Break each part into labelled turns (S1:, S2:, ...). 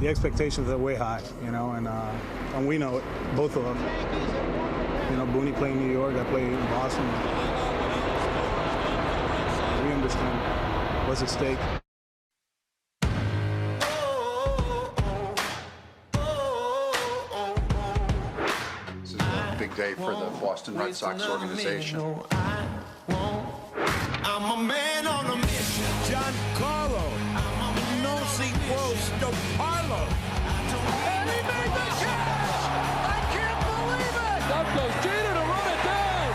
S1: the expectations are way high, you know, and we know it, both of us. You know, Booney played in New York, I played in Boston. We understand what's at stake.
S2: This is a big day for the Boston Red Sox organization.
S3: I'm a man on a mission. Giancarlo. No sequels to Parlo. And he made the catch! I can't believe it!
S4: Up goes Jeter to run it down.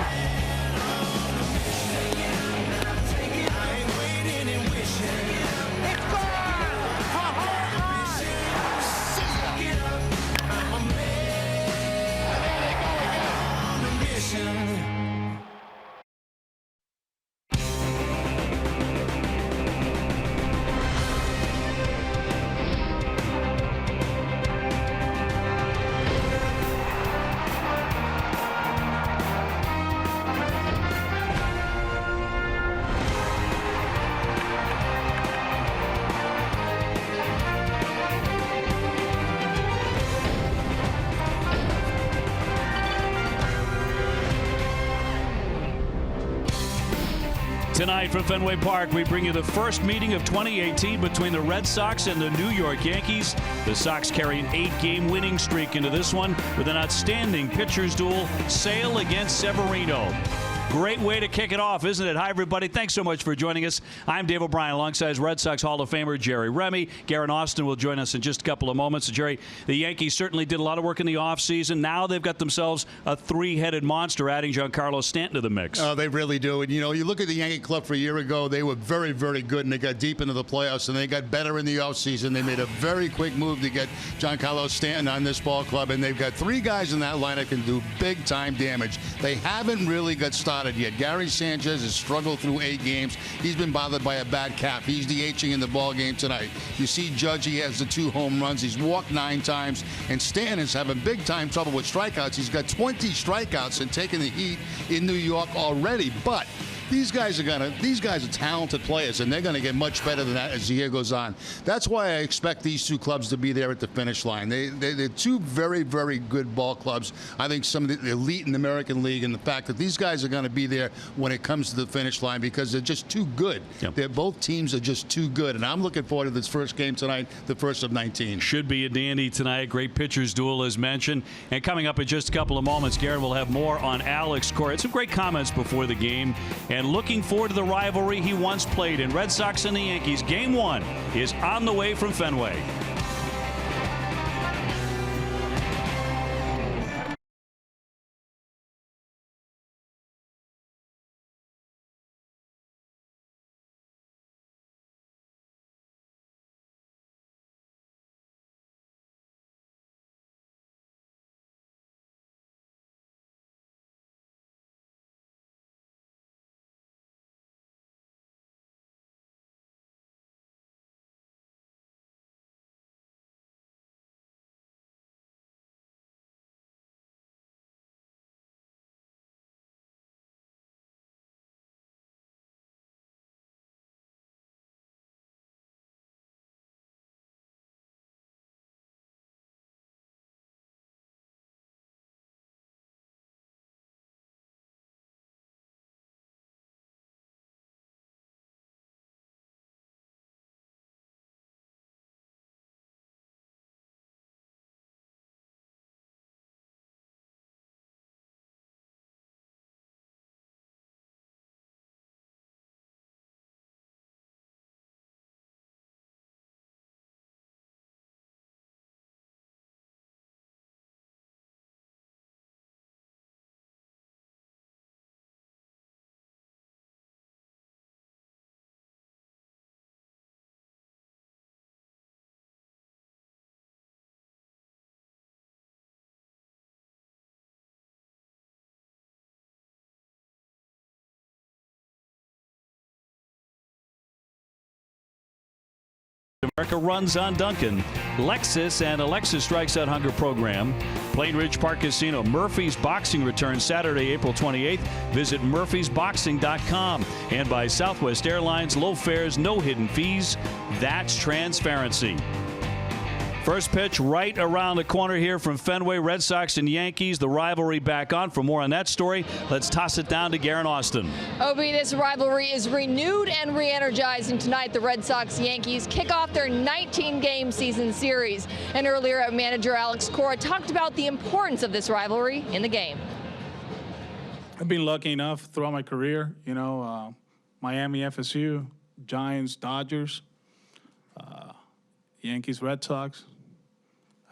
S3: I ain't waiting and wishing. It's gone! A home run! See ya! I'm a man on a mission.
S5: Tonight from Fenway Park, we bring you the first meeting of 2018 between the Red Sox and the New York Yankees. The Sox carry an 8-game winning streak into this one with an outstanding pitcher's duel, Sale against Severino. Great way to kick it off, isn't it? Hi, everybody. Thanks so much for joining us. I'm Dave O'Brien alongside Red Sox Hall of Famer Jerry Remy. Garen Austin will join us in just a couple of moments. Jerry, the Yankees certainly did a lot of work in the offseason. Now they've got themselves a three-headed monster, adding Giancarlo Stanton to the mix.
S6: Oh, they really do. And, you know, you look at the Yankee club for a year ago, they were very, very good, and they got deep into the playoffs, and they got better in the offseason. They made a very quick move to get Giancarlo Stanton on this ball club, and they've got three guys in that line that can do big-time damage. They haven't really got started yet. Gary Sanchez has struggled through 8 games. He's been bothered by a bad calf. He's DHing in the ball game tonight. You see Judge, he has the 2 home runs. He's walked 9 times. And Stanton is having big-time trouble with strikeouts. He's got 20 strikeouts and taking the heat in New York already. But these guys are talented players, and they're going to get much better than that as the year goes on. That's why I expect these 2 clubs to be there at the finish line. They're 2 very, very good ball clubs. I think some of the elite in the American League, and the fact that these guys are going to be there when it comes to the finish line because they're just too good. Yep. Both teams are just too good, and I'm looking forward to this first game tonight, the first of 19.
S5: Should be a dandy tonight. Great pitcher's duel, as mentioned. And coming up in just a couple of moments, Garen will have more on Alex Cora. Some great comments before the game. And looking forward to the rivalry he once played in. Red Sox and the Yankees. Game 1 is on the way from Fenway. America runs on Duncan. Lexus and Alexis Strikes Out Hunger program. Plain Ridge Park Casino. Murphy's Boxing returns Saturday, April 28th. Visit murphysboxing.com. And by Southwest Airlines, low fares, no hidden fees. That's transparency. First pitch right around the corner here from Fenway. Red Sox and Yankees, the rivalry back on. For more on that story, let's toss it down to Garen Austin.
S7: Obi, this rivalry is renewed and re-energized, and tonight the Red Sox-Yankees kick off their 19-game season series. And earlier, manager Alex Cora talked about the importance of this rivalry in the game.
S1: I've been lucky enough throughout my career, Miami, FSU, Giants, Dodgers, Yankees, Red Sox,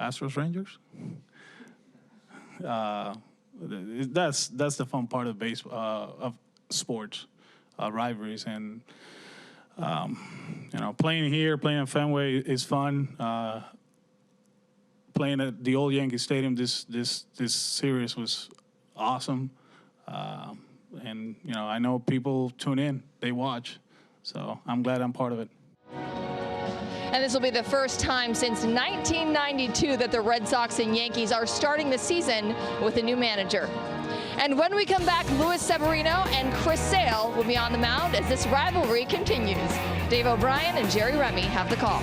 S1: Astros, Rangers. That's the fun part of of sports, rivalries, and playing here, playing at Fenway is fun. Playing at the old Yankee Stadium, this series was awesome, and I know people tune in, they watch, so I'm glad I'm part of it.
S7: And this will be the first time since 1992 that the Red Sox and Yankees are starting the season with a new manager. And when we come back, Luis Severino and Chris Sale will be on the mound as this rivalry continues. Dave O'Brien and Jerry Remy have the call.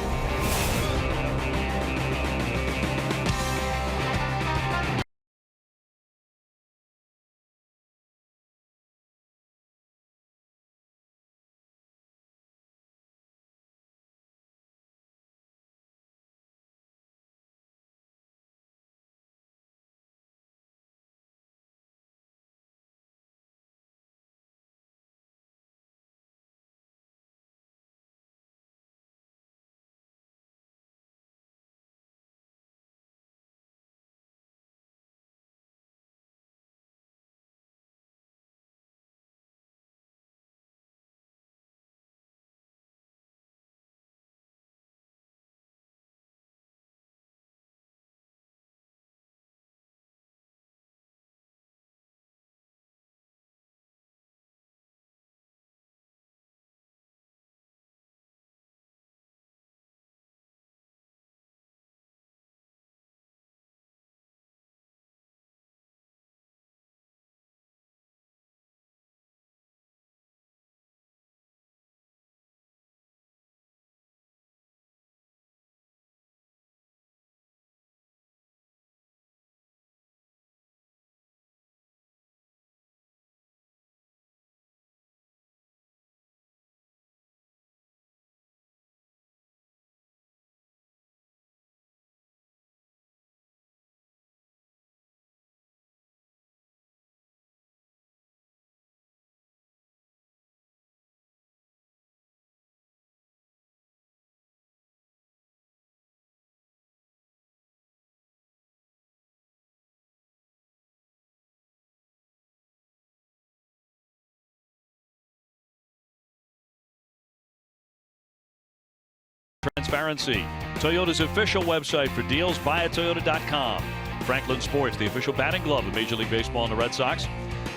S5: Transparency. Toyota's official website for deals, buyatoyota.com. Franklin Sports, the official batting glove of Major League Baseball and the Red Sox.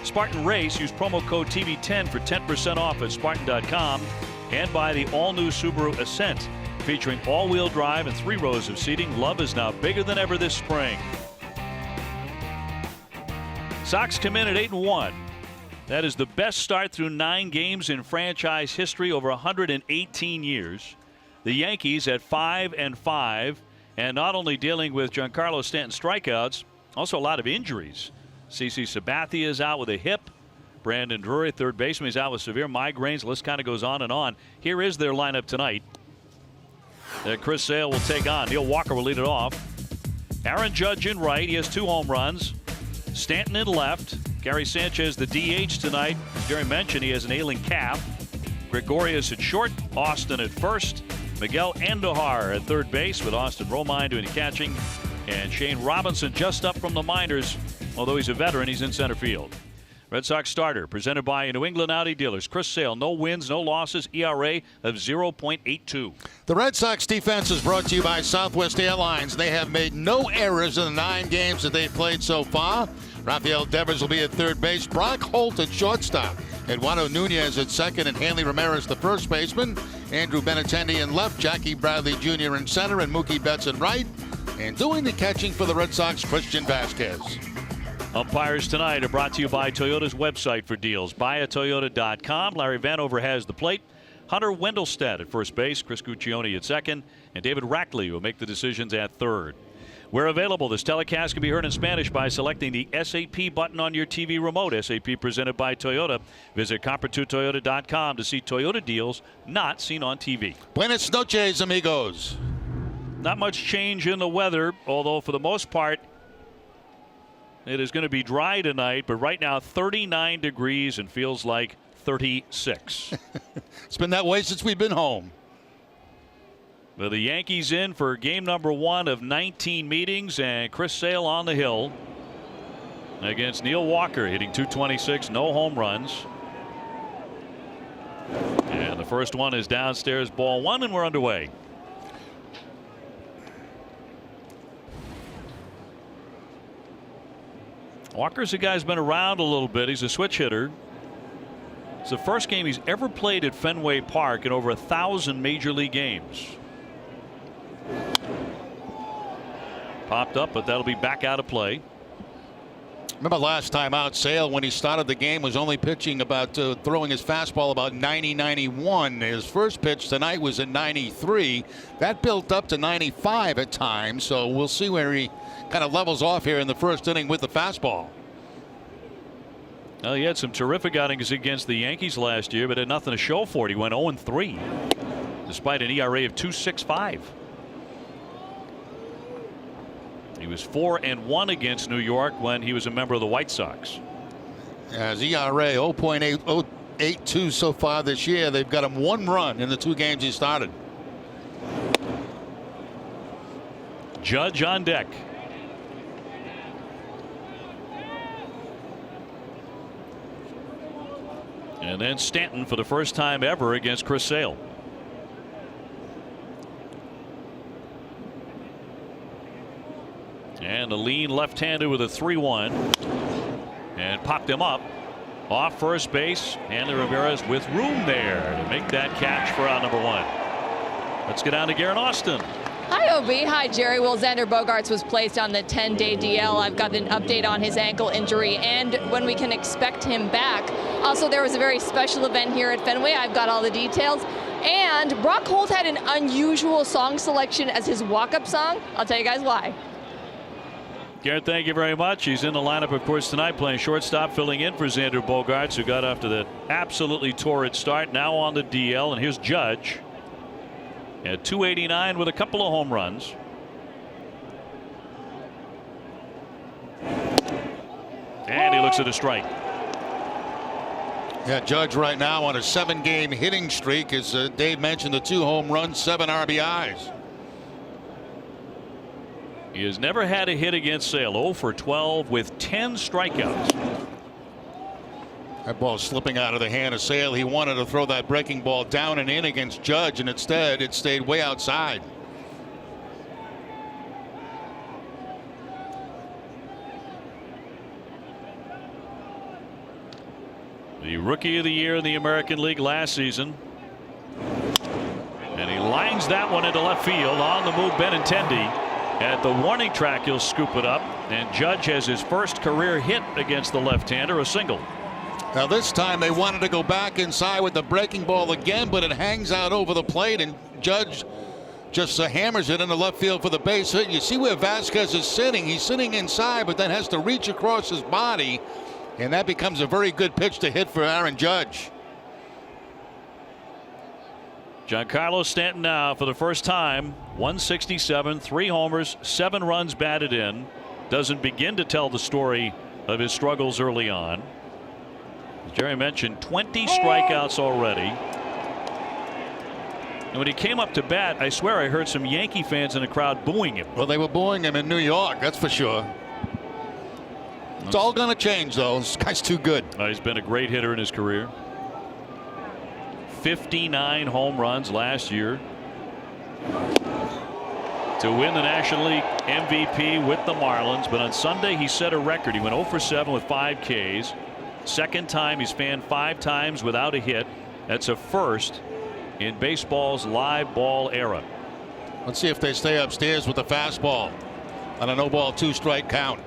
S5: Spartan Race, use promo code TV10 for 10% off at Spartan.com. And by the all-new Subaru Ascent, featuring all-wheel drive and 3 rows of seating. Love is now bigger than ever this spring. Sox come in at 8-1. That is the best start through 9 games in franchise history over 118 years. The Yankees at 5-5, and not only dealing with Giancarlo Stanton strikeouts, also a lot of injuries. CC Sabathia is out with a hip. Brandon Drury, third baseman, is out with severe migraines. The list kind of goes on and on. Here is their lineup tonight. Chris Sale will take on. Neil Walker will lead it off. Aaron Judge in right. He has 2 home runs. Stanton in left. Gary Sanchez, the DH tonight. As Jerry mentioned, he has an ailing calf. Gregorius at short. Austin at first. Miguel Andujar at third base with Austin Romine doing the catching. And Shane Robinson just up from the minors. Although he's a veteran, he's in center field. Red Sox starter presented by New England Audi dealers. Chris Sale, no wins, no losses, ERA of 0.82.
S6: The Red Sox defense is brought to you by Southwest Airlines. They have made no errors in the 9 games that they've played so far. Rafael Devers will be at third base. Brock Holt at shortstop. Eduardo Nunez at second, and Hanley Ramirez the first baseman. Andrew Benintendi in left. Jackie Bradley Jr. in center, and Mookie Betts in right. And doing the catching for the Red Sox, Christian Vasquez.
S5: Umpires tonight are brought to you by Toyota's website for deals, buyatoyota.com. Larry Vanover has the plate. Hunter Wendelstedt at first base, Chris Guccione at second, and David Rackley will make the decisions at third. Where available, this telecast can be heard in Spanish by selecting the SAP button on your TV remote. SAP presented by Toyota. Visit Compra2Toyota.com to see Toyota deals not seen on TV.
S6: Buenas noches, amigos.
S5: Not much change in the weather, although for the most part it is going to be dry tonight, but right now 39 degrees and feels like 36.
S6: It's been that way since we've been home.
S5: Well, the Yankees in for game number 1 of 19 meetings, and Chris Sale on the hill against Neil Walker, hitting .226, no home runs. And the first one is downstairs, ball 1, and we're underway. Walker's a guy who's been around a little bit. He's a switch hitter. It's the first game he's ever played at Fenway Park in over 1,000 major league games. Popped up, but that'll be back out of play.
S6: Remember last time out, Sale, when he started the game, was only pitching about throwing his fastball about 90-91. His first pitch tonight was at 93. That built up to 95 at times, so we'll see where he kind of levels off here in the first inning with the fastball.
S5: Well, he had some terrific outings against the Yankees last year, but had nothing to show for it. He went 0-3 despite an ERA of 2.65. He was 4-1 against New York when he was a member of the White Sox.
S6: As ERA 0.82 so far this year. They've got him 1 run in the 2 games he started.
S5: Judge on deck. And then Stanton for the first time ever against Chris Sale. And a lean left-hander with a 3-1. And popped him up off first base. Hanley Ramirez with room there to make that catch for out number 1. Let's get down to Garrett Austin.
S7: Hi, OB. Hi, Jerry. Well, Xander Bogaerts was placed on the 10-day DL. I've got an update on his ankle injury and when we can expect him back. Also, there was a very special event here at Fenway. I've got all the details. And Brock Holt had an unusual song selection as his walk-up song. I'll tell you guys why.
S5: Garrett, thank you very much. He's in the lineup, of course, tonight playing shortstop, filling in for Xander Bogaerts, who got off to that absolutely torrid start. Now on the DL, and here's Judge at 289 with a couple of home runs. And he looks at a strike.
S6: Yeah, Judge right now on a 7-game hitting streak. As Dave mentioned, the 2 home runs, 7 RBIs.
S5: He has never had a hit against Sale. 0 for 12 with 10 strikeouts.
S6: That ball slipping out of the hand of Sale. He wanted to throw that breaking ball down and in against Judge, and instead it stayed way outside.
S5: The Rookie of the Year in the American League last season. And he lines that one into left field. On the move, Benintendi. At the warning track, he'll scoop it up. And Judge has his first career hit against the left-hander, a single.
S6: Now this time they wanted to go back inside with the breaking ball again, but it hangs out over the plate, and Judge just hammers it into left field for the base hit. You see where Vasquez is sitting. He's sitting inside, but then has to reach across his body, and that becomes a very good pitch to hit for Aaron Judge.
S5: Giancarlo Stanton now for the first time, 167, 3 homers, 7 runs batted in. Doesn't begin to tell the story of his struggles early on. As Jerry mentioned, 20 strikeouts already. And when he came up to bat, I swear I heard some Yankee fans in the crowd booing him.
S6: Well, they were booing him in New York, that's for sure. It's all going to change, though. This guy's too good.
S5: He's been a great hitter in his career. 59 home runs last year to win the National League MVP with the Marlins. But on Sunday, he set a record. He went 0 for 7 with 5 Ks. Second time he's fanned 5 times without a hit. That's a first in baseball's live ball era.
S6: Let's see if they stay upstairs with the fastball on a no-ball 2-strike count.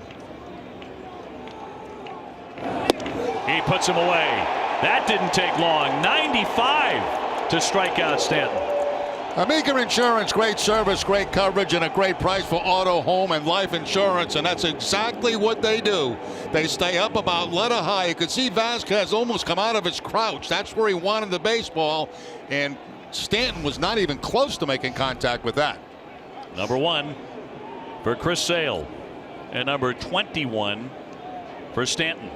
S5: He puts him away. That didn't take long. 95. to strike out Stanton.
S6: Amica Insurance, great service, great coverage, and a great price for auto, home, and life insurance, and that's exactly what they do. They stay up about letter high. You could see Vasquez almost come out of his crouch. That's where he wanted the baseball, and Stanton was not even close to making contact with that.
S5: Number 1 for Chris Sale, and number 21 for Stanton.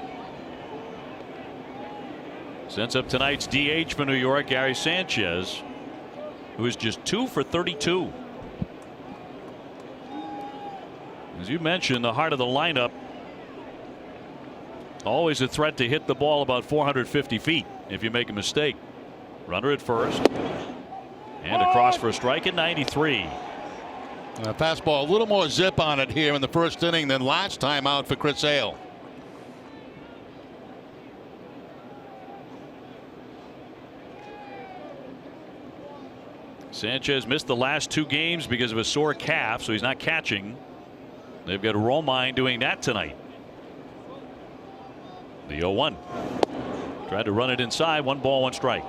S5: Sends up tonight's DH for New York, Gary Sanchez, who is just 2 for 32. As you mentioned, the heart of the lineup, always a threat to hit the ball about 450 feet if you make a mistake. Runner at first, and across for a strike at 93.
S6: A fastball, a little more zip on it here in the first inning than last time out for Chris Sale.
S5: Sanchez missed the last 2 games because of a sore calf, so he's not catching. They've got Romine doing that tonight. The 0-1. Tried to run it inside. 1 ball, 1 strike.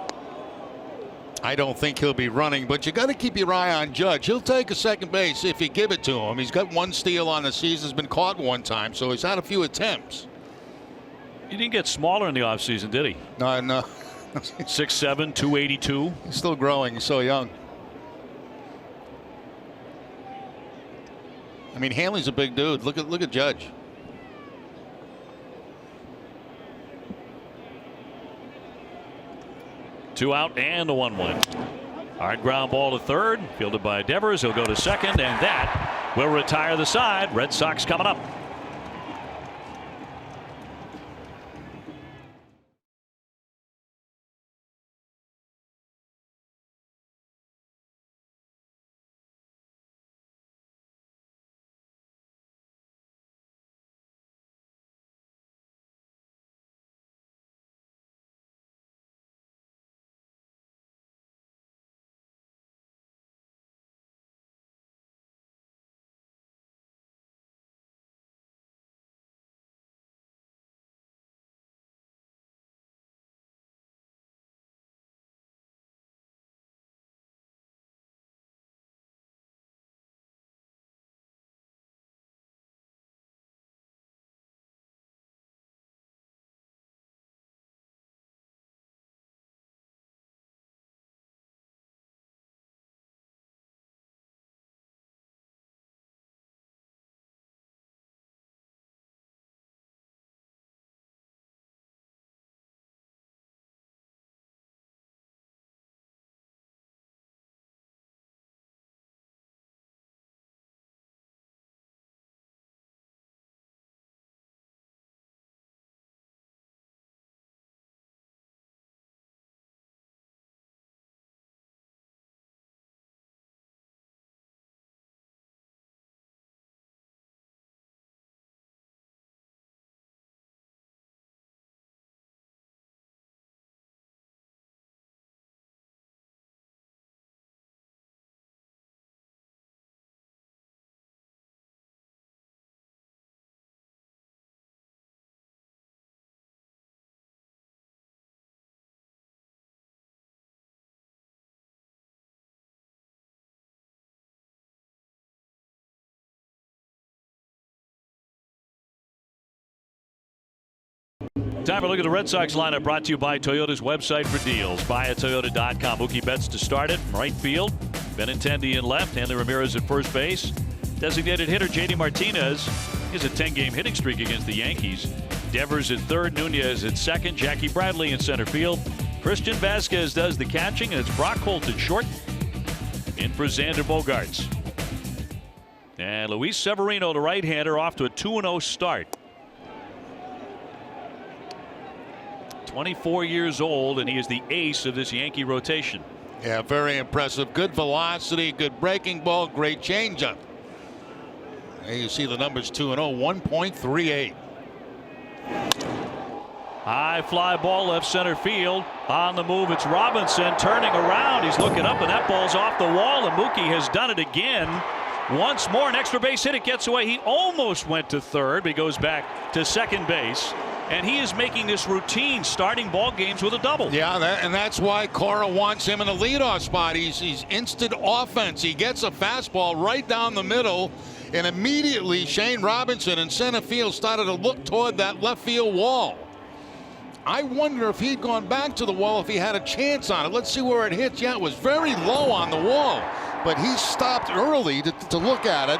S6: I don't think he'll be running, but you got to keep your eye on Judge. He'll take a second base if you give it to him. He's got 1 steal on the season. Has been caught 1 time, so he's had a few attempts.
S5: He didn't get smaller in the offseason, did he?
S6: No.
S5: 6'7", 282.
S6: He's still growing. He's so young. I mean, Hanley's a big dude. Look at Judge.
S5: Two out and a 1-1. Hard ground ball to third, fielded by Devers. He'll go to second, and that will retire the side. Red Sox coming up. Time for a look at the Red Sox lineup, brought to you by Toyota's website for deals. BuyAToyota.com. Mookie Betts to start it from right field. Benintendi in left. Hanley Ramirez at first base. Designated hitter J.D. Martinez. He has a 10-game hitting streak against the Yankees. Devers at third. Nunez at second. Jackie Bradley in center field. Christian Vasquez does the catching, and it's Brock Holt at short. In for Xander Bogaerts. And Luis Severino, the right-hander, off to a 2-0 start. 24 years old, and he is the ace of this Yankee rotation.
S6: Yeah, very impressive. Good velocity, good breaking ball, great changeup. There you see the numbers 2-0, 1.38.
S5: High fly ball left center field. On the move, it's Robinson turning around. He's looking up, and that ball's off the wall, and Mookie has done it again. Once more, an extra base hit. It gets away. He almost went to third, but he goes back to second base. And he is making this routine, starting ball games with a double.
S3: Yeah, and that's why Cora wants him in a leadoff spot. He's instant offense. He gets a fastball right down the middle, and immediately Shane Robinson in center field started to look toward that left field wall. I wonder if he'd gone back to the wall if he had a chance on it. Let's see where it hits. Yeah, it was very low on the wall, but he stopped early to look at it.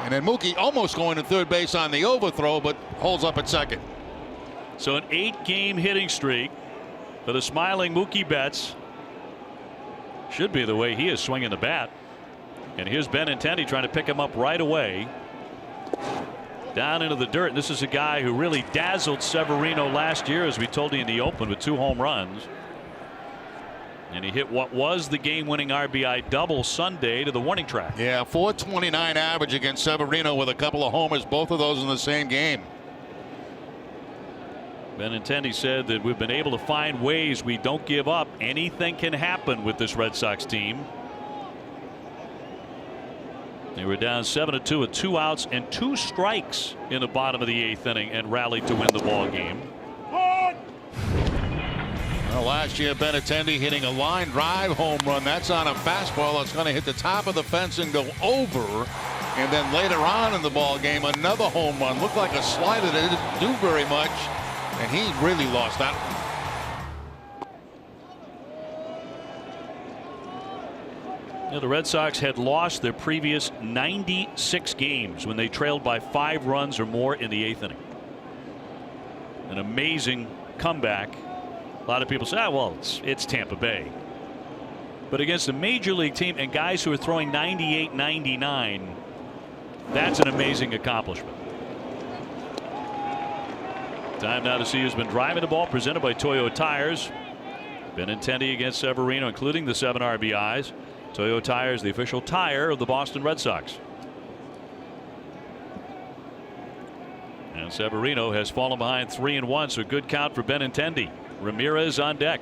S3: And then Mookie almost going to third base on the overthrow, but holds up at second.
S5: So an 8-game hitting streak for the smiling Mookie Betts. Should be the way he is swinging the bat. And here's Benintendi trying to pick him up right away. Down into the dirt. And this is a guy who really dazzled Severino last year, as we told you in the open, with 2 home runs. And he hit what was the game-winning RBI double Sunday to the warning track.
S3: Yeah, 429 average against Severino with a couple of homers, both of those in the same game.
S5: Benintendi said that we've been able to find ways we don't give up. Anything can happen with this Red Sox team. They were down 7-2 with 2 outs and 2 strikes in the bottom of the 8th inning and rallied to win the ball game.
S3: Well, last year Benintendi hitting a line drive home run. That's on a fastball that's going to hit the top of the fence and go over. And then later on in the ball game, another home run. Looked like a slider that didn't do very much. And he really lost that one.
S5: You know, the Red Sox had lost their previous 96 games when they trailed by 5 runs or more in the 8th inning. An amazing comeback. A lot of people say, well, it's Tampa Bay. But against a major league team and guys who are throwing 98, 99, that's an amazing accomplishment. Time now to see who's been driving the ball, presented by Toyo Tires. Benintendi against Severino, including the 7 RBIs. Toyo Tires, the official tire of the Boston Red Sox. And Severino has fallen behind 3-1, so a good count for Benintendi. Ramirez on deck.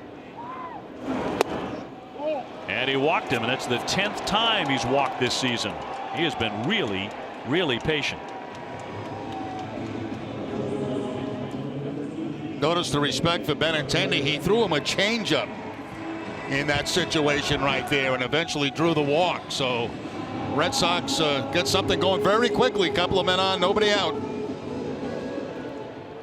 S5: And he walked him, and that's the 10th time he's walked this season. He has been really, really patient.
S3: Notice the respect for Benintendi. He threw him a changeup in that situation right there and eventually drew the walk. So Red Sox get something going very quickly. Couple of men on, nobody out.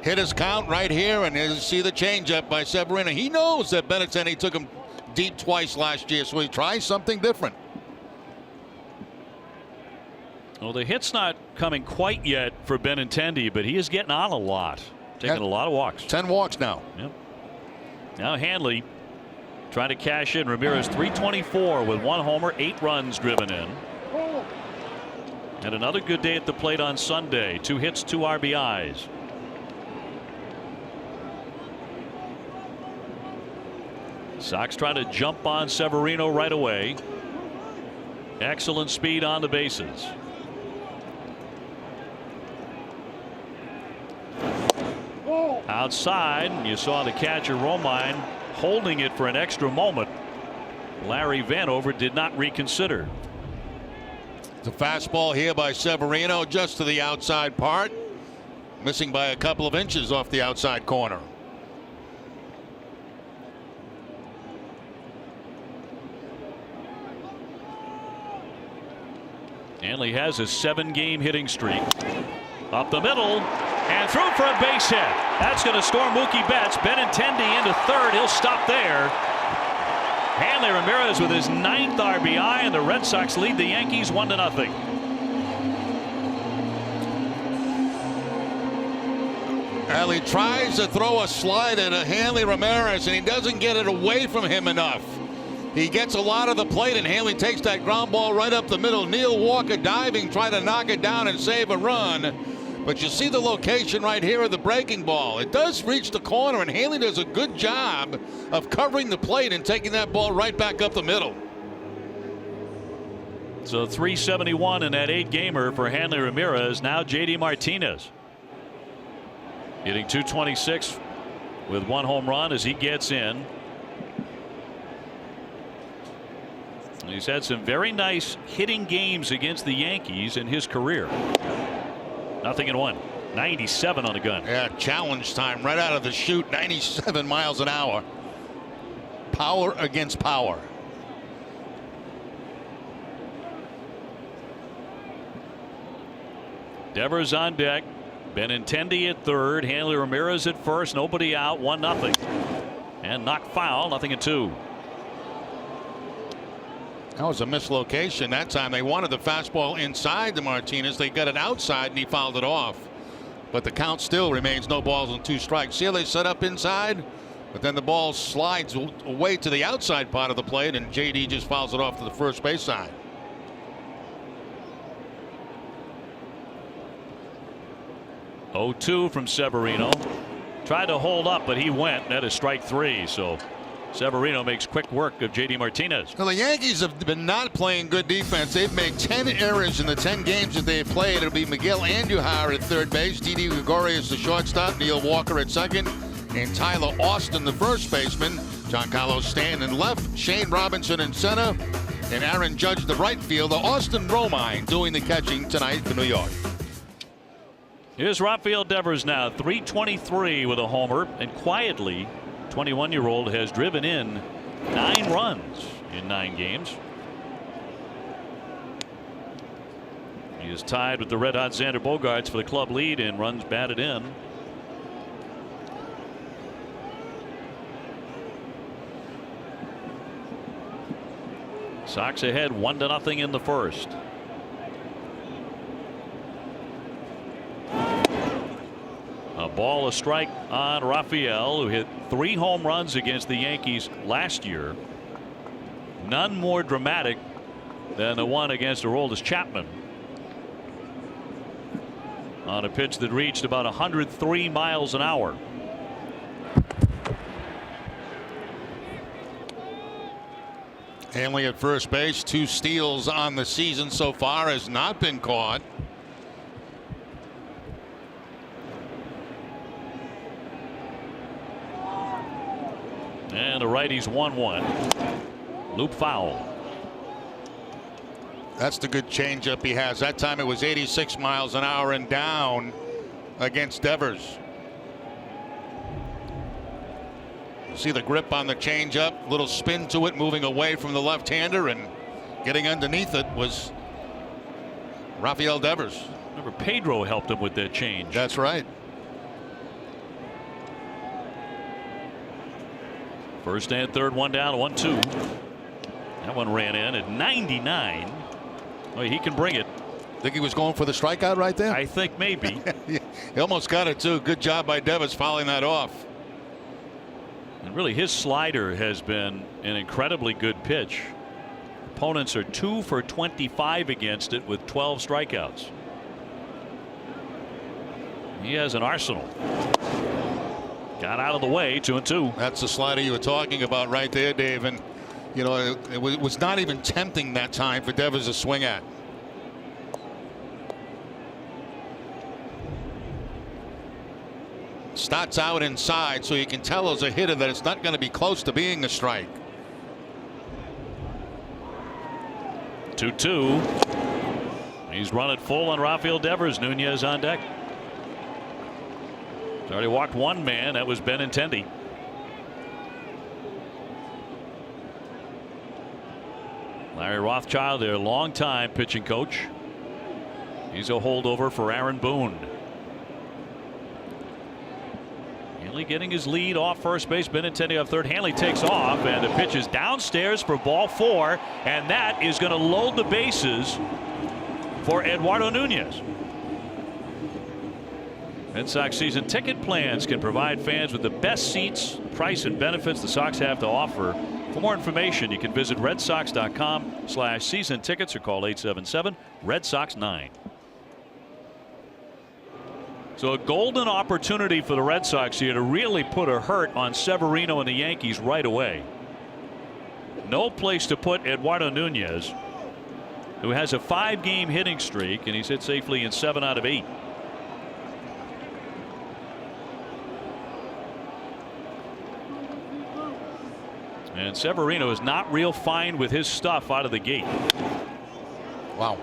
S3: Hit his count right here, and you see the changeup by Severino. He knows that Benintendi took him deep twice last year, so he tries something different.
S5: Well, the hit's not coming quite yet for Benintendi, but he is getting on a lot. Taking a lot of walks.
S3: 10 walks now.
S5: Yep. Now Hanley trying to cash in. Ramirez 324 with 1 homer, 8 runs driven in. And another good day at the plate on Sunday. 2 hits, 2 RBIs. Sox trying to jump on Severino right away. Excellent speed on the bases. Outside, you saw the catcher Romine holding it for an extra moment. Larry Vanover did not reconsider.
S3: The fastball here by Severino just to the outside part, missing by a couple of inches off the outside corner.
S5: Hanley has a 7-game hitting streak. Up the middle and through for a base hit. That's going to score Mookie Betts. Benintendi into third. He'll stop there. Hanley Ramirez with his 9th RBI, and the Red Sox lead the Yankees 1-0.
S3: Hanley tries to throw a slider to Hanley Ramirez, and he doesn't get it away from him enough. He gets a lot of the plate, and Hanley takes that ground ball right up the middle. Neil Walker diving, trying to knock it down and save a run. But you see the location right here of the breaking ball. It does reach the corner, and Hanley does a good job of covering the plate and taking that ball right back up the middle.
S5: So 371 in that 8-gamer for Hanley Ramirez. Now J.D. Martinez hitting .226 with 1 home run as he gets in. He's had some very nice hitting games against the Yankees in his career. 0-1. 97 on the gun.
S3: Yeah, challenge time right out of the chute. 97 miles an hour. Power against power.
S5: Devers on deck. Benintendi at third. Hanley Ramirez at first. Nobody out. 1-0. And knocked foul. 0-2.
S3: That was a mislocation that time. They wanted the fastball inside to Martinez. They got it outside and he fouled it off. But the count still remains no balls and 2 strikes. See how they set up inside? But then the ball slides away to the outside part of the plate and JD just fouls it off to the first base side.
S5: (0-2) from Severino. Tried to hold up, but he went. That is strike 3. So Severino makes quick work of JD Martinez.
S3: Well, the Yankees have been not playing good defense. They've made 10 errors in the 10 games that they've played. It'll be Miguel Andujar at third base, Didi Gregorius the shortstop, Neil Walker at second, and Tyler Austin the first baseman. Giancarlo Stanton in left, Shane Robinson in center, and Aaron Judge the right fielder. Austin Romine doing the catching tonight for New York.
S5: Here's Rafael Devers now, 323 with a homer, and quietly 21-year-old has driven in 9 runs in 9 games. He is tied with the red-hot Xander Bogaerts for the club lead in runs batted in. Sox ahead 1-0 in the first. A ball, a strike on Rafael, who hit 3 home runs against the Yankees last year. None more dramatic than the one against Aroldis Chapman on a pitch that reached about 103 miles an hour.
S3: Hanley at first base, 2 steals on the season so far, has not been caught.
S5: And the righties 1-1. Loop foul.
S3: That's the good changeup he has. That time it was 86 miles an hour and down against Devers. See the grip on the changeup, little spin to it, moving away from the left-hander, and getting underneath it was Rafael Devers.
S5: Remember, Pedro helped him with that change.
S3: That's right.
S5: First and third, 1 down, 1-2. That one ran in at 99. Oh, he can bring it.
S3: Think he was going for the strikeout right there?
S5: I think maybe.
S3: He almost got it too. Good job by Devers fouling that off.
S5: And really, his slider has been an incredibly good pitch. Opponents are 2 for 25 against it with 12 strikeouts. He has an arsenal. Got out of the way, 2-2.
S3: That's the slider you were talking about right there, Dave. And you know, it was not even tempting that time for Devers to swing at. Starts out inside, so you can tell as a hitter that it's not going to be close to being a strike.
S5: 2-2. He's run it full on Rafael Devers. Nunez on deck. He's already walked 1 man. That was Benintendi. Larry Rothschild, their longtime pitching coach. He's a holdover for Aaron Boone. Hanley getting his lead off first base. Benintendi up third. Hanley takes off, and the pitch is downstairs for ball 4, and that is going to load the bases for Eduardo Nunez. Red Sox season ticket plans can provide fans with the best seats, price, and benefits the Sox have to offer. For more information, you can visit redsox.com/season tickets or call 877-RED-SOX-9. So a golden opportunity for the Red Sox here to really put a hurt on Severino and the Yankees right away. No place to put Eduardo Nunez, who has a 5-game hitting streak, and he's hit safely in 7 out of 8. And Severino is not real fine with his stuff out of the gate.
S3: Wow.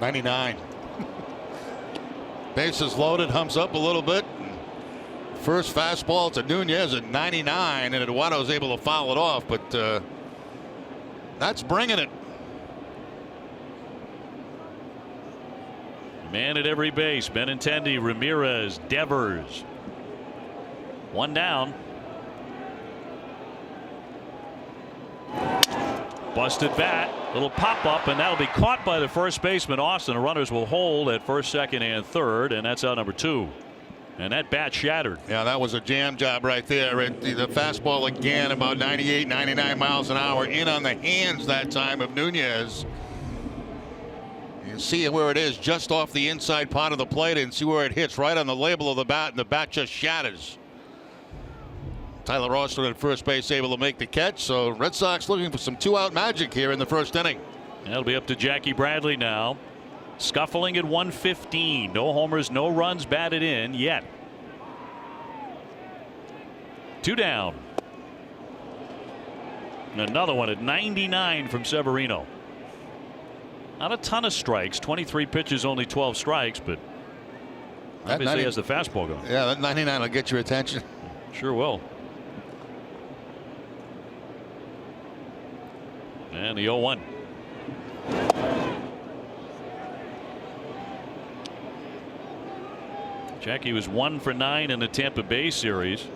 S3: 99. Bases loaded, humps up a little bit. First fastball to Nunez at 99, and Eduardo's able to foul it off, but that's bringing it.
S5: Man at every base. Benintendi, Ramirez, Devers. One down. Busted bat. Little pop up, and that'll be caught by the first baseman, Austin. The runners will hold at first, second, and third, and that's out number 2. And that bat shattered.
S3: Yeah, that was a jam job right there. The fastball again, about 98, 99 miles an hour, in on the hands that time of Nunez. You see where it is, just off the inside part of the plate, and see where it hits, right on the label of the bat, and the bat just shatters. Tyler Austin at first base able to make the catch, so Red Sox looking for some 2-out magic here in the first inning.
S5: That'll be up to Jackie Bradley now. Scuffling at 115. No homers, no runs batted in yet. 2 down. And another one at 99 from Severino. Not a ton of strikes. 23 pitches, only 12 strikes, but obviously has the fastball going.
S3: Yeah, that 99 will get your attention.
S5: Sure will. And the 0-1. Jackie was 1 for 9 in the Tampa Bay series.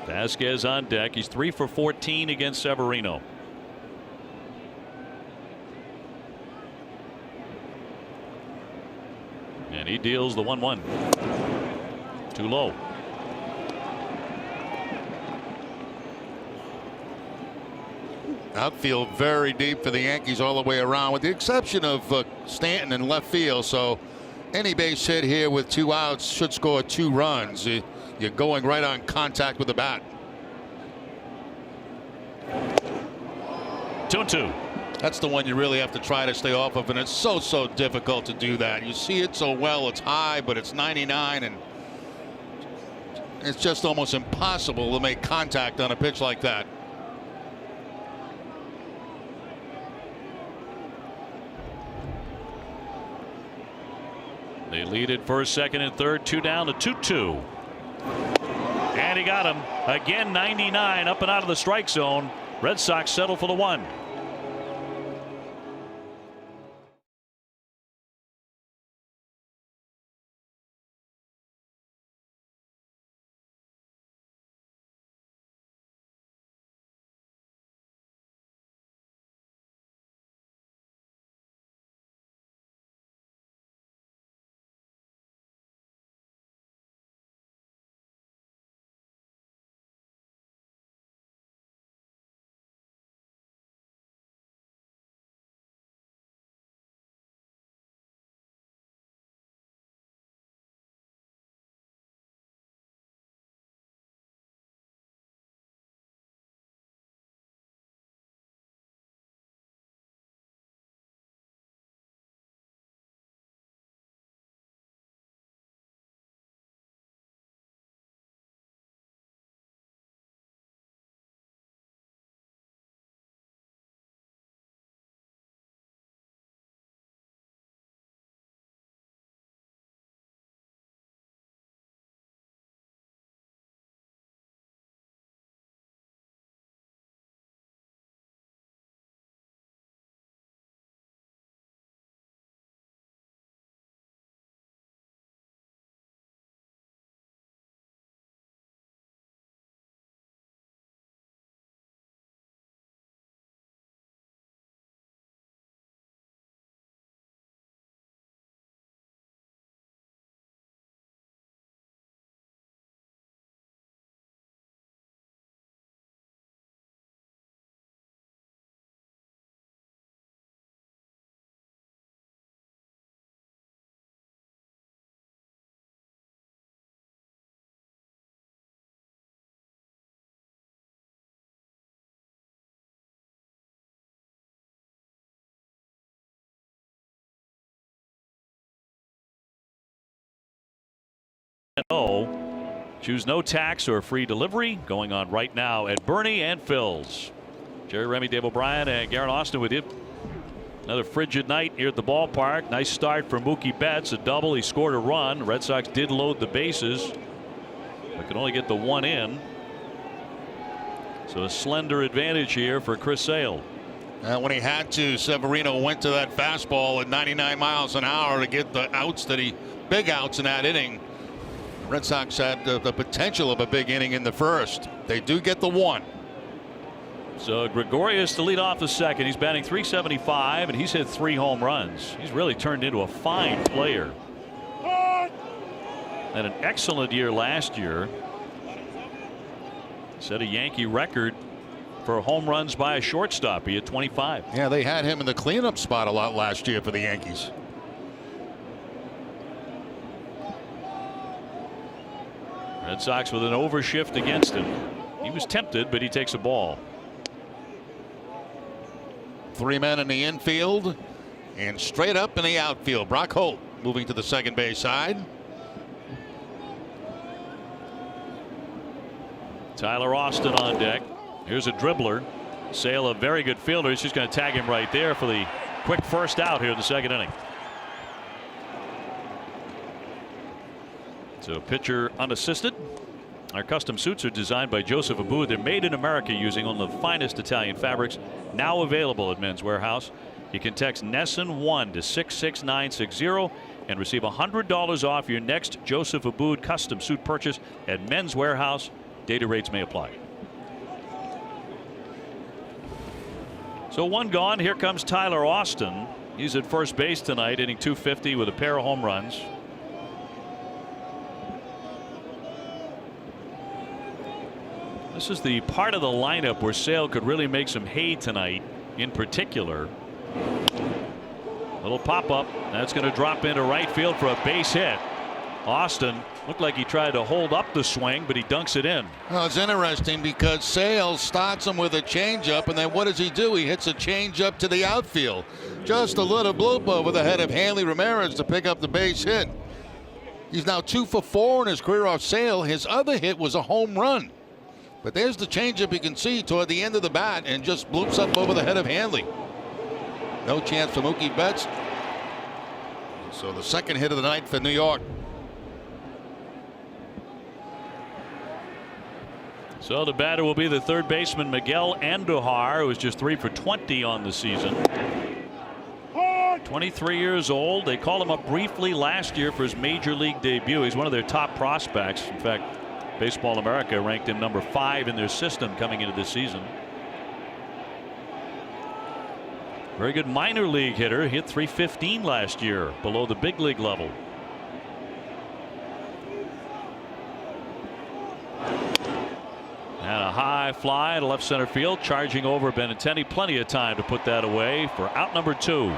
S5: Vasquez on deck. He's 3 for 14 against Severino. And he deals the 1-1. Too low.
S3: Outfield very deep for the Yankees all the way around, with the exception of Stanton in left field. So any base hit here with 2 outs should score 2 runs. You're going right on contact with the bat.
S5: 2-2.
S3: That's the one you really have to try to stay off of, and it's so difficult to do that. You see it so well. It's high, but it's 99, and it's just almost impossible to make contact on a pitch like that.
S5: They lead it first, second, and third. 2 down to 2-2. And he got him. Again, 99, up and out of the strike zone. Red Sox settle for the 1. Choose no tax or free delivery going on right now at Bernie and Phil's. Jerry Remy, Dave O'Brien, and Garrett Austin with you. Another frigid night here at the ballpark. Nice start for Mookie Betts, a double. He scored a run. Red Sox did load the bases, but could only get the one in. So a slender advantage here for Chris Sale.
S3: When he had to, Severino went to that fastball at 99 miles an hour to get the outs big outs in that inning. Red Sox had the potential of a big inning in the first. They do get the one.
S5: So Gregorius to lead off the second. He's batting .375 and he's hit 3 home runs. He's really turned into a fine player. Had an excellent year last year. Set a Yankee record for home runs by a shortstop. He had 25.
S3: Yeah, they had him in the cleanup spot a lot last year for the Yankees.
S5: Red Sox with an overshift against him. He was tempted, but he takes a ball.
S3: 3 men in the infield and straight up in the outfield. Brock Holt moving to the second base side.
S5: Tyler Austin on deck. Here's a dribbler. Sale, a very good fielder. He's just going to tag him right there for the quick first out here in the second inning. So pitcher unassisted. Our custom suits are designed by Joseph Abboud. They're made in America using one of the finest Italian fabrics. Now available at Men's Warehouse. You can text NESSON1 to 66960 and receive $100 off your next Joseph Abboud custom suit purchase at Men's Warehouse. Data rates may apply. So one gone. Here comes Tyler Austin. He's at first base tonight, hitting .250 with a pair of home runs. This is the part of the lineup where Sale could really make some hay tonight. In particular, little pop up that's going to drop into right field for a base hit. Austin looked like he tried to hold up the swing, but he dunks it in.
S3: Well, it's interesting because Sale starts him with a changeup, and then what does he do? He hits a changeup to the outfield. Just a little bloop over the head of Hanley Ramirez to pick up the base hit. He's now 2 for 4 in his career off Sale. His other hit was a home run. But there's the changeup you can see toward the end of the bat and just bloops up over the head of Hanley. No chance for Mookie Betts. So the second hit of the night for New York.
S5: So the batter will be the third baseman Miguel Andujar, who is just 3 for 20 on the season. 23 years old. They called him up briefly last year for his major league debut. He's one of their top prospects. In fact, Baseball America ranked him number 5 in their system coming into this season. Very good minor league hitter. Hit .315 last year, below the big league level. And a high fly to left center field, charging over Benintendi. Plenty of time to put that away for out number 2.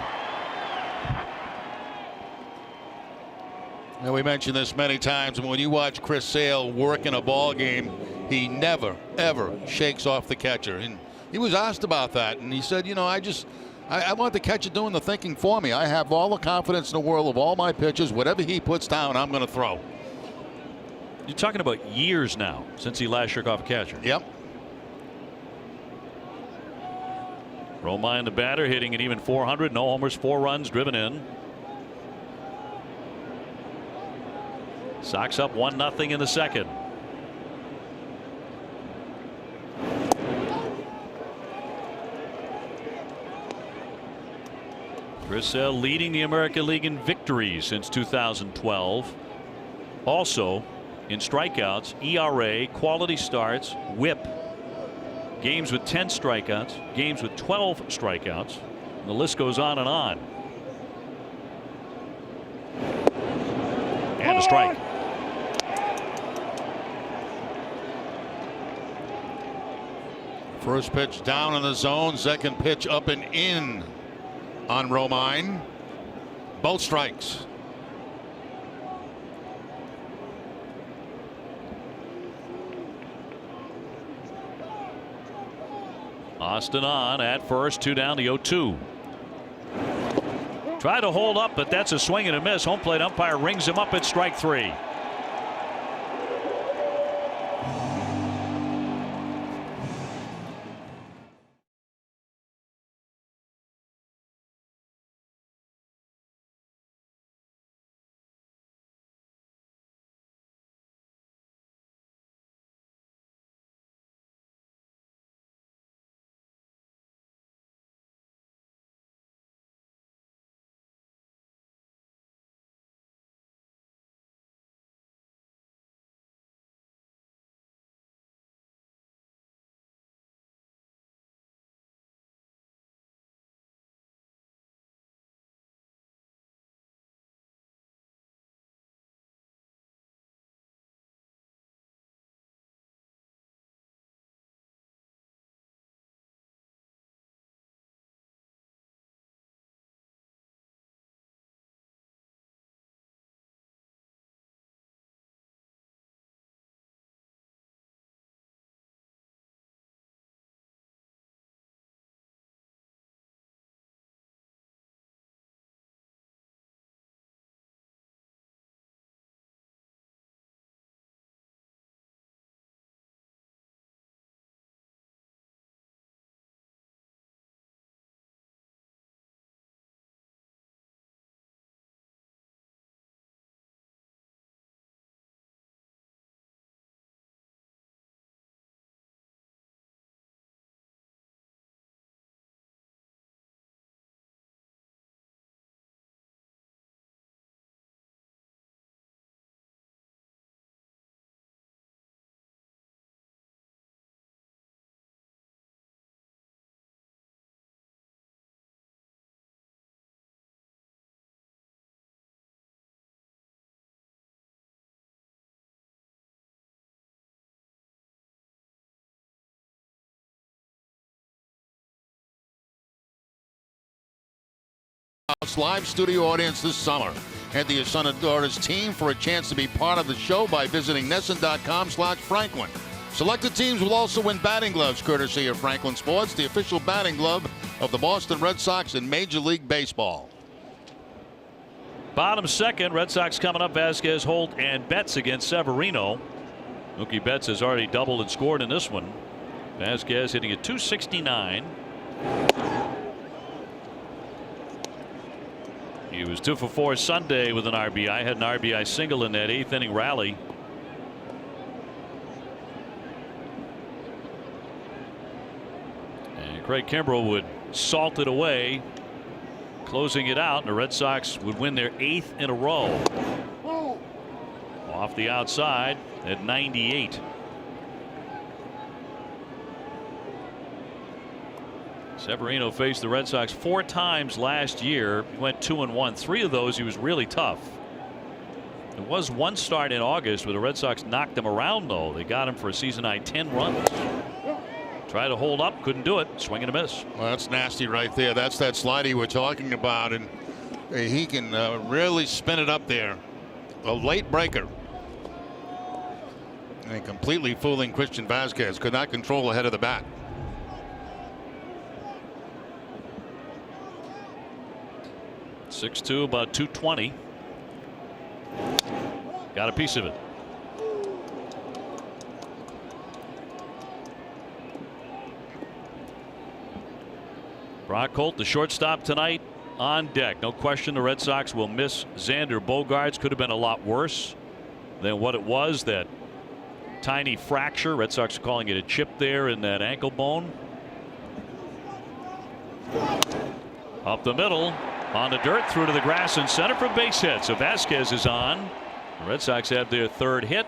S3: And we mentioned this many times. When you watch Chris Sale work in a ball game, he never, ever shakes off the catcher. And he was asked about that, and he said, you know, I want the catcher doing the thinking for me. I have all the confidence in the world of all my pitches. Whatever he puts down, I'm going to throw.
S5: You're talking about years now since he last shook off a catcher.
S3: Yep.
S5: Romine, the batter, hitting an even .400. No homers, 4 runs driven in. Sox up 1-0 in the second. Chris Sale leading the American League in victories since 2012. Also in strikeouts, ERA, quality starts, WHIP. Games with 10 strikeouts, games with 12 strikeouts. And the list goes on and on. And a strike.
S3: First pitch down in the zone. Second pitch up and in on Romine. Both strikes.
S5: Austin on at first, 2 down, the 0-2. Try to hold up, but that's a swing and a miss. Home plate umpire rings him up at strike 3.
S3: live studio audience this summer. Enter your son and daughter's team for a chance to be part of the show by visiting NESN.com/Franklin. Selected teams will also win batting gloves courtesy of Franklin Sports, the official batting glove of the Boston Red Sox in Major League Baseball.
S5: Bottom second, Red Sox coming up. Vasquez, Holt, and Betts against Severino. Mookie Betts has already doubled and scored in this one. Vasquez hitting at .269. He was 2 for 4 Sunday with an RBI. Had an RBI single in that 8th inning rally. And Craig Kimbrell would salt it away, closing it out, and the Red Sox would win their 8th in a row. Off the outside at 98. Severino faced the Red Sox 4 times last year. He went 2-1. 3 of those he was really tough. There was one start in August where the Red Sox knocked him around, though. They got him for a season high 10 runs. Tried to hold up, couldn't do it. Swing and a miss.
S3: Well, that's nasty right there. That's that slidey we're talking about, and he can really spin it up there. A late breaker. And completely fooling Christian Vasquez. Could not control the head of the bat.
S5: .62, about 220. Got a piece of it. Brock Holt, the shortstop tonight, on deck. No question the Red Sox will miss Xander Bogaerts. Could have been a lot worse than what it was. That tiny fracture. Red Sox are calling it a chip there in that ankle bone. Up the middle. On the dirt, through to the grass in center for base hit. So Vasquez is on. The Red Sox have their 3rd hit.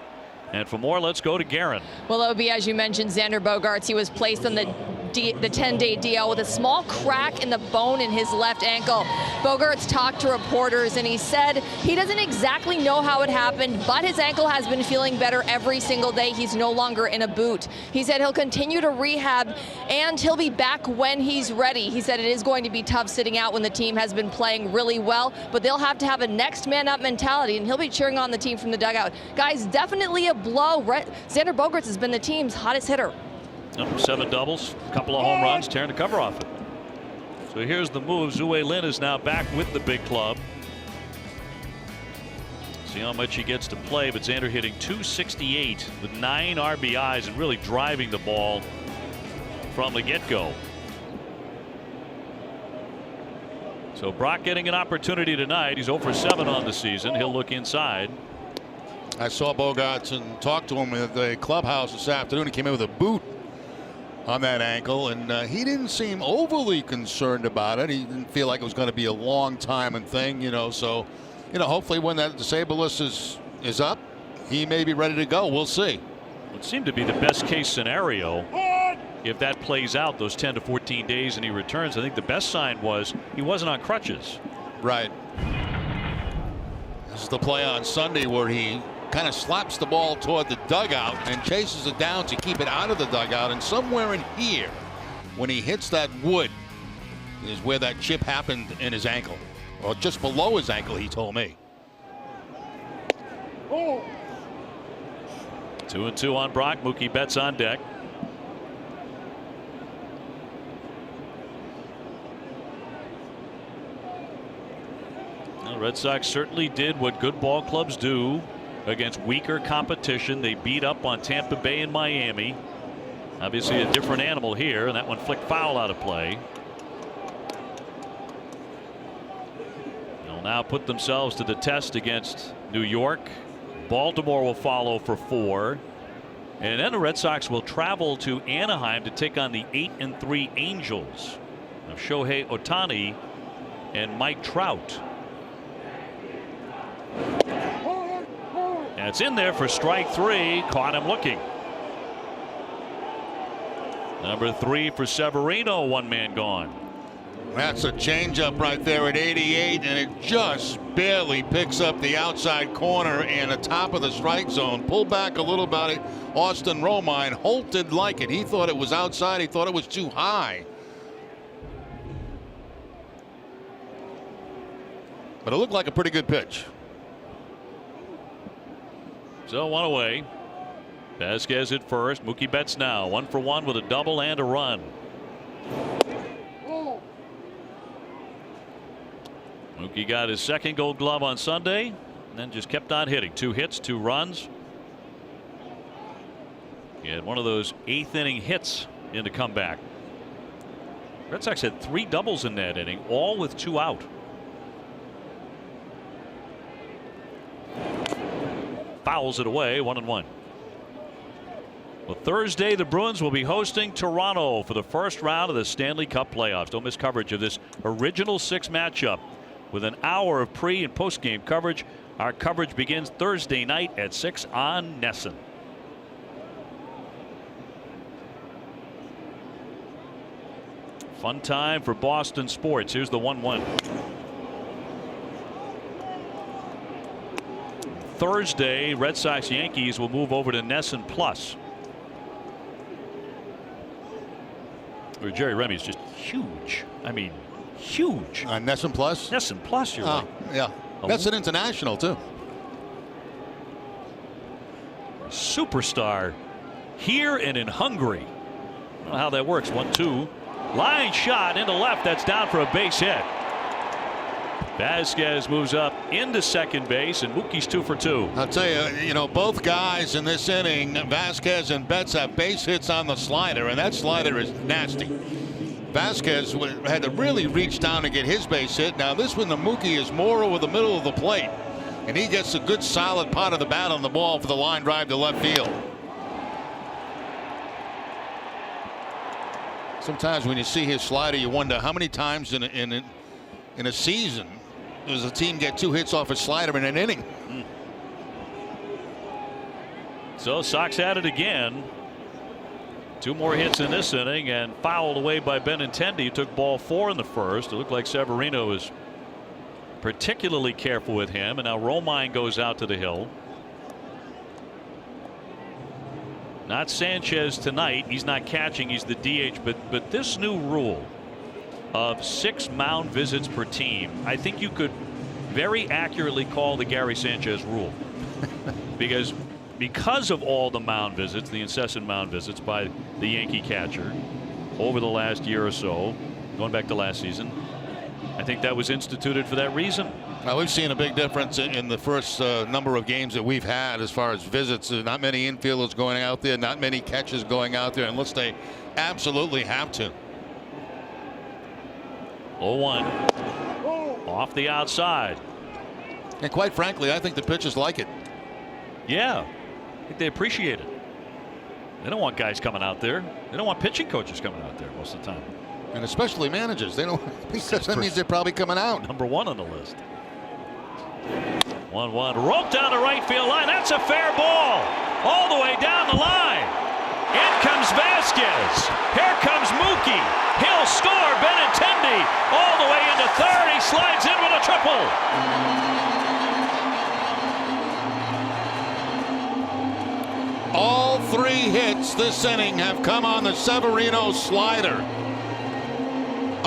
S5: And for more, let's go to Guerin.
S7: Well, it would be, as you mentioned, Xander Bogaerts. He was placed on the 10-day DL with a small crack in the bone in his left ankle. Bogaerts talked to reporters, and he said he doesn't exactly know how it happened, but his ankle has been feeling better every single day. He's no longer in a boot. He said he'll continue to rehab, and he'll be back when he's ready. He said it is going to be tough sitting out when the team has been playing really well, but they'll have to have a next man up mentality, and he'll be cheering on the team from the dugout. Guys, definitely a blow. Xander Bogaerts has been the team's hottest hitter.
S5: 7 doubles, a couple of home runs, tearing the cover off it. So here's the move. Zue Lin is now back with the big club. See how much he gets to play, but Xander hitting .268 with 9 RBIs and really driving the ball from the get-go. So Brock getting an opportunity tonight. He's 0 for 7 on the season. He'll look inside.
S3: I saw Bogaerts and talked to him at the clubhouse this afternoon. He came in with a boot on that ankle, and he didn't seem overly concerned about it. He didn't feel like it was going to be a long time and thing, so hopefully when that disabled list is up, he may be ready to go. We'll see.
S5: It seemed to be the best case scenario if that plays out, those 10 to 14 days, and he returns. I think the best sign was he wasn't on crutches.
S3: Right. This is the play on Sunday where he kind of slaps the ball toward the dugout and chases it down to keep it out of the dugout, and somewhere in here when he hits that wood is where that chip happened in his ankle, or just below his ankle, he told me.
S5: 2-2 on Brock. Mookie Betts on deck. The Red Sox certainly did what good ball clubs do against weaker competition. They beat up on Tampa Bay and Miami. Obviously a different animal here, and that one flicked foul out of play. They'll now put themselves to the test against New York. Baltimore will follow for 4. And then the Red Sox will travel to Anaheim to take on the 8-3 Angels of Shohei Ohtani and Mike Trout. And it's in there for strike 3. Caught him looking. Number 3 for Severino. 1 man gone.
S3: That's a changeup right there at 88, and it just barely picks up the outside corner and the top of the strike zone. Pull back a little by it. Austin Romine. Holt didn't like it. He thought it was outside. He thought it was too high. But it looked like a pretty good pitch.
S5: So 1 away. Vasquez at first. Mookie Betts now 1 for 1 with a double and a run. Mookie got his second Gold Glove on Sunday and then just kept on hitting. 2 hits, 2 runs. He had one of those 8th inning hits in the comeback. Red Sox had 3 doubles in that inning, all with 2 out. Fouls it away, 1-1. Well, Thursday, the Bruins will be hosting Toronto for the first round of the Stanley Cup playoffs. Don't miss coverage of this original 6 matchup with an hour of pre and post game coverage. Our coverage begins Thursday night at 6 on NESN. Fun time for Boston sports. Here's the 1-1. Thursday, Red Sox Yankees will move over to NESN Plus. Or Jerry Remy is just huge. I mean, huge.
S3: NESN Plus?
S5: NESN Plus, you're right.
S3: Yeah. That's an international, too.
S5: Superstar here and in Hungary. I don't know how that works. 1-2. Line shot into left. That's down for a base hit. Vasquez moves up into second base, and Mookie's 2 for 2.
S3: I'll tell you, both guys in this inning, Vasquez and Betts, have base hits on the slider, and that slider is nasty. Vasquez had to really reach down to get his base hit. Now this one, the Mookie is more over the middle of the plate, and he gets a good solid pot of the bat on the ball for the line drive to left field. Sometimes when you see his slider, you wonder how many times in a season does a team get 2 hits off a slider in an inning.
S5: So Sox at it again. 2 more hits in this inning and fouled away by Benintendi, who took ball 4 in the first. It looked like Severino was particularly careful with him, and now Romine goes out to the hill. Not Sanchez tonight. He's not catching. He's the DH. But this new rule of 6 mound visits per team, I think you could very accurately call the Gary Sanchez rule. because of all the mound visits, the incessant mound visits by the Yankee catcher over the last year or so, going back to last season, I think that was instituted for that reason.
S3: Now we've seen a big difference in the first number of games that we've had as far as visits. There's not many infielders going out there, not many catches going out there unless they absolutely have to.
S5: 0-1 off the outside.
S3: And quite frankly, I think the pitchers like it.
S5: Yeah, I think they appreciate it. They don't want guys coming out there. They don't want pitching coaches coming out there most of the time.
S3: And especially managers. They don't, because that means they're probably coming out.
S5: Number 1 on the list. 1-1 roped down the right field line. That's a fair ball all the way down the line. In comes Vasquez. Here comes Mookie. He'll score. Benintendi all the way into third. He slides in with a triple.
S3: All 3 hits this inning have come on the Severino slider.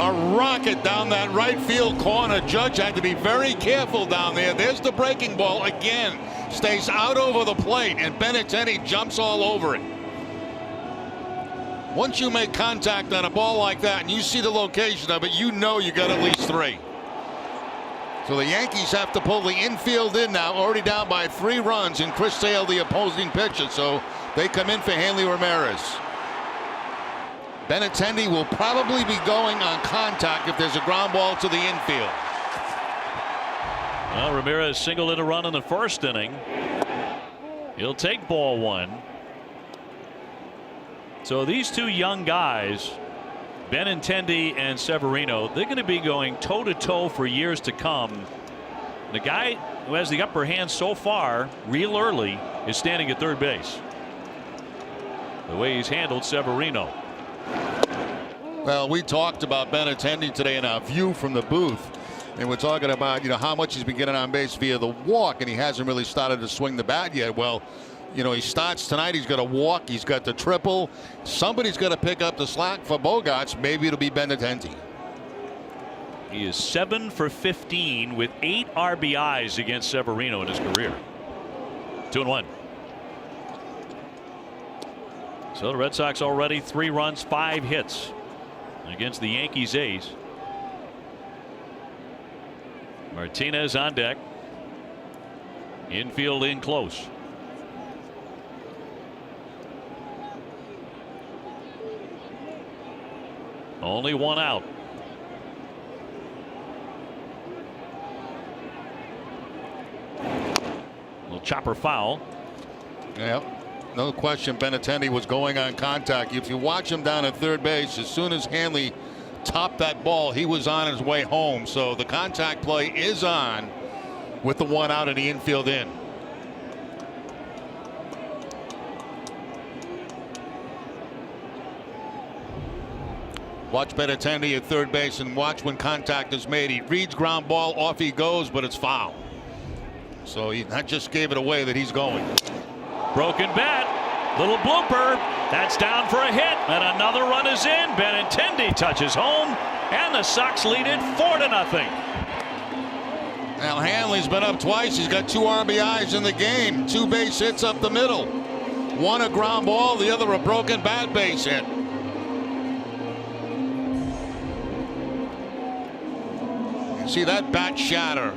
S3: A rocket down that right field corner. Judge had to be very careful down there. There's the breaking ball again. Stays out over the plate, and Benintendi jumps all over it. Once you make contact on a ball like that and you see the location of it, you know you got at least 3. So the Yankees have to pull the infield in now, already down by 3 runs, and Chris Sale, the opposing pitcher. So they come in for Hanley Ramirez. Benintendi will probably be going on contact if there's a ground ball to the infield.
S5: Well, Ramirez singled in a run in the first inning. He'll take ball 1. So these 2 young guys, Benintendi and Severino, they're going to be going toe to toe for years to come. The guy who has the upper hand so far, real early, is standing at third base. The way he's handled Severino.
S3: Well, we talked about Benintendi today in our view from the booth, and we're talking about how much he's been getting on base via the walk, and he hasn't really started to swing the bat yet. Well, he starts tonight. He's got a walk. He's got the triple. Somebody's got to pick up the slack for Bogarts. Maybe it'll be Benintendi.
S5: He is 7 for 15 with 8 RBIs against Severino in his career. 2-1. So the Red Sox already 3 runs, 5 hits against the Yankees ace. Martinez on deck. Infield in close. Only 1 out. Little chopper foul.
S3: Yep. No question Benintendi was going on contact. If you watch him down at third base, as soon as Hanley topped that ball, he was on his way home. So the contact play is on with the 1 out and the infield in. Watch Benintendi at third base and watch when contact is made. He reads ground ball, off he goes, but it's foul. So he not just gave it away that he's going.
S5: Broken bat. Little blooper. That's down for a hit. And another run is in. Benintendi touches home. And the Sox lead it 4-0.
S3: Now Hanley's been up twice. He's got 2 RBIs in the game. 2 base hits up the middle. 1 a ground ball, the other a broken bat base hit. You see that bat shatter.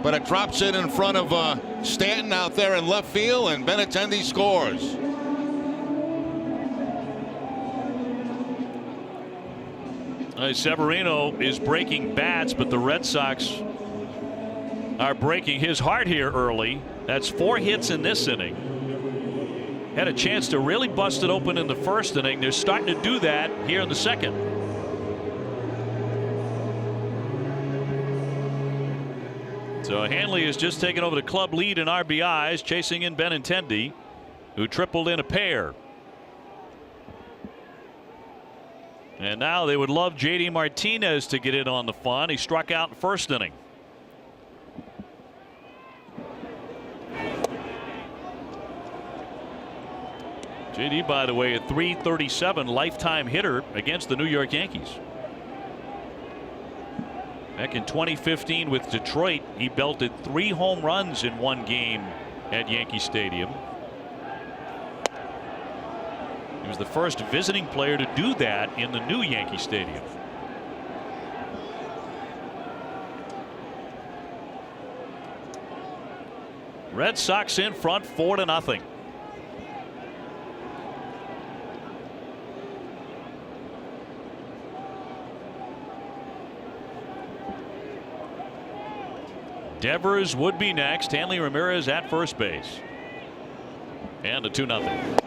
S3: But it drops it in front of Stanton out there in left field, and Benintendi scores.
S5: Severino is breaking bats, but the Red Sox are breaking his heart here early. That's 4 hits in this inning. Had a chance to really bust it open in the first inning. They're starting to do that here in the second. So Hanley has just taken over the club lead in RBIs, chasing in Benintendi, who tripled in a pair. And now they would love J.D. Martinez to get in on the fun. He struck out in first inning. J.D., by the way, a .337 lifetime hitter against the New York Yankees. Back in 2015 with Detroit, he belted 3 home runs in 1 game at Yankee Stadium. He was the first visiting player to do that in the new Yankee Stadium. Red Sox in front 4-0. Devers would be next. Hanley Ramirez at first base. And a 2-0.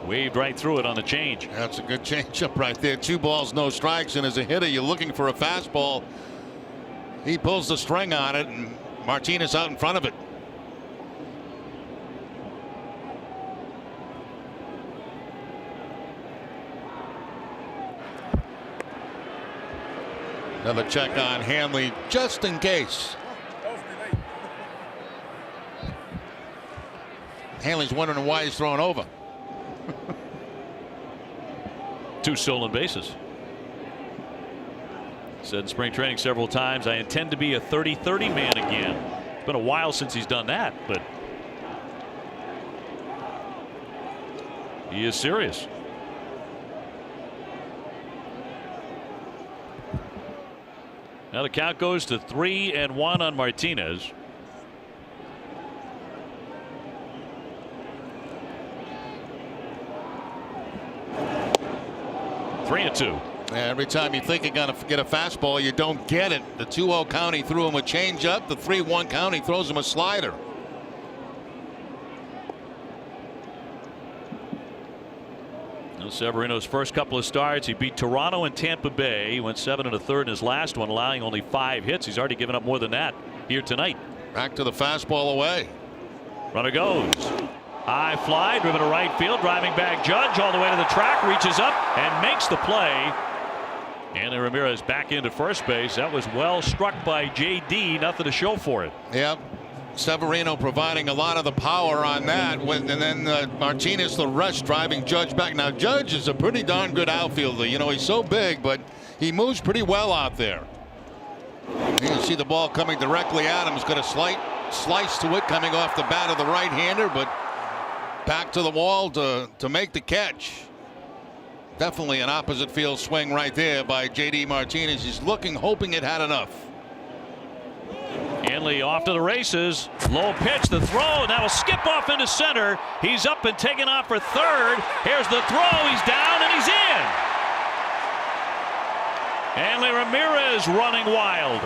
S5: Waved right through it on the change.
S3: That's a good changeup right there. 2 balls, no strikes, and as a hitter, you're looking for a fastball. He pulls the string on it, and Martinez out in front of it. Another check on Hanley just in case. Hanley's wondering why he's throwing over.
S5: 2 stolen bases. Said in spring training several times, I intend to be a 30-30 man again. It's been a while since he's done that, but he is serious. Now the count goes to 3-1 on Martinez. 3-2.
S3: Every time you think you're going to get a fastball, you don't get it. The 2-0 count, he threw him a changeup. The 3-1 count, he throws him a slider.
S5: Severino's first couple of starts, he beat Toronto and Tampa Bay. He went 7 1/3 in his last one, allowing only 5 hits. He's already given up more than that here tonight.
S3: Back to the fastball away.
S5: Runner goes. High fly, driven to right field, driving back Judge all the way to the track, reaches up and makes the play. And Ramirez back into first base. That was well struck by J.D. Nothing to show for it.
S3: Yep. Severino providing a lot of the power on that, and then Martinez the rush driving Judge back. Now Judge is a pretty darn good outfielder. You know, he's so big, but He moves pretty well out there. You can see the ball coming directly at him. He's got a slight slice to it coming off the bat of the right-hander, but back to the wall to make the catch. Definitely an opposite field swing right there by J.D. Martinez. He's looking, hoping it had enough.
S5: Hanley off to the races. Low pitch, the throw, and that'll skip off into center. He's up and taken off for third. Here's the throw. He's down and he's in. Hanley Ramirez running wild.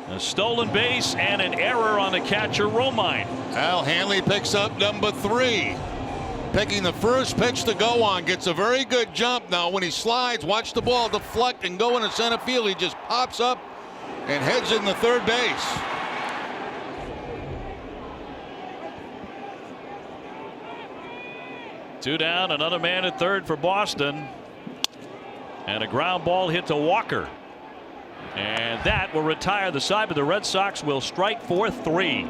S5: A stolen base and an error on the catcher Romine.
S3: Al Hanley picks up number 3. Picking the first pitch to go on. Gets a very good jump. Now when he slides, watch the ball deflect and go into center field. He just pops up and heads in the third base.
S5: Two down, another man at third for Boston. And a ground ball hit to Walker. And that will retire the side, but the Red Sox will strike for 3.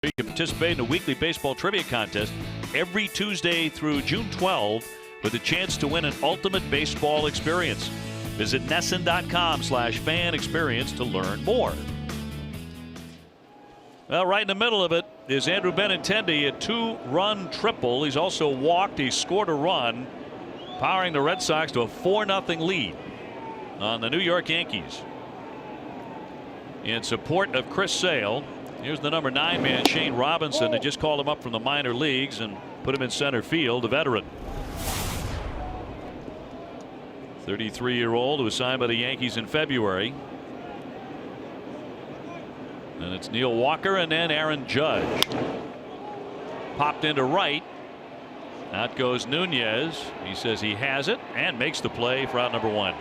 S5: You can participate in a weekly baseball trivia contest every Tuesday through June 12 with a chance to win an ultimate baseball experience. Visit NESN.com/fan experience to learn more. Well, right in the middle of it is Andrew Benintendi, a 2-run triple. He's also walked. He scored a run, powering the Red Sox to a 4-0 lead on the New York Yankees. In support of Chris Sale, here's the number 9 man, Shane Robinson. They just called him up from the minor leagues and put him in center field, a veteran. 33-year-old who was signed by the Yankees in February. And it's Neil Walker and then Aaron Judge. Popped into right. Out goes Nunez. He says he has it and makes the play for out number 1.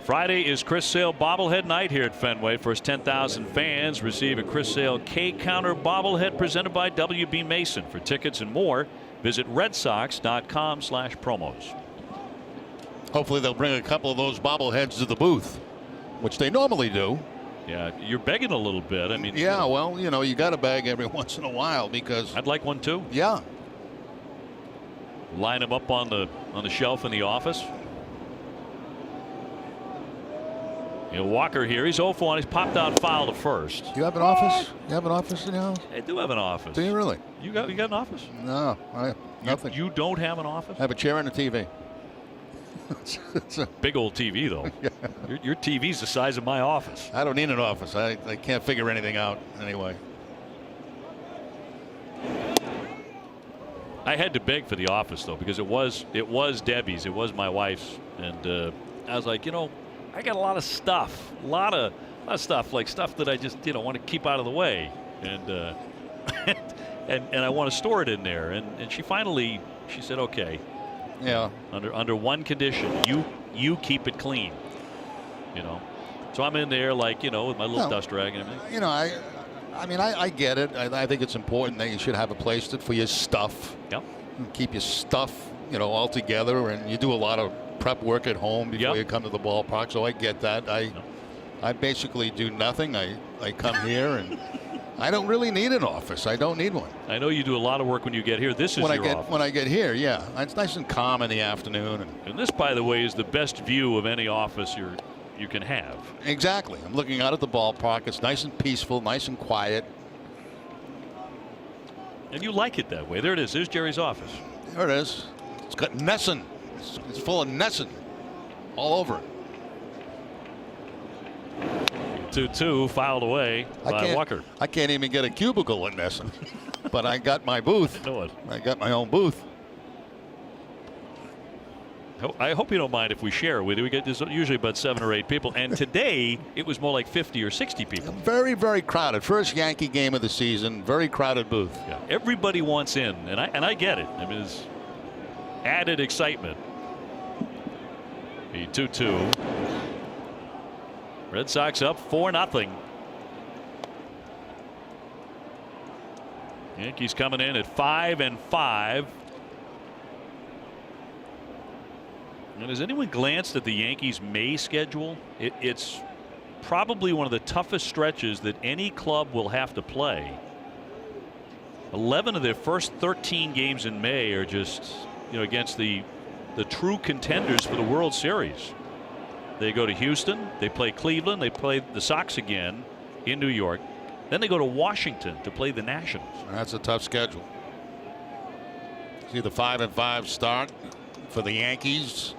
S5: Friday is Chris Sale bobblehead night here at Fenway. First 10,000 fans receive a Chris Sale K-Counter bobblehead presented by W.B. Mason. For tickets and more, visit redsox.com/promos.
S3: Hopefully they'll bring a couple of those bobbleheads to the booth, which they normally do.
S5: Yeah, you're begging a little bit. I mean,
S3: yeah, well, you know, you got to beg every once in a while because
S5: I'd like one too.
S3: Yeah.
S5: Line them up on the shelf in the office. You know, Walker here. He's 0 for 1. He's popped out foul to first.
S6: You have an office? You have an office in your house?
S5: I do have an office.
S6: Do you really?
S5: You got an office?
S6: No, nothing.
S5: You don't have an office?
S3: I have a chair and a TV.
S6: It's a
S5: Big old TV, though.
S6: Yeah.
S5: Your TV's the size of my office.
S6: I don't need an office. I can't figure anything out anyway.
S5: I had to beg for the office, though, because it was Debbie's. It was my wife's. And I was like, I got a lot of stuff. A lot of stuff, like stuff that I just, want to keep out of the way. And and I want to store it in there. And she said, okay.
S6: Yeah.
S5: Under one condition, you keep it clean. So I'm in there like, with my little dust rag and everything.
S6: I get it. I think it's important that you should have a place for your stuff.
S5: Yep.
S6: Keep your stuff, all together, and you do a lot of prep work at home before you come to the ballpark. So I get that. I basically do nothing. I come here and I don't really need an office. I don't need one.
S5: I know you do a lot of work when you get here. This is your office.
S6: When I get here, yeah. It's nice and calm in the afternoon.
S5: And this, by the way, is the best view of any office you can have.
S6: Exactly. I'm looking out at the ballpark. It's nice and peaceful, nice and quiet.
S5: And you like it that way. There it is. There's Jerry's office.
S6: There it is. It's got Nesson. It's full of Nesson all over it.
S5: 2-2 fouled away by Walker.
S6: I can't even get a cubicle in Nesson, but I got my booth. I got my own booth.
S5: I hope you don't mind if we share with you. We get this usually about 7 or 8 people, and today it was more like 50 or 60 people.
S6: Very, very crowded. First Yankee game of the season. Very crowded booth.
S5: Yeah, everybody wants in, and I get it. I mean, it's added excitement. The 2-2. Red Sox up 4-0. Yankees coming in at 5-5. And has anyone glanced at the Yankees' May schedule? It's probably one of the toughest stretches that any club will have to play. 11 of their first 13 games in May are just, against the true contenders for the World Series. They go to Houston, they play Cleveland, they play the Sox again in New York. Then they go to Washington to play the Nationals.
S6: That's a tough schedule. See the 5-5 start for the Yankees.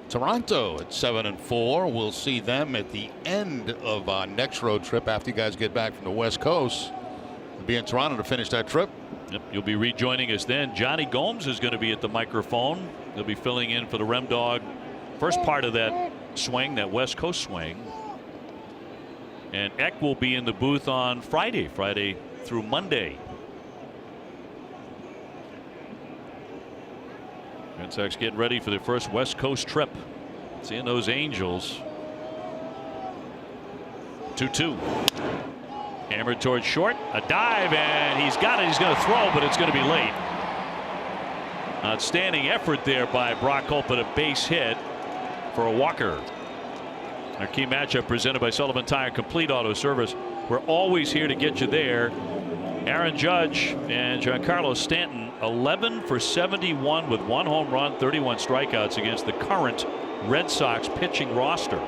S6: Toronto at 7-4. We'll see them at the end of our next road trip after you guys get back from the West Coast. We'll be in Toronto to finish that trip.
S5: Yep, you'll be rejoining us then. Johnny Gomes is going to be at the microphone. He'll be filling in for the Rem Dog. First part of that swing, that West Coast swing. And Eck will be in the booth on Friday through Monday. Red Sox getting ready for their first West Coast trip. Seeing those Angels. 2-2. Hammered towards short. A dive, and he's got it. He's going to throw, but it's going to be late. Outstanding effort there by Brock Holt, but a base hit for a Walker. Our key matchup presented by Sullivan Tire Complete Auto Service. We're always here to get you there. Aaron Judge and Giancarlo Stanton 11 for 71 with 1 home run, 31 strikeouts against the current Red Sox pitching roster.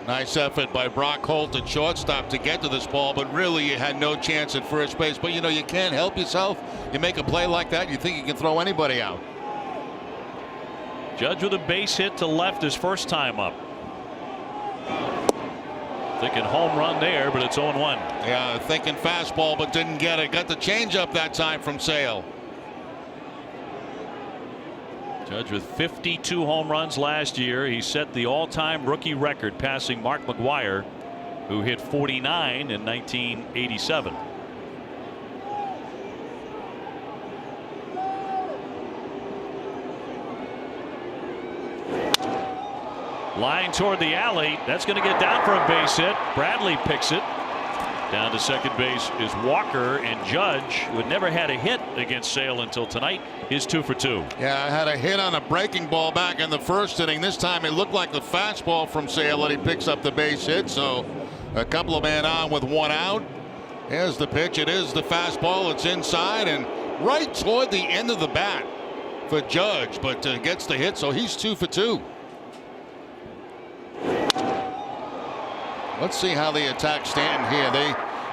S6: Nice effort by Brock Holt at shortstop to get to this ball, but really you had no chance at first base. But you can't help yourself. You make a play like that, you think you can throw anybody out.
S5: Judge with a base hit to left his first time up. Thinking home run there, but it's 0-1.
S6: Yeah, thinking fastball, but didn't get it. Got the changeup that time from Sale.
S5: Judge with 52 home runs last year. He set the all-time rookie record, passing Mark McGwire, who hit 49 in 1987. Line toward the alley. That's going to get down for a base hit. Bradley picks it. Down to second base is Walker, and Judge, who had never had a hit against Sale until tonight, is 2 for 2.
S6: Yeah, I had a hit on a breaking ball back in the first inning. This time it looked like the fastball from Sale, and he picks up the base hit. So a couple of men on with 1 out. Here's the pitch. It is the fastball. It's inside and right toward the end of the bat for Judge, but gets the hit, so he's 2 for 2. Let's see how they attack Stanton here.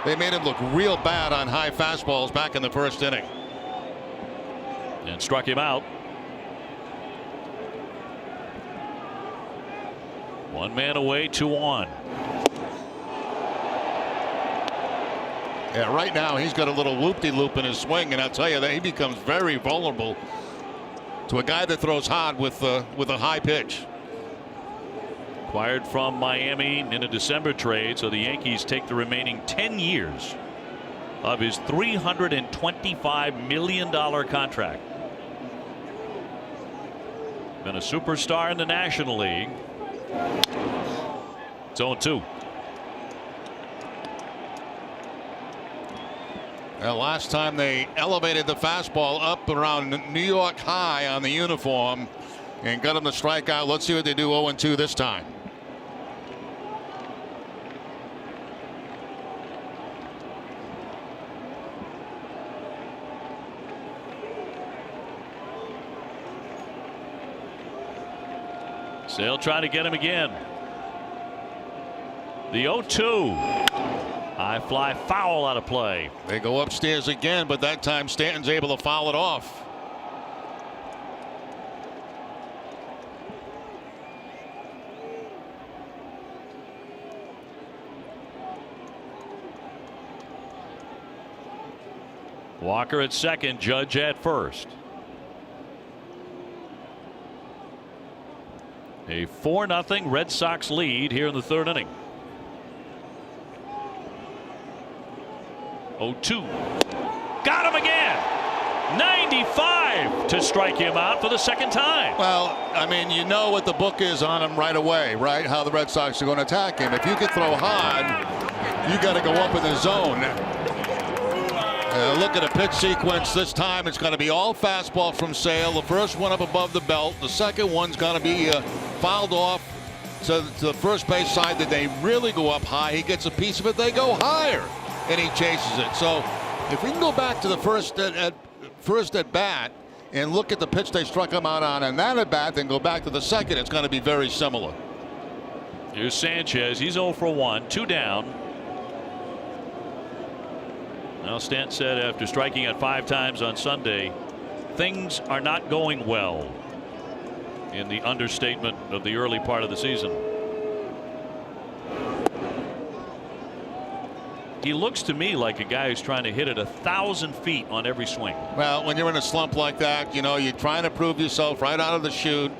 S6: They made him look real bad on high fastballs back in the first inning.
S5: and struck him out. One man away, 2-on.
S3: Yeah, right now he's got a little loop-de-loop in his swing, and I'll tell you that he becomes very vulnerable to a guy that throws hard with a high pitch.
S5: Acquired from Miami in a December trade, so the Yankees take the remaining 10 years of his $325 million contract. Been a superstar in the National League. It's 0-2.
S3: Well, last time they elevated the fastball up around New York high on the uniform and got him to strike out. Let's see what they do 0-2 this time.
S5: Sale trying to get him again. The 0-2. High fly foul out of play.
S3: They go upstairs again, but that time Stanton's able to foul it off.
S5: Walker at second, Judge at first. A 4-0 Red Sox lead here in the third inning. 0-2. Got him again. 95 to strike him out for the second time.
S3: Well, I mean, you know what the book is on him right away, right? How the Red Sox are going to attack him. If you can throw hard, you got to go up in the zone. Look at a pitch sequence. This time it's going to be all fastball from Sale. The first one up above the belt. The second one's going to be fouled off to the first base side. That they really go up high. He gets a piece of it. They go higher, and he chases it. So if we can go back to the first at bat and look at the pitch they struck him out on, and that at bat, then go back to the second, it's going to be very similar.
S5: Here's Sanchez. He's 0 for 1, 2 down. Now, Stant said after striking out 5 times on Sunday, things are not going well, in the understatement of the early part of the season. He looks to me like a guy who's trying to hit it 1,000 feet on every swing.
S3: Well, when you're in a slump like that, you know, you're trying to prove yourself right out of the chute.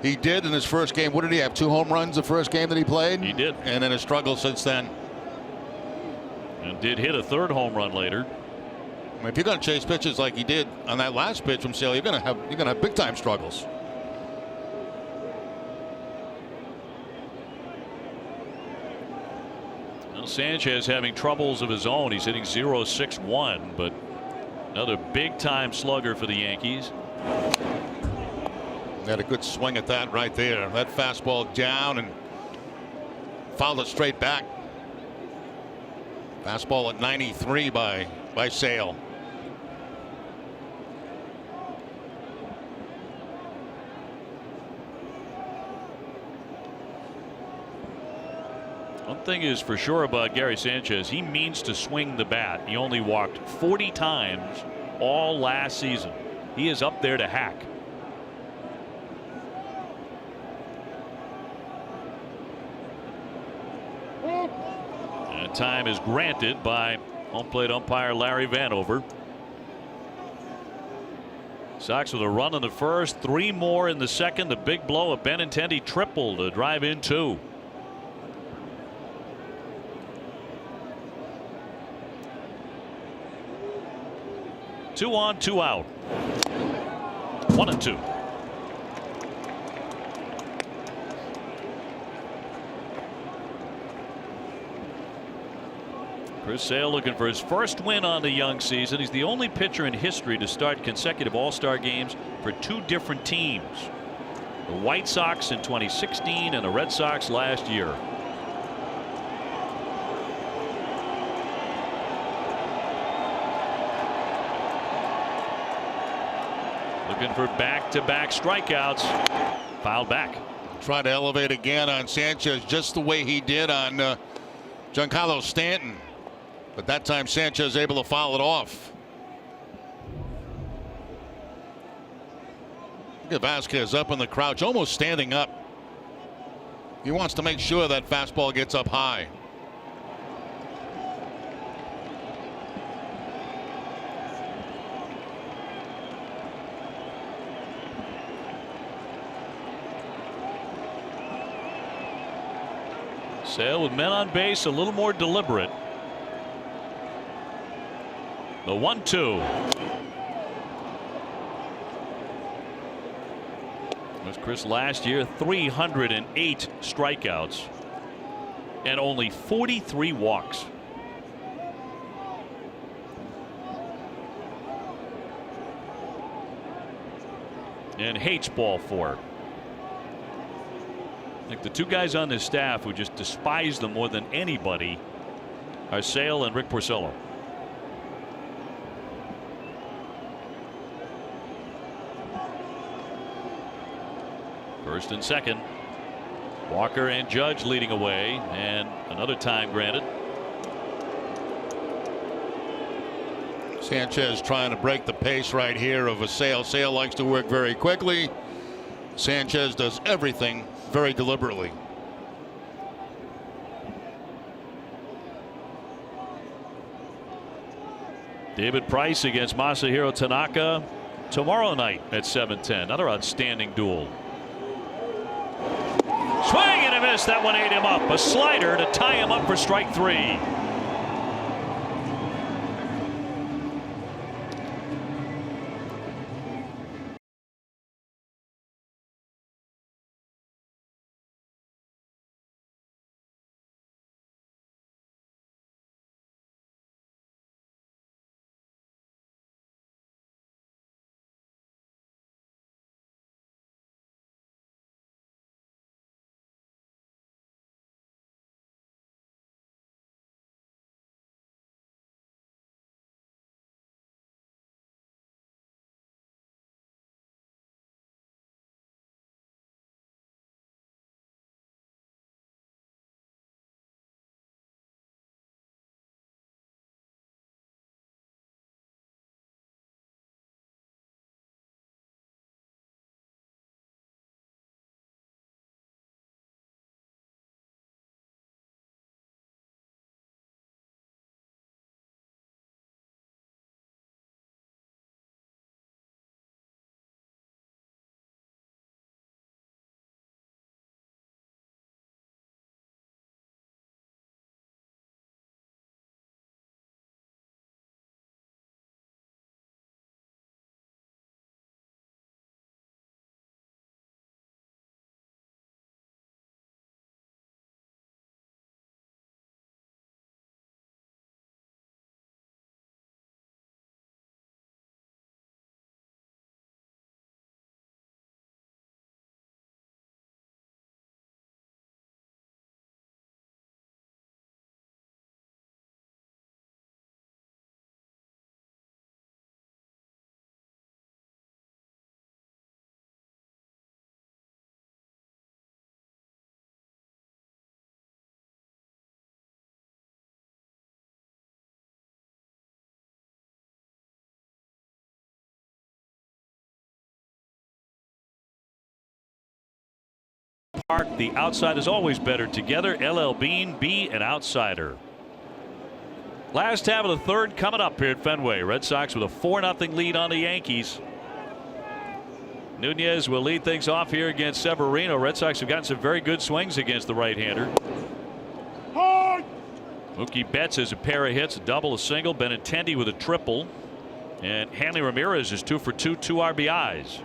S3: He did in his first game. What did he have? 2 home runs the first game that he played?
S5: He did.
S3: And then a struggle since then.
S5: And did hit a 3rd home run later.
S3: I mean, if you're going to chase pitches like he did on that last pitch from Sale, you're going to have big time struggles.
S5: Well, Sanchez having troubles of his own. He's hitting .061, but another big time slugger for the Yankees.
S3: Had a good swing at that right there. That fastball down and fouled it straight back. Fastball at 93 by Sale.
S5: One thing is for sure about Gary Sanchez, he means to swing the bat. He only walked 40 times all last season. He is up there to hack. Time is granted by home plate umpire Larry Vanover. Sox with a run in the first, 3 more in the second. The big blow of Benintendi triple to drive in 2. Two on, 2 out. 1-2. Chris Sale looking for his first win on the young season. He's the only pitcher in history to start consecutive All-Star games for 2 different teams. The White Sox in 2016 and the Red Sox last year. Looking for back-to-back strikeouts. Fouled back.
S3: Try to elevate again on Sanchez just the way he did on Giancarlo Stanton. But that time Sanchez able to foul it off. Look at Vasquez up in the crouch, almost standing up. He wants to make sure that fastball gets up high.
S5: Sale with men on base, a little more deliberate. The 1-2. Was Chris last year, 308 strikeouts and only 43 walks. And hates ball 4. I think the two guys on this staff who just despise them more than anybody are Sale and Rick Porcello. First and second. Walker and Judge leading away, and another time granted.
S3: Sanchez trying to break the pace right here of a Sale. Sale likes to work very quickly. Sanchez does everything very deliberately.
S5: David Price against Masahiro Tanaka tomorrow night at 7:10. Another outstanding duel. Swing and a miss. That one ate him up. A slider to tie him up for strike 3. Park, the outside is always better together. LL Bean, be an outsider. Last half of the third coming up here at Fenway. Red Sox with a 4-0 lead on the Yankees. Nunez will lead things off here against Severino. Red Sox have gotten some very good swings against the right-hander. Mookie Betts has a pair of hits, a double, a single. Benintendi with a triple. And Hanley Ramirez is 2 for 2, 2 RBIs.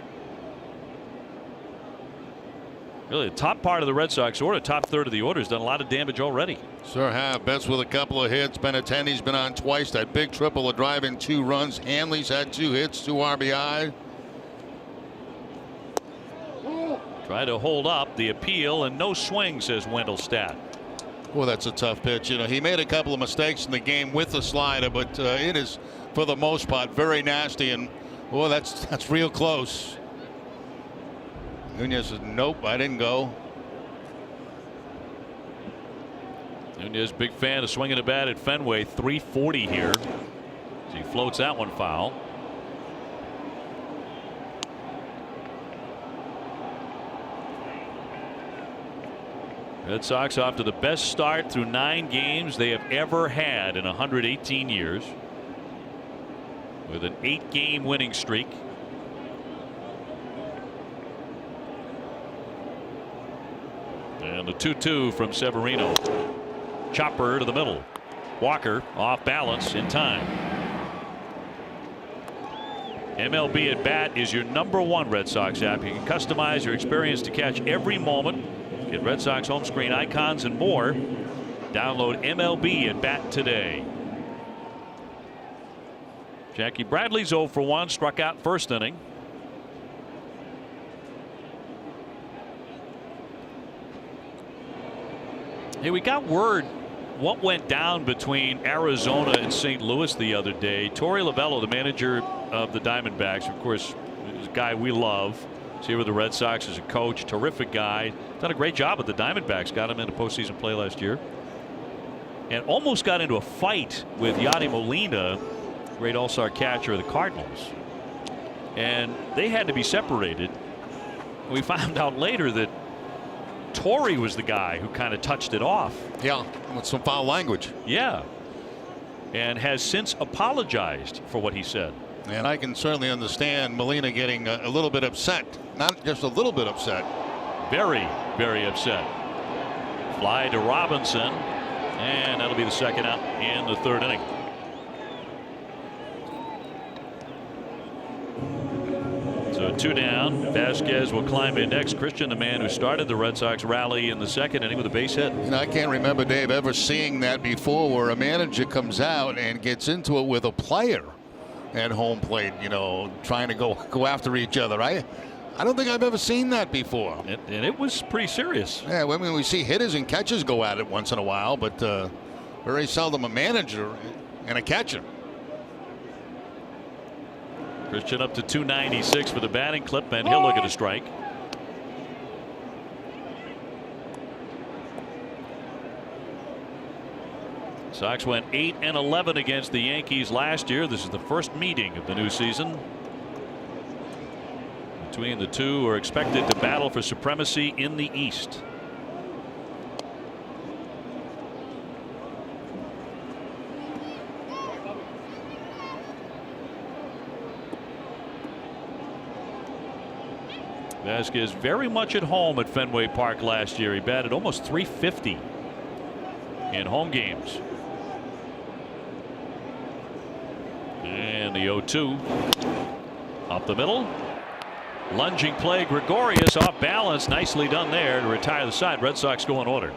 S5: Really, the top part of the Red Sox order, top third of the order, has done a lot of damage already.
S3: Sure have. Betts with a couple of hits. Benintendi's been on twice. That big triple, a drive in 2 runs. Hanley's had 2 hits, 2 RBI.
S5: Try to hold up the appeal, and no swing, says Wendelstedt.
S3: Well, that's a tough pitch. You know, he made a couple of mistakes in the game with the slider, but it is, for the most part, very nasty. And, well, that's real close. Nunez says, nope, I didn't go.
S5: Nunez, big fan of swinging a bat at Fenway. 340 here. So he floats that one foul. Red Sox off to the best start through 9 games they have ever had in 118 years, with an 8-game winning streak. And the 2-2 from Severino. Chopper to the middle. Walker off balance in time. MLB at Bat is your #1 Red Sox app. You can customize your experience to catch every moment. Get Red Sox home screen icons and more. Download MLB at Bat today. Jackie Bradley's 0 for 1, struck out first inning. Hey, we got word what went down between Arizona and St. Louis the other day. Torey Lovullo, the manager of the Diamondbacks, of course, is a guy we love. He's here with the Red Sox as a coach. Terrific guy. Done a great job with the Diamondbacks. Got him into postseason play last year. And almost got into a fight with Yadi Molina, great all-star catcher of the Cardinals. And they had to be separated. We found out later that Torey was the guy who kind of touched it off.
S3: Yeah, with some foul language.
S5: Yeah. And has since apologized for what he said.
S3: And I can certainly understand Molina getting a little bit upset. Not just a little bit upset.
S5: Very, very upset. Fly to Robinson. And that'll be the second out in the 3rd inning. So 2 down. Vasquez will climb in next. Christian, the man who started the Red Sox rally in the 2nd inning with a base hit.
S3: And I can't remember, Dave, ever seeing that before, where a manager comes out and gets into it with a player at home plate, you know, trying to go after each other. I don't think I've ever seen that before.
S5: And it was pretty serious.
S3: Yeah, I mean, we see hitters and catchers go at it once in a while, but very seldom a manager and a catcher.
S5: Christian up to 296 for the batting clip, and he'll look at a strike. Sox went 8-11 against the Yankees last year. This is the first meeting of the new season between the two, are expected to battle for supremacy in the East. Vasquez very much at home at Fenway Park last year. He batted almost .350 in home games. And the 0-2 up the middle. Lunging play, Gregorius off balance. Nicely done there to retire the side. Red Sox go in order.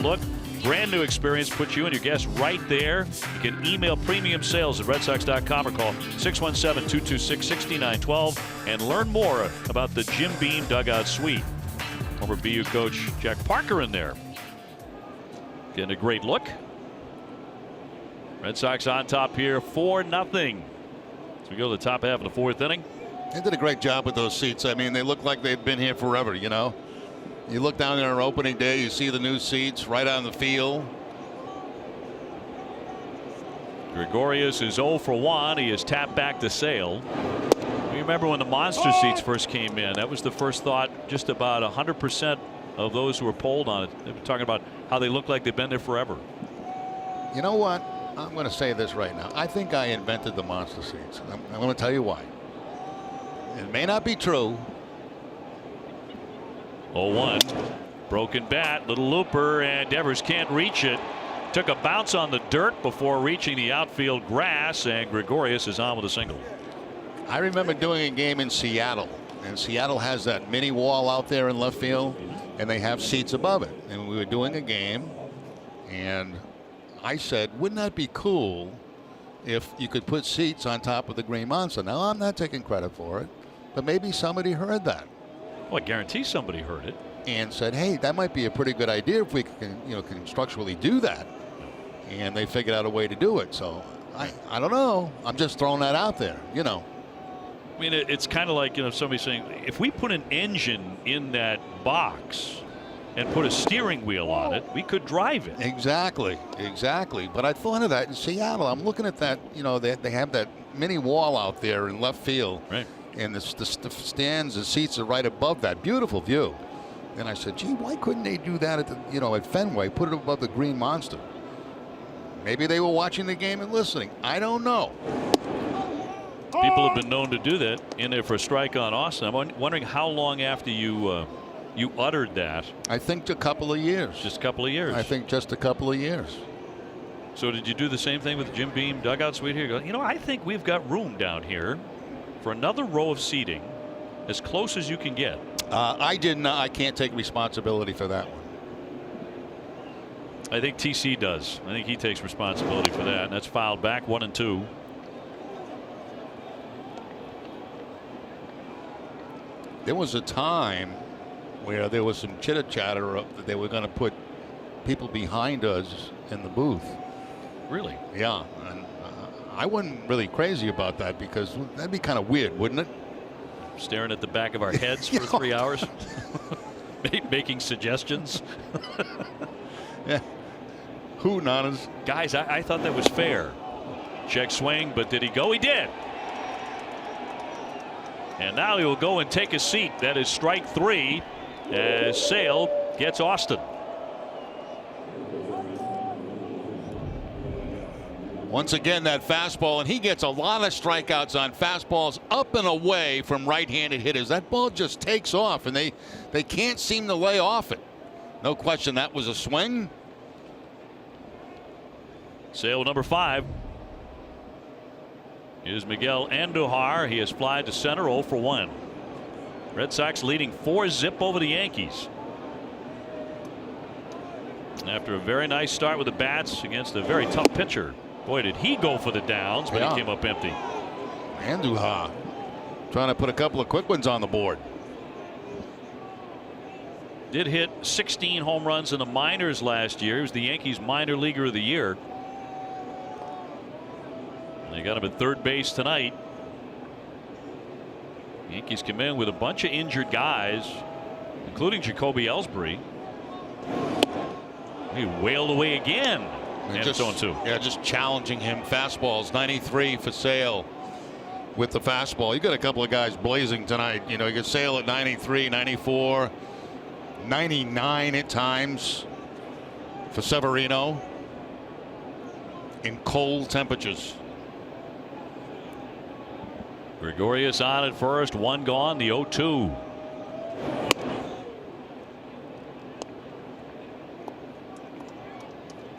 S5: look. Brand new experience. Put you and your guests right there. You can email premiumsales@redsox.com or call 617-226-6912 and learn more about the Jim Beam Dugout Suite. Former BU coach Jack Parker in there. Getting a great look. Red Sox on top here, 4-0. As we go to the top half of the fourth inning.
S3: They did a great job with those seats. I mean, they look like they've been here forever, you know. You look down there on opening day, you see the new seats right on the field.
S5: Gregorius is 0 for 1. He is tapped back to Sale. You remember when the monster seats first came in? That was the first thought. Just about 100% of those who were polled on it, they were talking about how they look like they've been there forever.
S3: You know what? I'm going to say this right now. I think I invented the monster seats. I'm going to tell you why. It may not be true.
S5: 0-1. Broken bat, little looper, and Devers can't reach it. Took a bounce on the dirt before reaching the outfield grass, and Gregorius is on with a single.
S3: I remember doing a game in Seattle, and Seattle has that mini wall out there in left field, and they have seats above it. And we were doing a game, and I said, wouldn't that be cool if you could put seats on top of the Green Monster? Now, I'm not taking credit for it, but maybe somebody heard that.
S5: Well, I guarantee somebody heard it
S3: and said, hey, that might be a pretty good idea if we can, you know, constructually do that. And they figured out a way to do it. So I don't know. I'm just throwing that out there, you know.
S5: I mean, it's kind of like, you know, somebody saying, if we put an engine in that box and put a steering wheel on it, we could drive it.
S3: Exactly. But I thought of that in Seattle. I'm looking at that, you know, they have that mini wall out there in left field.
S5: Right.
S3: And the stands, the seats are right above that. Beautiful view. And I said, gee, why couldn't they do that at the, you know, at Fenway, put it above the Green Monster? Maybe they were watching the game and listening. I don't know.
S5: People have been known to do that in there for a strike on Austin. I'm wondering how long after you uttered that.
S3: I think a couple of years.
S5: Just a couple of years.
S3: I think just a couple of years.
S5: So did you do the same thing with the Jim Beam Dugout Suite here? You know, I think we've got room down here for another row of seating as close as you can get.
S3: I didn't. I can't take responsibility for that one.
S5: I think TC does. I think he takes responsibility for that. And that's fouled back, 1-2.
S3: There was a time where there was some chitter chatter that they were going to put people behind us in the booth.
S5: Really?
S3: Yeah. And I wasn't really crazy about that because that'd be kind of weird, wouldn't it?
S5: Staring at the back of our heads for 3 hours, making suggestions.
S3: Yeah. Who knows?
S5: Guys, I thought that was fair. Check swing, but did he go? He did. And now he will go and take a seat. That is strike 3 as Sale gets Austin.
S3: Once again, that fastball, and he gets a lot of strikeouts on fastballs up and away from right-handed hitters. That ball just takes off, and they can't seem to lay off it. No question that was a swing.
S5: Sale number 5. Here's Miguel Andujar. He has flied to center, 0 for 1. Red Sox leading 4-0 over the Yankees. After a very nice start with the bats against a very tough pitcher. Boy, did he go for the downs, but he came up empty.
S3: Andujar trying to put a couple of quick ones on the board.
S5: Did hit 16 home runs in the minors last year. He was the Yankees minor leaguer of the year. They got him at third base tonight. Yankees come in with a bunch of injured guys, including Jacoby Ellsbury. He wailed away again. And
S3: just,
S5: it's 0-2.
S3: Yeah, just challenging him. Fastballs, 93 for Sale with the fastball. You got a couple of guys blazing tonight. You know, you got Sale at 93, 94, 99 at times for Severino in cold temperatures.
S5: Gregorius on at first, 1 gone, the 0-2.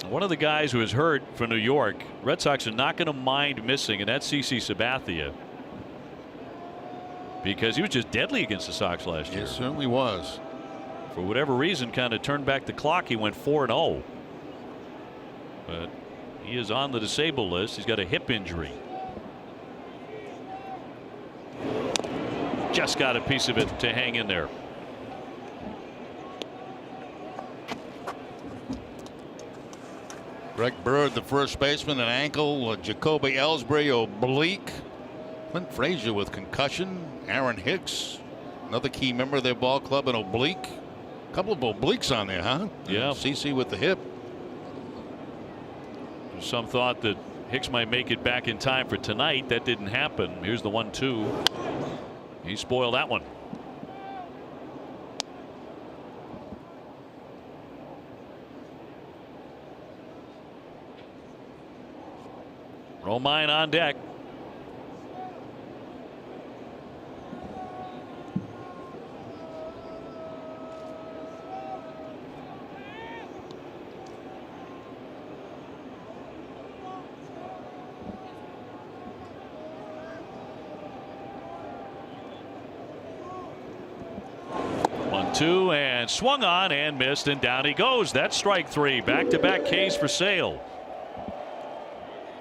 S5: One of the guys who was hurt for New York, Red Sox are not going to mind missing, and that's CC Sabathia, because he was just deadly against the Sox last year.
S3: It certainly was.
S5: for whatever reason, kind of turned back the clock. He went 4-0. But he is on the disabled list. He's got a hip injury. Just got a piece of it to hang in there.
S3: Greg Bird, the first baseman, an ankle. Jacoby Ellsbury, oblique. Clint Frazier with concussion. Aaron Hicks, another key member of their ball club, an oblique. A couple of obliques on there, huh?
S5: Yeah.
S3: CC with the hip.
S5: Some thought that Hicks might make it back in time for tonight. That didn't happen. Here's the 1-2. He spoiled that one. Romine on deck. Two and swung on and missed, and down he goes. That's strike three. Back-to-back Ks for Sale.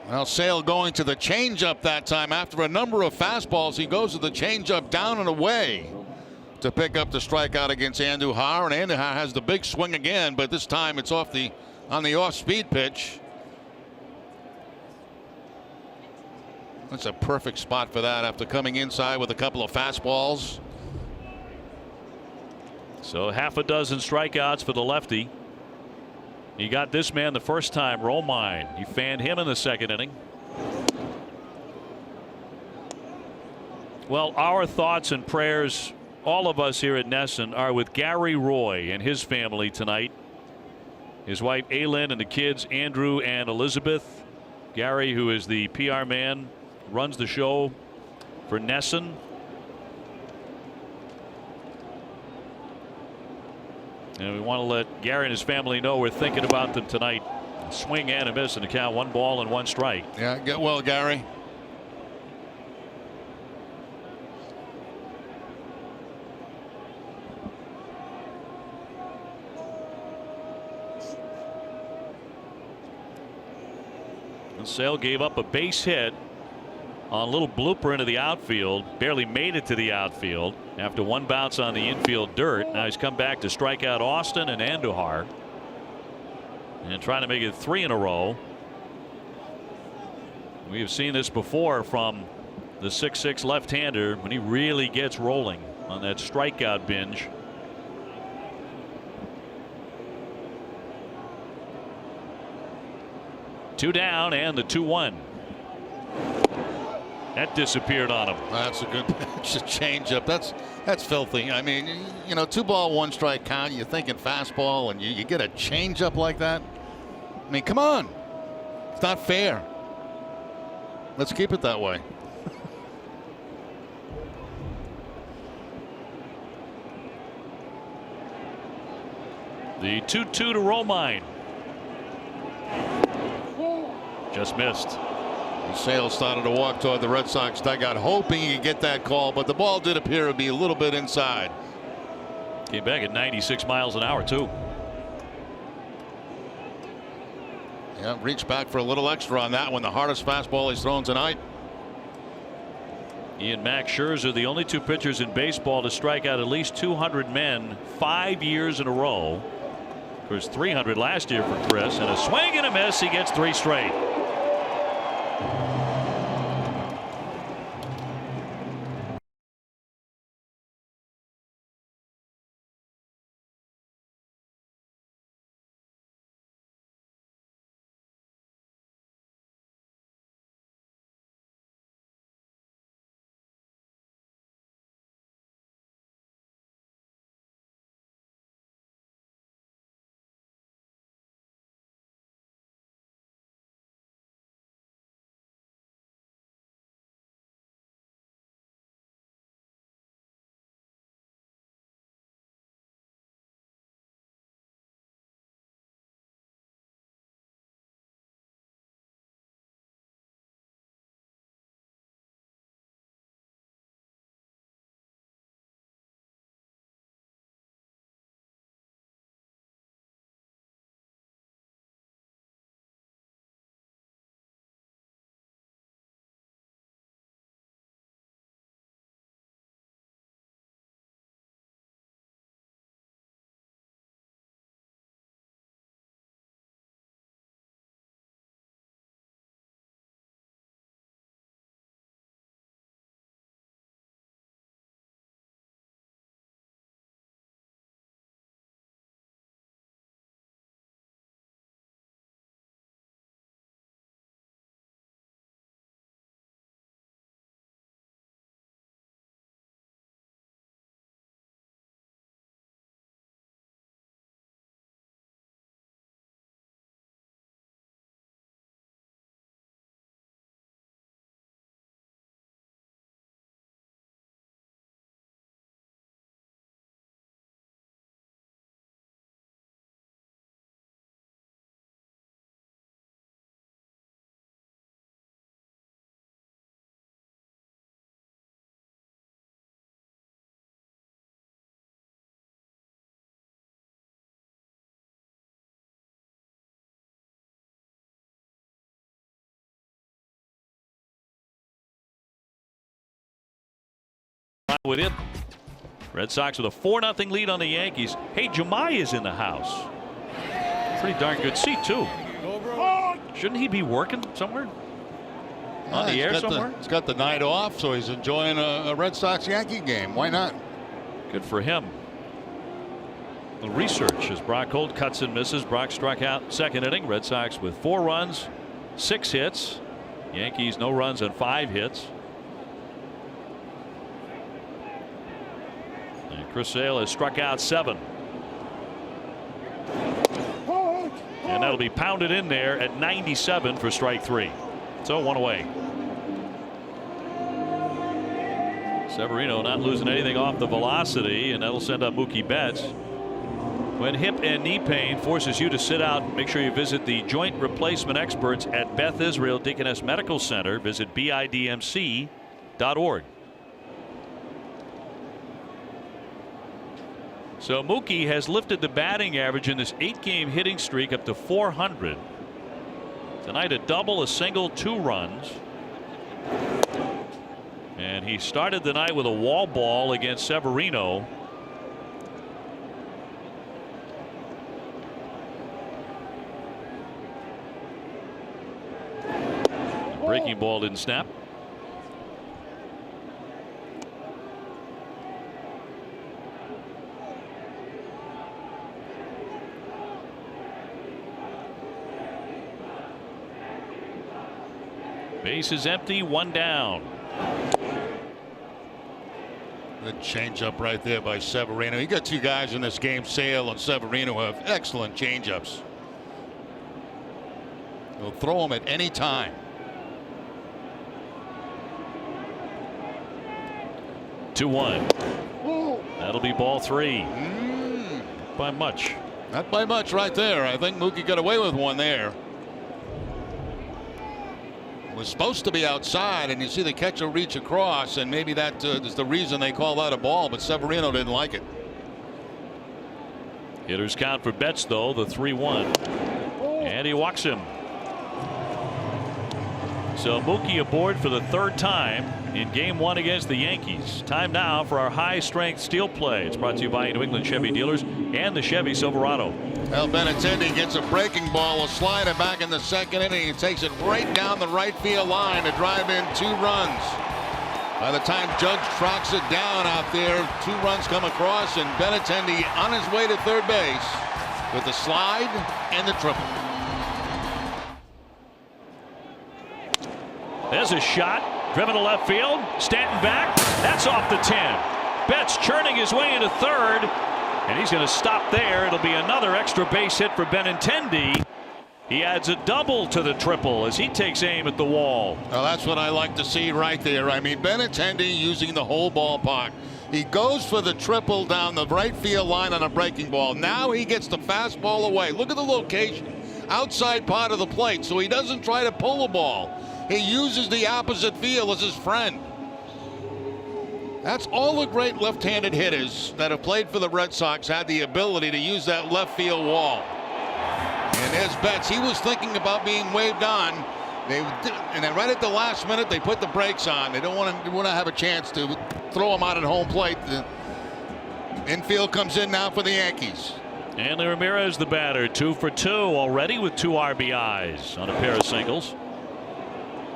S3: Well, Sale going to the changeup that time. After a number of fastballs, he goes to the changeup down and away to pick up the strikeout against Andujar. And Andujar has the big swing again, but this time it's on the off-speed pitch. That's a perfect spot for that after coming inside with a couple of fastballs.
S5: So half a dozen strikeouts for the lefty. He got this man the first time, Romine. He fanned him in the second inning. Well, our thoughts and prayers, all of us here at NESN, are with Gary Roy and his family tonight. His wife Aylin and the kids Andrew and Elizabeth. Gary, who is the PR man, runs the show for NESN. And we want to let Gary and his family know we're thinking about them tonight. Swing and a miss in the count, 1 ball and 1 strike.
S3: Yeah, get well, Gary.
S5: And Sale gave up a base hit on a little blooper into the outfield. Barely made it to the outfield after 1 bounce on the infield dirt. Now he's come back to strike out Austin and Andujar and trying to make it 3 in a row. We have seen this before from the 6'6" left-hander when he really gets rolling on that strikeout binge. Two down and the 2-1. That disappeared on him.
S3: That's a good pitch. A changeup. That's filthy. I mean, you know, 2 ball, 1 strike count. You're thinking fastball, and you get a changeup like that. I mean, come on. It's not fair. Let's keep it that way.
S5: The 2-2 to Romine. Just missed.
S3: Sale started to walk toward the Red Sox dugout, hoping he could get that call, but the ball did appear to be a little bit inside.
S5: Came back at 96 miles an hour, too.
S3: Yeah, reached back for a little extra on that one. The hardest fastball he's thrown tonight.
S5: He and Max Scherzer, the only 2 pitchers in baseball to strike out at least 200 men 5 years in a row. Of course, 300 last year for Chris, and a swing and a miss. He gets 3 straight. with it. Red Sox with a 4-0 lead on the Yankees. Hey, Jemai is in the house. Pretty darn good seat, too. Shouldn't he be working somewhere? On the air somewhere?
S3: He's got the night off, so he's enjoying a Red Sox-Yankee game. Why not?
S5: Good for him. The research as Brock Holt cuts and misses. Brock struck out second inning. Red Sox with 4 runs, 6 hits. Yankees no runs and 5 hits. And Chris Sale has struck out 7. And that'll be pounded in there at 97 for strike 3. So 1 away. Severino not losing anything off the velocity, and that'll send up Mookie Betts. When hip and knee pain forces you to sit out, make sure you visit the joint replacement experts at Beth Israel Deaconess Medical Center. Visit bidmc.org. So Mookie has lifted the batting average in this 8-game hitting streak up to 400. Tonight a double, a single, 2 runs. And he started the night with a wall ball against Severino. The breaking ball didn't snap. Base is empty, 1 down.
S3: Good changeup right there by Severino. You got 2 guys in this game, Sale and Severino, who have excellent changeups. He'll throw them at any time.
S5: 2-1. That'll be ball 3. By much.
S3: Not by much right there. I think Mookie got away with one there. Was supposed to be outside, and you see the catcher reach across, and maybe that is the reason they call that a ball, but Severino didn't like it.
S5: Hitters count for Betts, though, the 3-1. And he walks him. So Mookie aboard for the 3rd time in game 1 against the Yankees. Time now for our high strength steel play. It's brought to you by New England Chevy dealers and the Chevy Silverado.
S3: Well, Benintendi gets a breaking ball, a slider back in the 2nd inning. He takes it right down the right field line to drive in 2 runs. By the time Judge tracks it down out there, 2 runs come across, and Benintendi on his way to 3rd base with the slide and the triple.
S5: There's a shot driven to left field. Stanton back. That's off the 10. Betts churning his way into 3rd. And he's going to stop there. It'll be another extra base hit for Benintendi. He adds a double to the triple as he takes aim at the wall.
S3: Well, that's what I like to see right there. I mean, Benintendi using the whole ballpark. He goes for the triple down the right field line on a breaking ball. Now he gets the fastball away. Look at the location. Outside part of the plate, so he doesn't try to pull the ball. He uses the opposite field as his friend. That's all the great left-handed hitters that have played for the Red Sox had the ability to use that left field wall. And there's Betts. He was thinking about being waved on. And then right at the last minute, they put the brakes on. They don't want to have a chance to throw him out at home plate. The infield comes in now for the Yankees.
S5: Hanley Ramirez, the batter, 2 for 2 already with 2 RBIs on a pair of singles.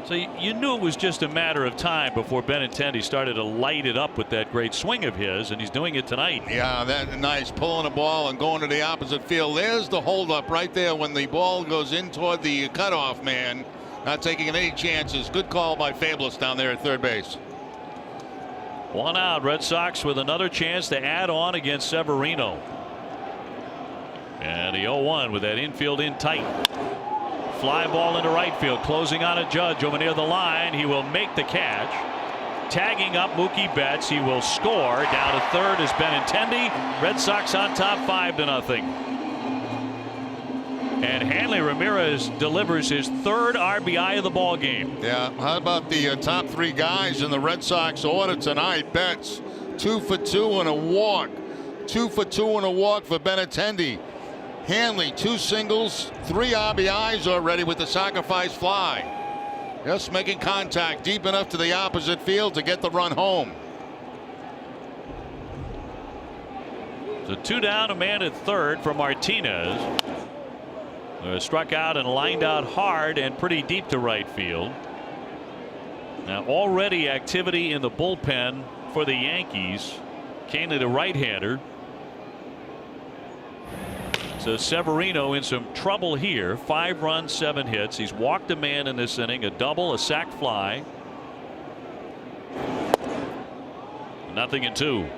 S5: So you knew it was just a matter of time before Benintendi started to light it up with that great swing of his, and he's doing it tonight.
S3: Yeah, that's nice, pulling the ball and going to the opposite field. There's the holdup right there when the ball goes in toward the cutoff man. Not taking any chances. Good call by Fabulous down there at 3rd base.
S5: 1 out. Red Sox with another chance to add on against Severino. And the 0-1 with that infield in tight. Fly ball into right field, closing on a Judge over near the line. He will make the catch. Tagging up Mookie Betts. He will score. Down to 3rd is Benintendi. Red Sox on top 5-0. And Hanley Ramirez delivers his 3rd RBI of the ball game.
S3: Yeah, how about the top 3 guys in the Red Sox order tonight? Betts 2 for 2 and a walk. 2 for 2 and a walk for Benintendi. Hanley 2 singles, 3 RBIs already with the sacrifice fly. Just making contact deep enough to the opposite field to get the run home.
S5: So 2 down, a man at third for Martinez. Struck out and lined out hard and pretty deep to right field. Now already activity in the bullpen for the Yankees. Canely, the right-hander. So Severino in some trouble here. 5 runs, 7 hits. He's walked a man in this inning, a double, a sac fly. 0-2.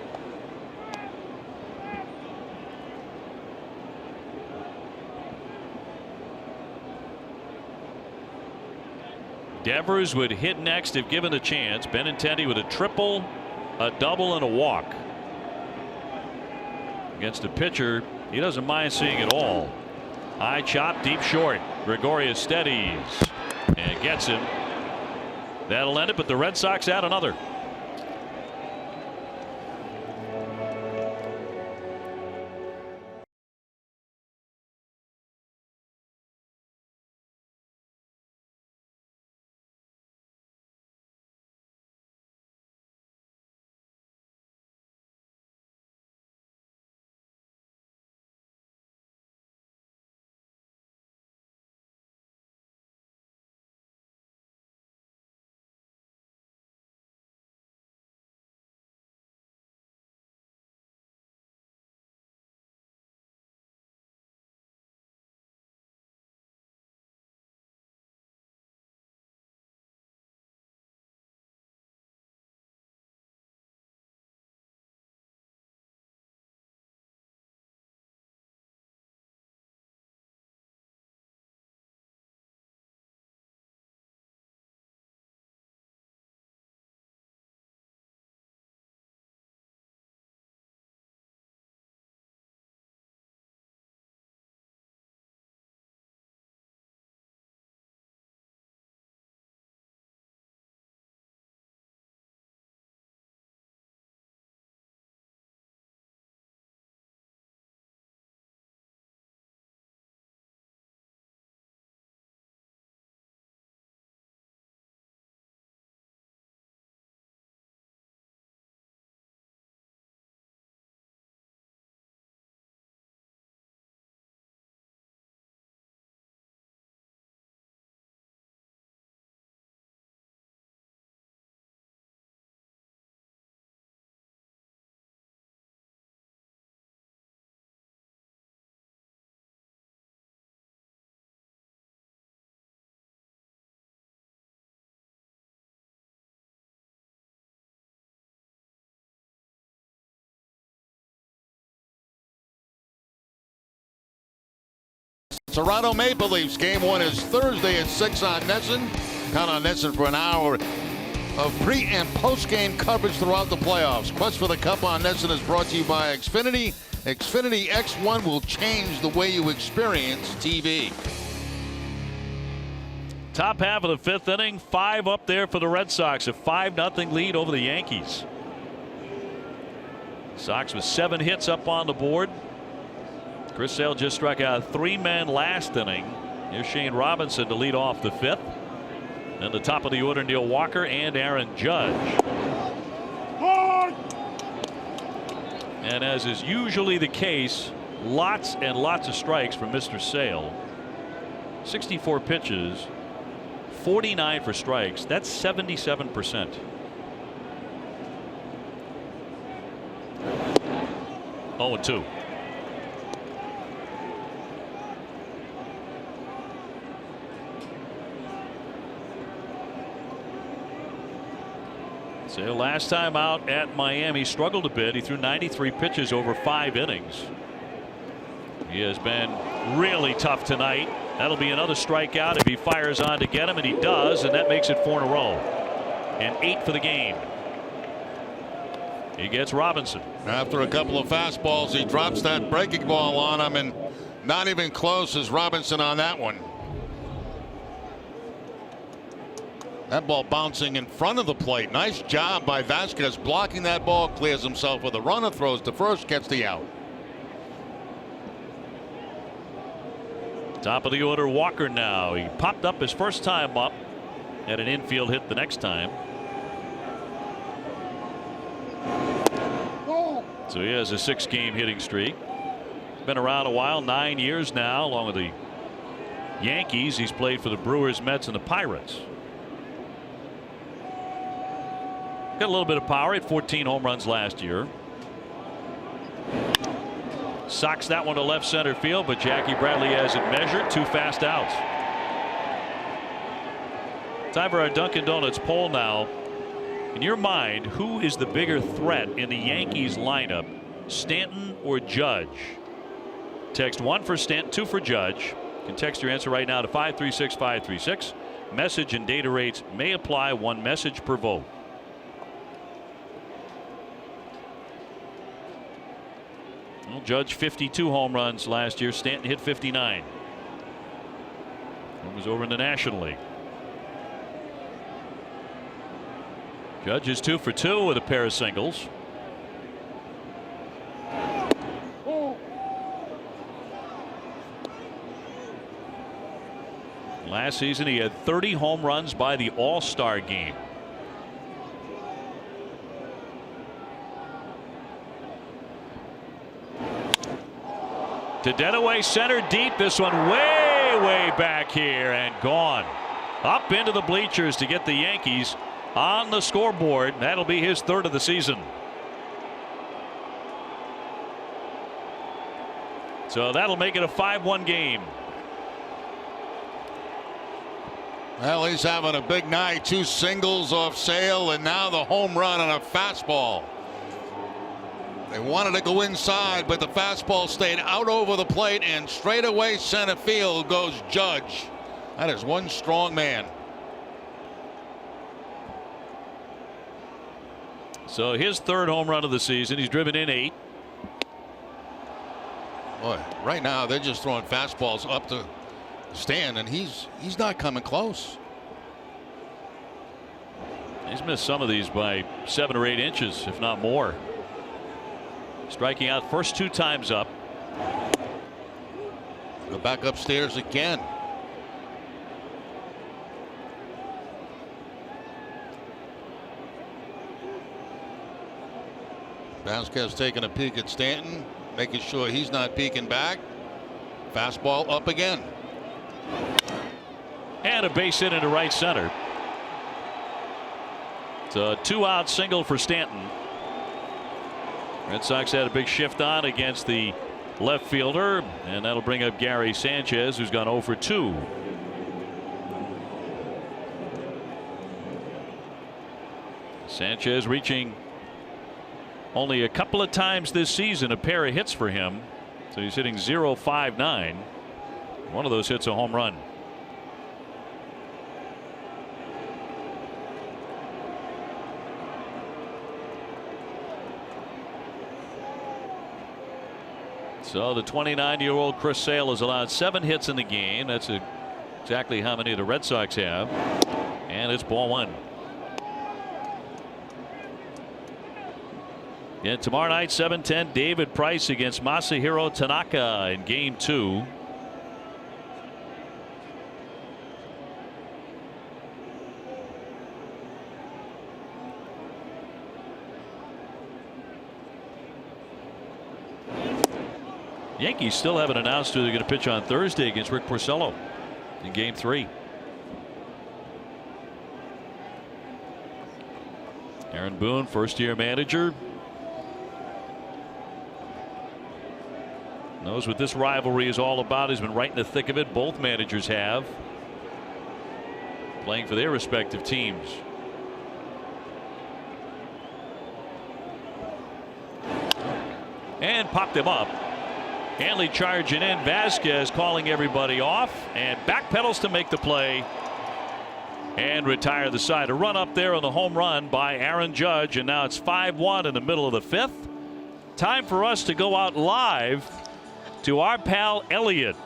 S5: Devers would hit next if given the chance. Benintendi with a triple, a double, and a walk. Against a pitcher he doesn't mind seeing it all. High chop, deep short. Gregorius steadies and gets him. That'll end it, but the Red Sox add another.
S3: Toronto Maple Leafs game 1 is Thursday at 6 on NESN. Count on NESN for an hour of pre and post game coverage throughout the playoffs. Quest for the Cup on NESN is brought to you by Xfinity. Xfinity X1 will change the way you experience TV.
S5: Top half of the 5th inning, 5 up there for the Red Sox, a 5-0 lead over the Yankees. Sox with 7 hits up on the board. Chris Sale just struck out 3 men last inning. Here's Shane Robinson to lead off the 5th. And the top of the order, Neil Walker and Aaron Judge. And as is usually the case, lots and lots of strikes from Mr. Sale. 64 pitches, 49 for strikes. That's 77%. Oh, 2. So last time out at Miami struggled a bit. He threw 93 pitches over 5 innings. He has been really tough tonight. That'll be another strikeout if he fires on to get him, and he does, and that makes it 4 in a row. And 8 for the game. He gets Robinson.
S3: After a couple of fastballs, he drops that breaking ball on him, and not even close as Robinson on that one. That ball bouncing in front of the plate. Nice job by Vasquez blocking that ball. Clears himself with a runner, throws to first, gets the out.
S5: Top of the order, Walker now. He popped up his first time up. Had an infield hit the next time. So he has a 6-game hitting streak. Been around a while, 9 years now, along with the Yankees. He's played for the Brewers, Mets, and the Pirates. Got a little bit of power. He had 14 home runs last year. Socks that one to left center field, but Jackie Bradley has it measured. 2 fast outs. Time for our Dunkin' Donuts poll now. In your mind, who is the bigger threat in the Yankees lineup, Stanton or Judge? Text 1 for Stanton, 2 for Judge. You can text your answer right now to 536 536. Message and data rates may apply. 1 message per vote. Well, Judge 52 home runs last year. Stanton hit 59. It was over in the National League. Judge is 2 for 2 with a pair of singles. Last season he had 30 home runs by the All-Star game. To Deadaway, center deep. This one way back here and gone. Up into the bleachers to get the Yankees on the scoreboard. That'll be his 3rd of the season. So that'll make it a 5-1 game.
S3: Well, he's having a big night. 2 singles off Sale, and now the home run on a fastball. They wanted to go inside, but the fastball stayed out over the plate, and straight away center field goes Judge. That is one strong man.
S5: So his 3rd home run of the season. He's driven in 8.
S3: Boy, right now they're just throwing fastballs up to Stan, and he's not coming close.
S5: He's missed some of these by 7 or 8 inches, if not more. Striking out first 2 times up.
S3: Go back upstairs again. Vasquez taking a peek at Stanton, making sure he's not peeking back. Fastball up again.
S5: And a base hit into right center. It's a 2-out single for Stanton. Red Sox had a big shift on against the left fielder, and that'll bring up Gary Sanchez, who's gone 0 for 2. Sanchez reaching only a couple of times this season, a pair of hits for him. So he's hitting .059. One of those hits a home run. So the 29-year-old Chris Sale has allowed 7 hits in the game. That's exactly how many the Red Sox have. And it's ball 1. And tomorrow night, 7:10, David Price against Masahiro Tanaka in game 2. Yankees still haven't announced who they're going to pitch on Thursday against Rick Porcello in game 3. Aaron Boone, first-year manager, knows what this rivalry is all about. He's been right in the thick of it. Both managers have, playing for their respective teams. And popped him up. Hanley charging in. Vasquez calling everybody off and backpedals to make the play and retire the side. A run up there on the home run by Aaron Judge, and now it's 5-1 in the middle of the 5th. Time for us to go out live to our pal Elliot,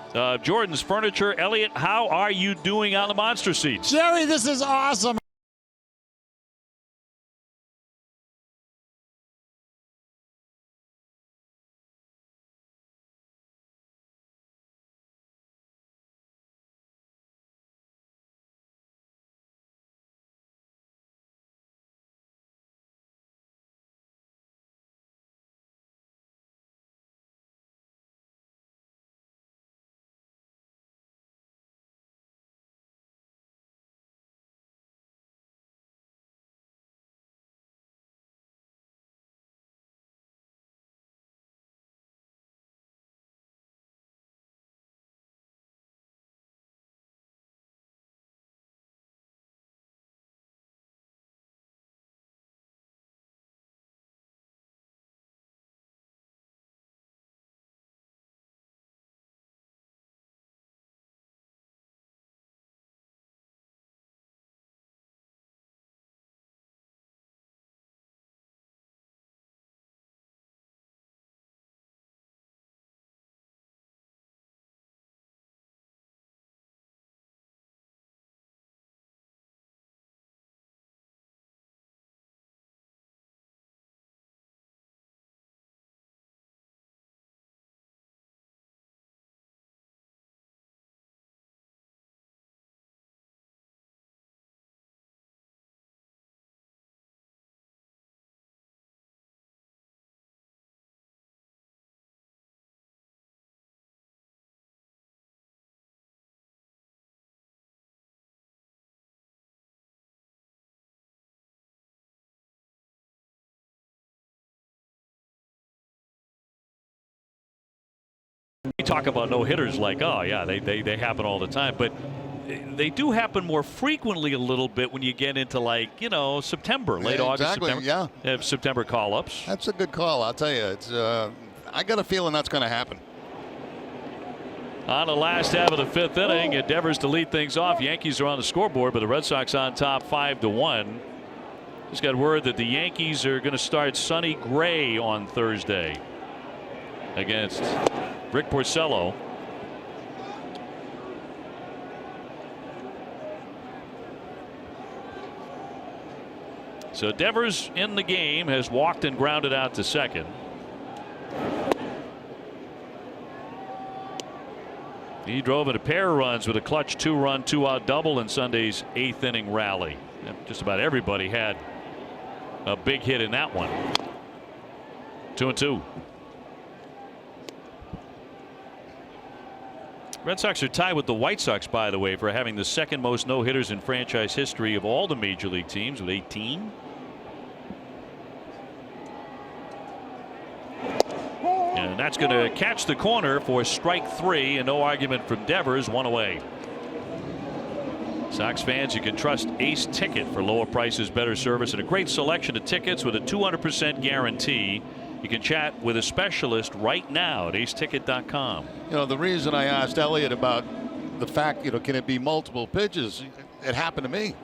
S5: Jordan's Furniture. Elliot, how are you doing on the monster seats?
S8: Jerry, this is awesome.
S5: talk about no hitters like, oh yeah, they happen all the time, but they do happen more frequently a little bit when you get into, like, September, late August, September.
S6: Yeah.
S5: September call-ups.
S6: That's a good call. I'll tell you. It's I got a feeling that's going to happen.
S5: On the last half of the 5th inning, endeavors to lead things off. Yankees are on the scoreboard, but the Red Sox on top 5-1. Just got word that the Yankees are going to start Sonny Gray on Thursday against Rick Porcello. So Devers in the game has walked and grounded out to second. He drove in a pair of runs with a clutch 2-run, 2-out double in Sunday's 8th inning rally. And just about everybody had a big hit in that one. 2-2. Red Sox are tied with the White Sox, by the way, for having the second most no-hitters in franchise history of all the major league teams, with 18. And that's going to catch the corner for strike 3, and no argument from Devers, 1 away. Sox fans, you can trust Ace Ticket for lower prices, better service, and a great selection of tickets with a 200% guarantee. You can chat with a specialist right now at aceticket.com.
S6: The reason I asked Elliot about the fact, can it be multiple pitches? It happened to me,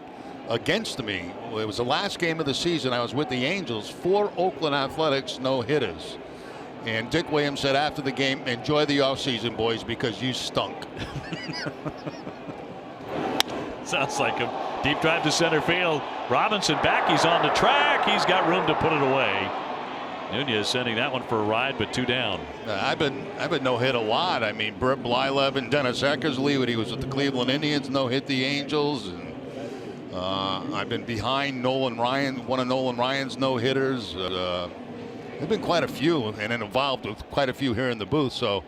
S6: against me. It was the last game of the season. I was with the Angels, 4 Oakland Athletics no hitters. And Dick Williams said after the game, enjoy the offseason, boys, because you stunk.
S5: Sounds like a deep drive to center field. Robinson back. He's on the track. He's got room to put it away. Nunez sending that one for a ride, but 2 down.
S6: I've been no hit a lot. I mean, Bert Blyleven and Dennis Eckersley when he was with the Cleveland Indians no hit the Angels, and I've been behind Nolan Ryan, one of Nolan Ryan's no hitters. There've been quite a few, and involved with quite a few here in the booth. So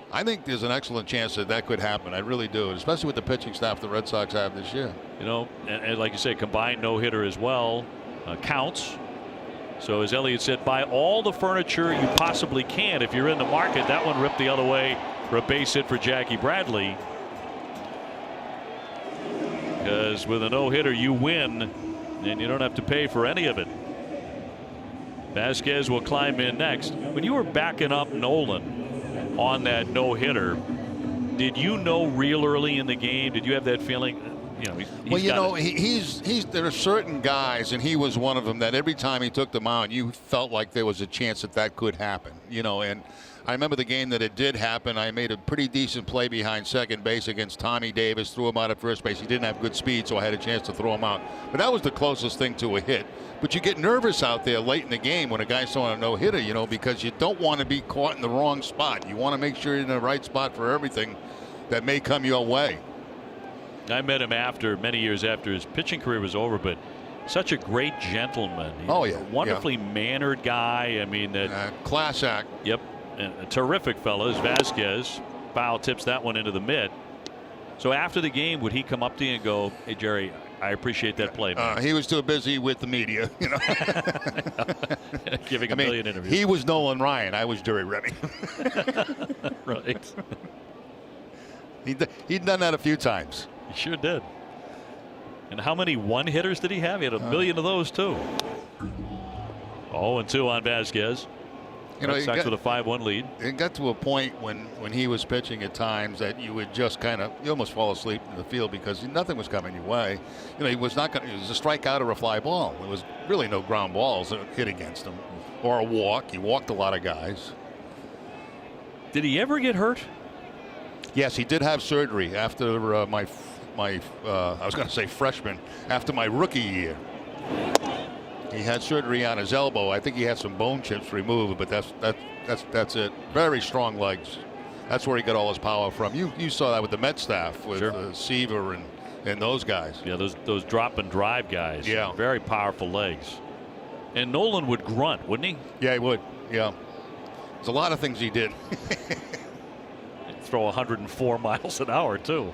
S6: I think there's an excellent chance that could happen. I really do, especially with the pitching staff the Red Sox have this year.
S5: And like you say, combined no hitter as well counts. So as Elliott said, buy all the furniture you possibly can if you're in the market. That one ripped the other way for a base hit for Jackie Bradley. Because with a no hitter you win, and you don't have to pay for any of it. Vasquez will climb in next. When you were backing up Nolan on that no hitter, did you know real early in the game? Did you have that feeling?
S6: There are certain guys, and he was one of them, that every time he took the mound, you felt like there was a chance that could happen. And I remember the game that it did happen. I made a pretty decent play behind second base against Tommy Davis, threw him out at first base. He didn't have good speed, so I had a chance to throw him out. But that was the closest thing to a hit. But you get nervous out there late in the game when a guy's throwing a no-hitter, because you don't want to be caught in the wrong spot. You want to make sure you're in the right spot for everything that may come your way.
S5: I met him many years after his pitching career was over, but such a great gentleman. Wonderfully mannered guy. I mean,
S6: class act.
S5: Yep. And a terrific fellow is Vasquez. Foul tips that one into the mid. So after the game, would he come up to you and go, "Hey Jerry, I appreciate that play"?
S6: He was too busy with the media,
S5: giving a million interviews.
S6: He was Nolan Ryan. I was Jerry Remy.
S5: Right.
S6: He'd done that a few times.
S5: He sure did. And how many one-hitters did he have? He had a million of those too. 0-2 on Vasquez. Red Sox with a 5-1 lead.
S6: It got to a point when he was pitching at times that you would just you almost fall asleep in the field because nothing was coming your way. He was not going. It was a strikeout or a fly ball. There was really no ground balls that hit against him, or a walk. He walked a lot of guys.
S5: Did he ever get hurt?
S6: Yes, he did have surgery after my I was going to say freshman, after my rookie year. He had surgery on his elbow. I think he had some bone chips removed, but that's it. Very strong legs. That's where he got all his power from. You saw that with the Met staff with Seaver and those guys.
S5: Yeah, those drop and drive guys.
S6: Yeah,
S5: very powerful legs. And Nolan would grunt, wouldn't he?
S6: Yeah, he would. Yeah, there's a lot of things he did.
S5: Throw 104 miles an hour too.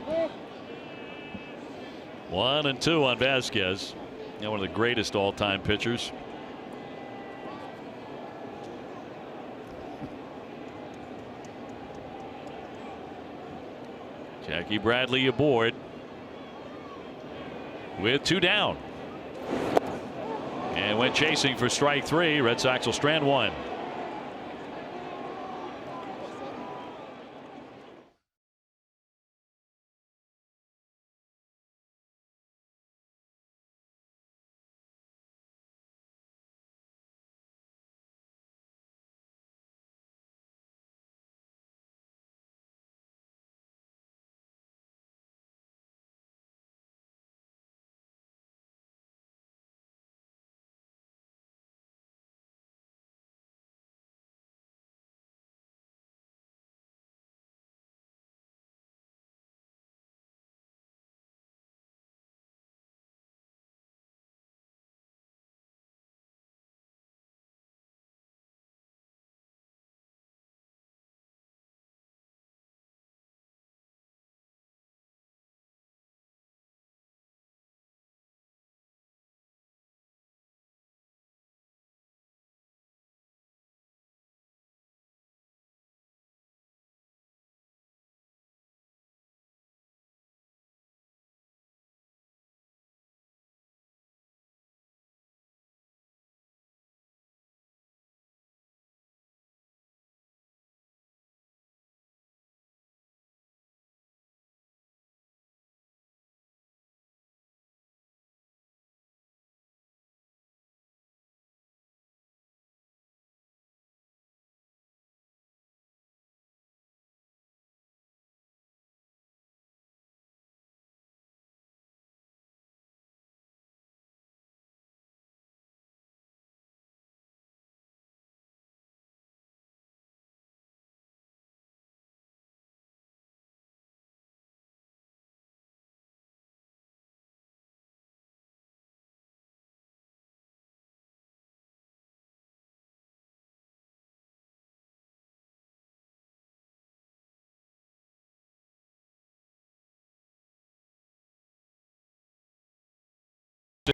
S5: 1-2 on Vasquez. One of the greatest all-time pitchers. Jackie Bradley aboard with 2 down. And went chasing for strike 3. Red Sox will strand 1.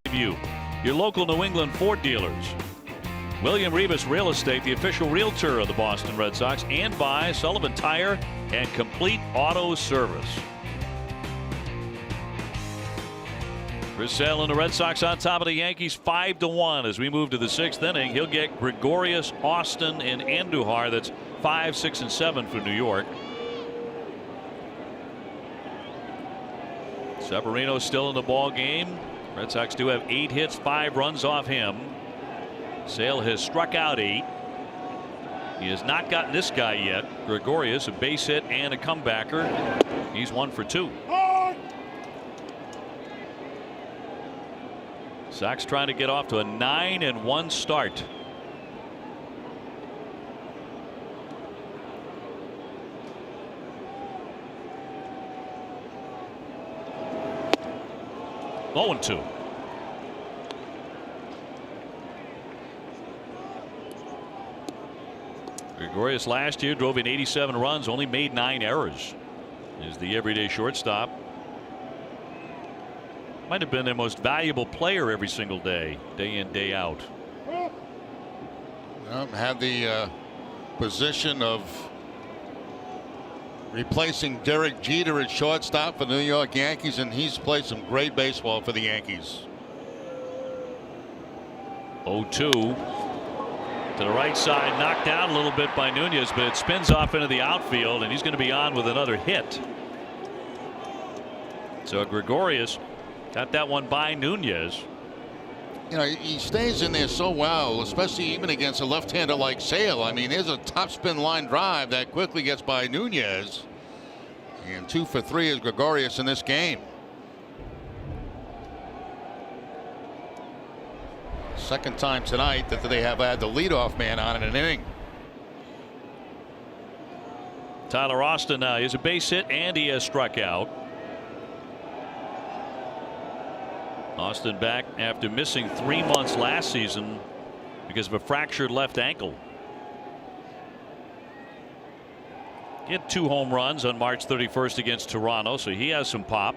S5: View, your local New England Ford dealers. William Rivas Real Estate, the official realtor of the Boston Red Sox, and by Sullivan Tire and Complete Auto Service. Chris Sale and the Red Sox on top of the Yankees 5-1 as we move to the 6th inning. He'll get Gregorius, Austin, and Andujar. That's 5, 6, and 7 for New York. Severino still in the ball game. Red Sox do have 8 hits, 5 runs off him. Sale has struck out 8. He has not gotten this guy yet. Gregorius, a base hit and a comebacker. He's 1 for 2. Sox trying to get off to a 9-1 start. Oh, 2. Gregorius last year drove in 87 runs, only made 9 errors. Is the everyday shortstop. Might have been their most valuable player every single day, day in, day out.
S6: Had the position of replacing Derek Jeter at shortstop for the New York Yankees, and he's played some great baseball for the Yankees.
S5: 0-2 to the right side, knocked down a little bit by Nunez, but it spins off into the outfield, and he's going to be on with another hit. So Gregorius got that one by Nunez.
S6: You know, he stays in there so well, especially even against a left-hander like Sale. I mean, there's a top-spin line drive that quickly gets by Nunez. And 2 for 3 is Gregorius in this game. Second time tonight that they have had the leadoff man on in an inning.
S5: Tyler Austin now is a base hit and he has struck out. Austin back after missing 3 months last season because of a fractured left ankle. He had 2 home runs on March 31st against Toronto, so he has some pop.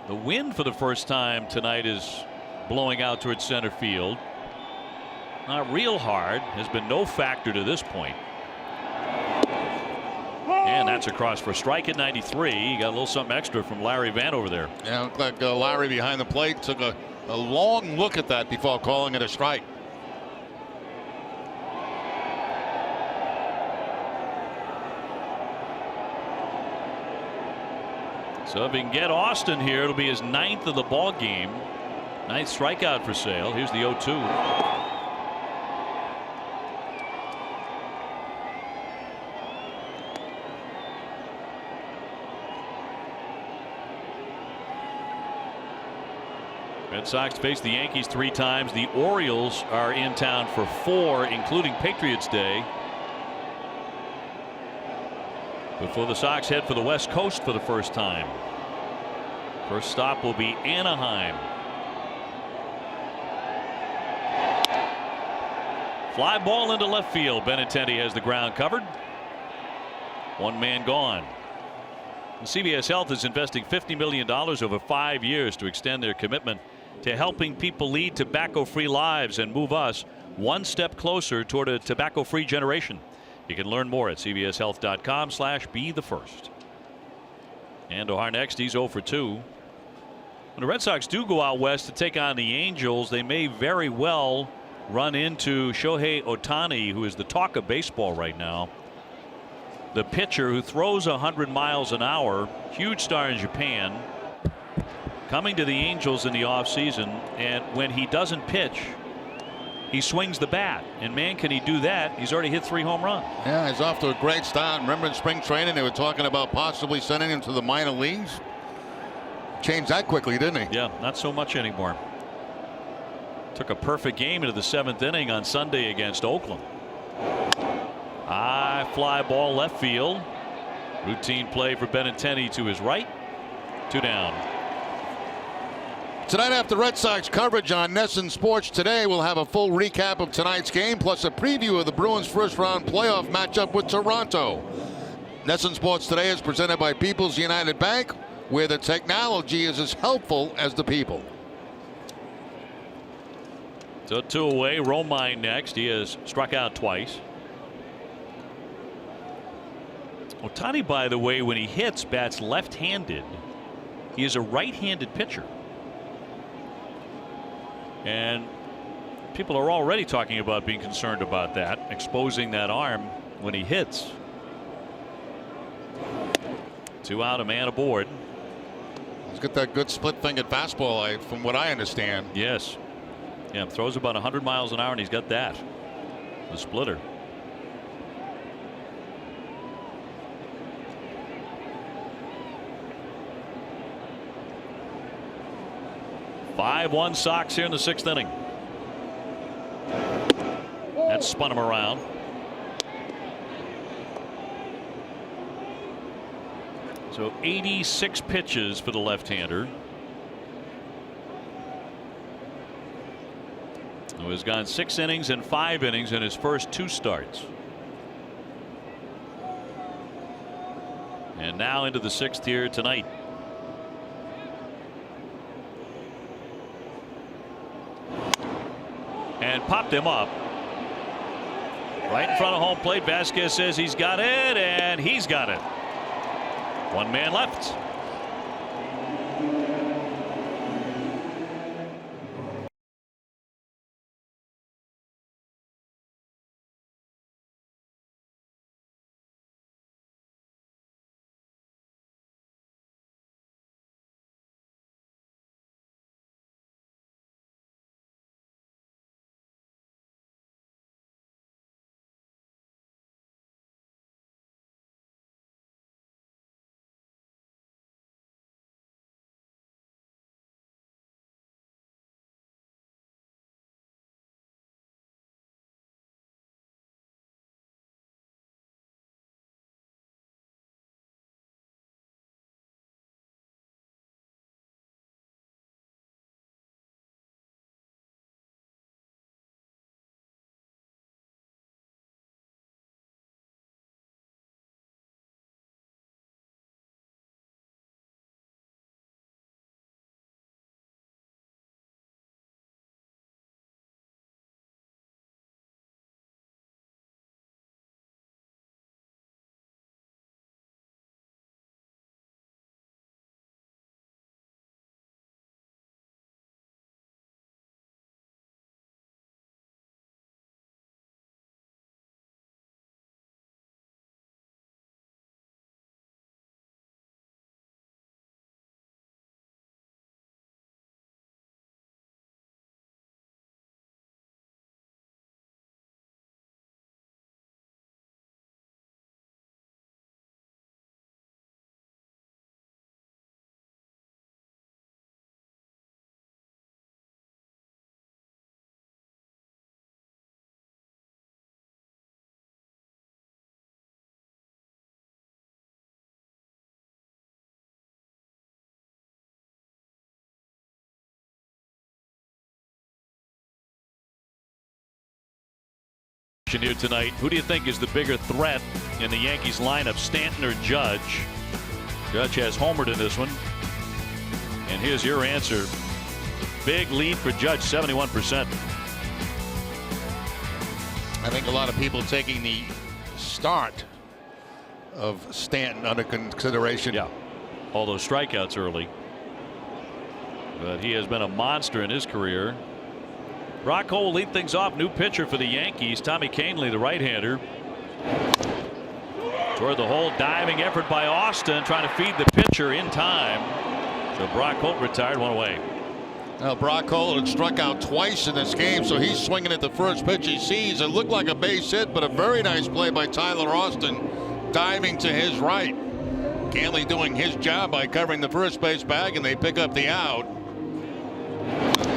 S5: The wind for the first time tonight is blowing out towards center field. Not real hard, has been no factor to this point. And that's across for a strike at 93. He got a little something extra from Larry Vanover there.
S3: Yeah, looked like Larry behind the plate took a long look at that before calling it a strike.
S5: So if he can get Austin here, it'll be his 9th of the ball game. 9th strikeout for Sale. Here's the 0-2. Red Sox face the Yankees 3 times. The Orioles are in town for 4, including Patriots Day. Before the Sox head for the West Coast for the first time. First stop will be Anaheim. Fly ball into left field. Benintendi has the ground covered. 1 man gone. And CVS Health is investing $50 million over 5 years to extend their commitment to helping people lead tobacco-free lives and move us one step closer toward a tobacco-free generation. You can learn more at cvshealth.com/be-the-first. Andujar next. He's 0 for 2. When the Red Sox do go out west to take on the Angels, they may very well run into Shohei Ohtani, who is the talk of baseball right now. The pitcher who throws 100 miles an hour, huge star in Japan, coming to the Angels in the offseason, and when he doesn't pitch, he swings the bat. And man, can he do that? He's already hit 3 home runs.
S3: Yeah, he's off to a great start. Remember in spring training they were talking about possibly sending him to the minor leagues? Changed that quickly, didn't he?
S5: Yeah, not so much anymore. Took a perfect game into the 7th inning on Sunday against Oakland. High fly ball left field. Routine play for Benintendi to his right. 2 down.
S3: Tonight after Red Sox coverage on NESN Sports Today, we'll have a full recap of tonight's game plus a preview of the Bruins' first round playoff matchup with Toronto. NESN Sports Today is presented by People's United Bank, where the technology is as helpful as the people.
S5: So 2 away. Romine next. He has struck out twice. Ohtani, by the way, when he hits, bats left-handed. He is a right-handed pitcher. And people are already talking about being concerned about that, exposing that arm when he hits. 2 out, a man aboard.
S3: He's got that good split-fingered fastball, from what I understand.
S5: Yes. Yeah, throws about 100 miles an hour, and he's got that. The splitter. Five-1 Sox here in the 6th inning. That spun him around. So 86 pitches for the left-hander. Who has gone 6 innings and 5 innings in his first 2 starts. And now into the 6th here tonight. And popped him up right in front of home plate. Vasquez says he's got it, and he's got it. 1 man left. action here tonight. Who do you think is the bigger threat in the Yankees lineup, Stanton or Judge? Judge has homered in this one. And here's your answer. Big lead for Judge, 71%.
S3: I think a lot of people taking the start of Stanton under consideration.
S5: Yeah, all those strikeouts early. But he has been a monster in his career. Brock Holt will lead things off. New pitcher for the Yankees, Tommy Kahnle, the right-hander. Toward the hole, diving effort by Austin, trying to feed the pitcher in time. So Brock Holt retired, one away.
S3: Now Brock Holt had struck out twice in this game, so he's swinging at the first pitch he sees. It looked like a base hit, but a very nice play by Tyler Austin, diving to his right. Kahnle doing his job by covering the first base bag, and they pick up the out.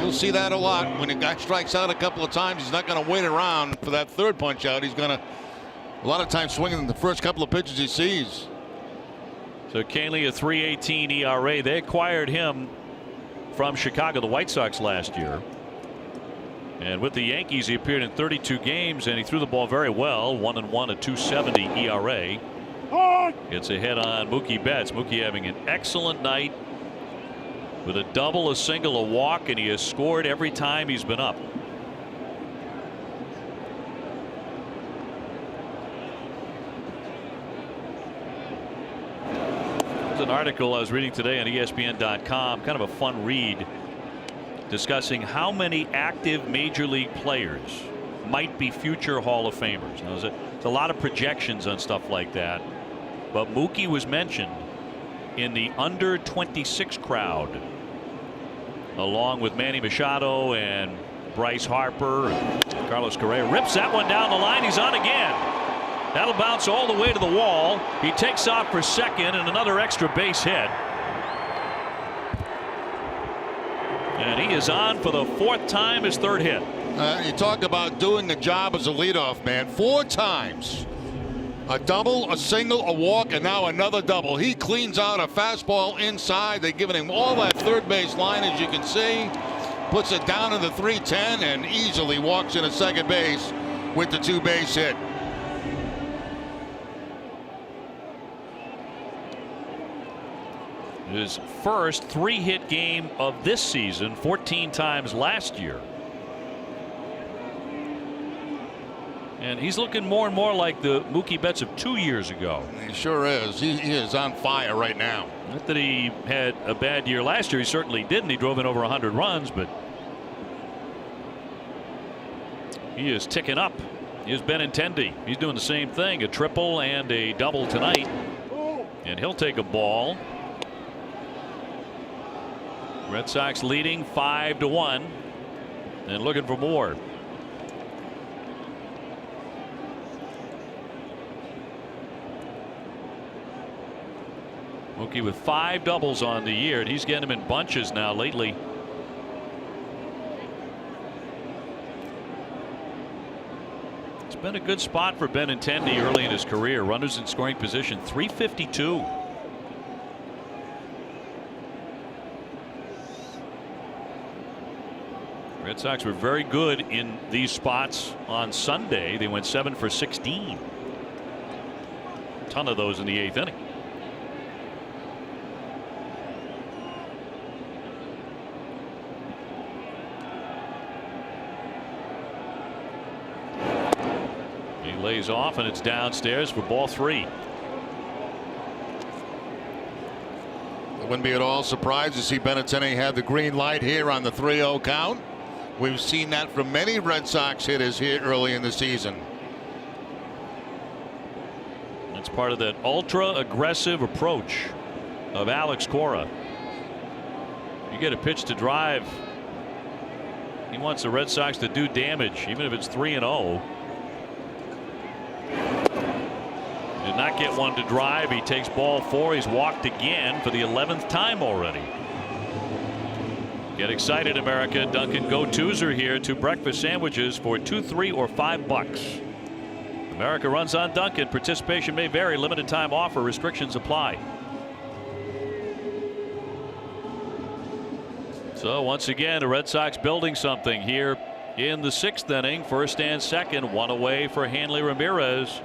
S3: You'll see that a lot. When a guy strikes out a couple of times, he's not going to wait around for that third punch out. He's going to, a lot of times, swinging the first couple of pitches he sees.
S5: So Kahnle, a 3.18 ERA. They acquired him from Chicago, the White Sox, last year. And with the Yankees, he appeared in 32 games, and he threw the ball very well. 1-1, a 2.70 ERA. Gets ahead on Mookie Betts. Mookie having an excellent night with a double, a single, a walk, and he has scored every time he's been up. There's an article I was reading today on ESPN.com, kind of a fun read, discussing how many active major league players might be future Hall of Famers. Now, there's a lot of projections on stuff like that, but Mookie was mentioned in the under 26 crowd, along with Manny Machado and Bryce Harper and Carlos Correa. Rips that one down the line. He's on again. That'll bounce all the way to the wall. He takes off for second, and another extra base hit. And he is on for the fourth time, his third hit.
S3: You talk about doing the job as a leadoff man. 4 times. A double, a single, a walk, and now another double. He cleans out a fastball inside. They've given him all that third base line, as you can see. Puts it down in the 310 and easily walks into second base with the 2-base hit.
S5: His first 3-hit game of this season, 14 times last year. And he's looking more and more like the Mookie Betts of 2 years ago.
S3: He sure is. He is on fire right now.
S5: Not that he had a bad year last year. He certainly didn't. He drove in over 100 runs, but he is ticking up. Here's Benintendi. He's doing the same thing. A triple and a double tonight. And he'll take a ball. Red Sox leading 5-1 and looking for more. Mookie with 5 doubles on the year, and he's getting them in bunches now lately. It's been a good spot for Benintendi early in his career. Runners in scoring position, 352. Red Sox were very good in these spots on Sunday. They went 7 for 16. A ton of those in the 8th inning. He lays off, and it's downstairs for ball 3.
S3: I wouldn't be at all surprised to see Benintendi have the green light here on the 3-0 count. We've seen that from many Red Sox hitters here early in the season.
S5: It's part of that ultra aggressive approach of Alex Cora. You get a pitch to drive. He wants the Red Sox to do damage, even if it's 3-0. Did not get one to drive. He takes ball 4. He's walked again for the 11th time already. Get excited, America. Dunkin' go-tos are here. 2 breakfast sandwiches for $2, $3, or $5. America runs on Dunkin'. Participation may vary. Limited time offer. Restrictions apply. So once again, the Red Sox building something here in the 6th inning. First and second, one away for Hanley Ramirez.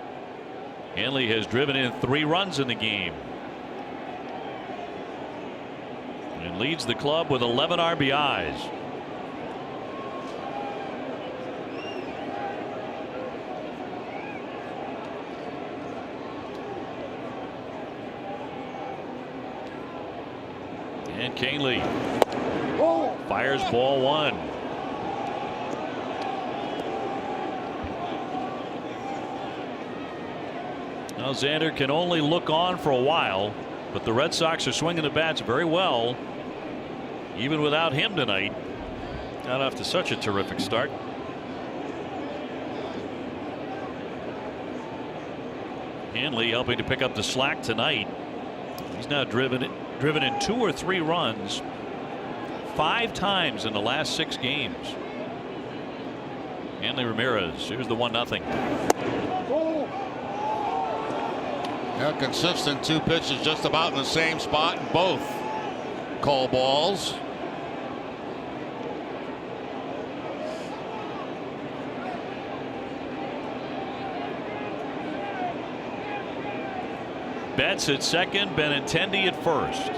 S5: Hanley has driven in 3 runs in the game and leads the club with 11 RBIs. And Canley fires ball 1. Now Xander can only look on for a while, but the Red Sox are swinging the bats very well, even without him tonight. Got off to such a terrific start. Hanley helping to pick up the slack tonight. He's now driven in 2 or 3 runs 5 times in the last 6 games. Hanley Ramirez. Here's the 1-0.
S3: Yeah, consistent 2 pitches just about in the same spot, and both call balls.
S5: Betts at second, Benintendi at first.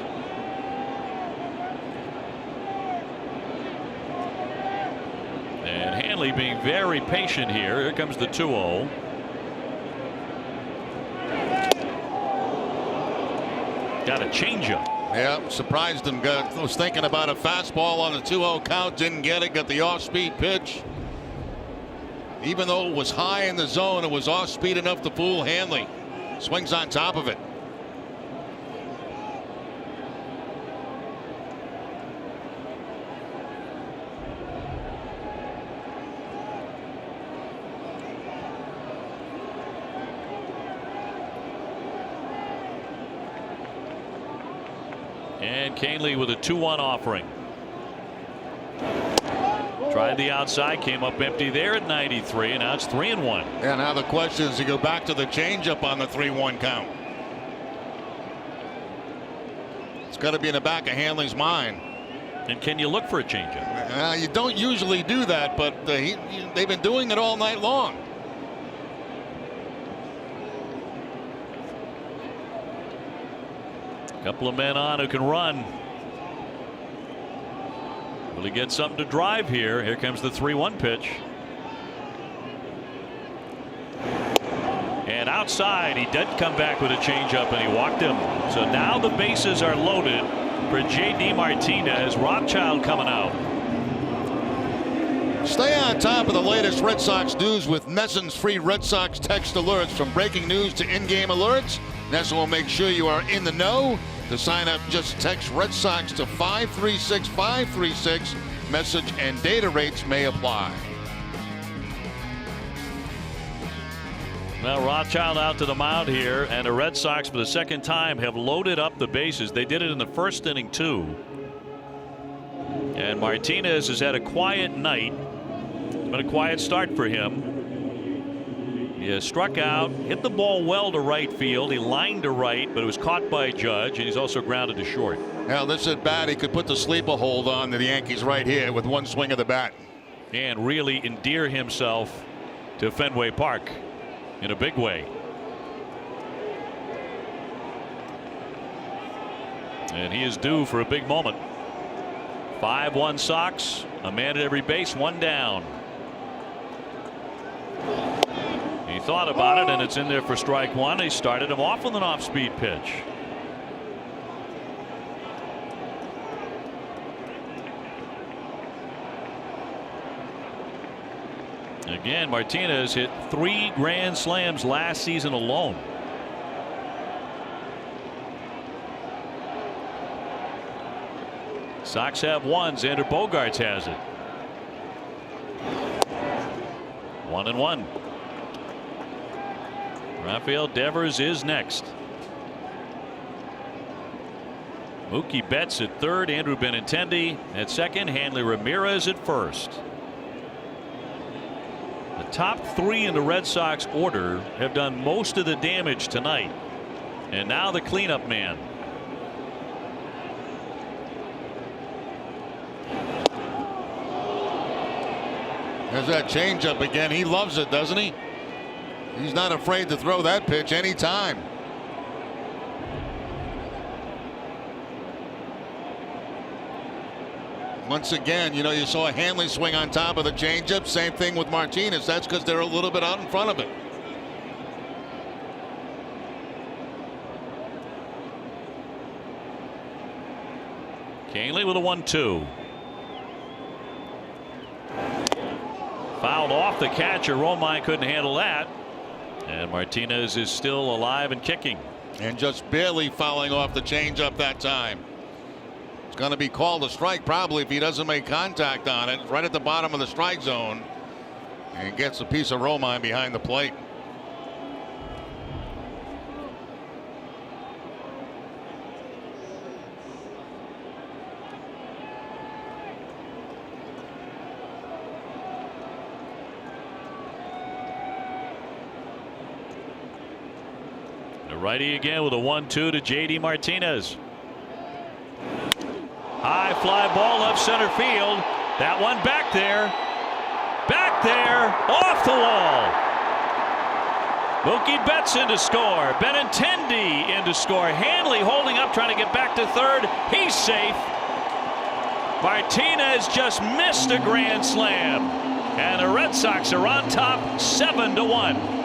S5: And Hanley being very patient here. Here comes the 2-0. Got a changeup.
S3: Yeah, surprised him. Was thinking about a fastball on the 2-0 count. Didn't get it. Got the off-speed pitch. Even though it was high in the zone, it was off-speed enough to fool Hanley. Swings on top of it.
S5: And Canley with a 2-1 offering. Tried the outside, came up empty there at 93, and now it's 3-1.
S3: And now the question is to go back to the changeup on the 3-1 count. It's got to be in the back of Hanley's mind.
S5: And can you look for a changeup?
S3: You don't usually do that, but they've been doing it all night long.
S5: Couple of men on who can run. Will he get something to drive here? Here comes the 3-1 pitch. And outside, he did come back with a changeup and he walked him. So now the bases are loaded for J.D. Martinez. Rothschild coming out.
S3: Stay on top of the latest Red Sox news with NESN's free Red Sox text alerts. From breaking news to in-game alerts, NESN will make sure you are in the know. To sign up, just text Red Sox to 536-536. Message and data rates may apply.
S5: Now Rothschild out to the mound here, and the Red Sox for the second time have loaded up the bases. They did it in the first inning too. And Martinez has had a quiet night. It's been a quiet start for him. He has struck out, hit the ball well to right field. He lined to right, but it was caught by Judge, and he's also grounded to short.
S3: Now this at bat, he could put the sleeper hold on to the Yankees right here with one swing of the bat.
S5: And really endear himself to Fenway Park in a big way. And he is due for a big moment. 5-1 Sox, a man at every base, 1 down. He thought about it, and it's in there for strike 1. He started him off with an off-speed pitch. Again, Martinez hit 3 grand slams last season alone. Sox have 1. Xander Bogaerts has it. 1-1. Rafael Devers is next. Mookie Betts at third. Andrew Benintendi at second. Hanley Ramirez at first. The top 3 in the Red Sox order have done most of the damage tonight. And now the cleanup man.
S3: There's that changeup again. He loves it, doesn't he? He's not afraid to throw that pitch anytime. Once again, you know, you saw Hanley swing on top of the changeup. Same thing with Martinez. That's because they're a little bit out in front of it.
S5: Canley with a 1-2. Fouled off the catcher. Romine couldn't handle that. And Martinez is still alive and kicking.
S3: And just barely fouling off the changeup that time. It's going to be called a strike probably if he doesn't make contact on it. Right at the bottom of the strike zone. And gets a piece of Romine behind the plate.
S5: Righty again with a 1-2 to JD Martinez. High fly ball left center field. That one back there. Back there. Off the wall. Mookie Betts in to score. Benintendi in to score. Hanley holding up, trying to get back to third. He's safe. Martinez just missed a grand slam. And the Red Sox are on top 7-1.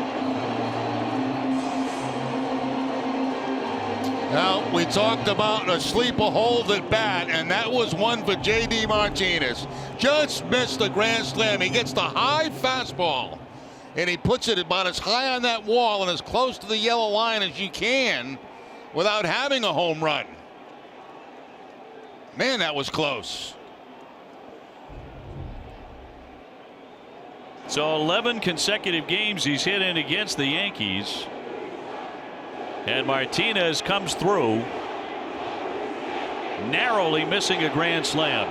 S3: Now, we talked about a sleeper hold at bat, and that was one for J.D. Martinez. Just missed the grand slam. He gets the high fastball, and he puts it about as high on that wall and as close to the yellow line as you can without having a home run. Man, that was close.
S5: So 11 consecutive games he's hit in against the Yankees. And Martinez comes through, narrowly missing a grand slam.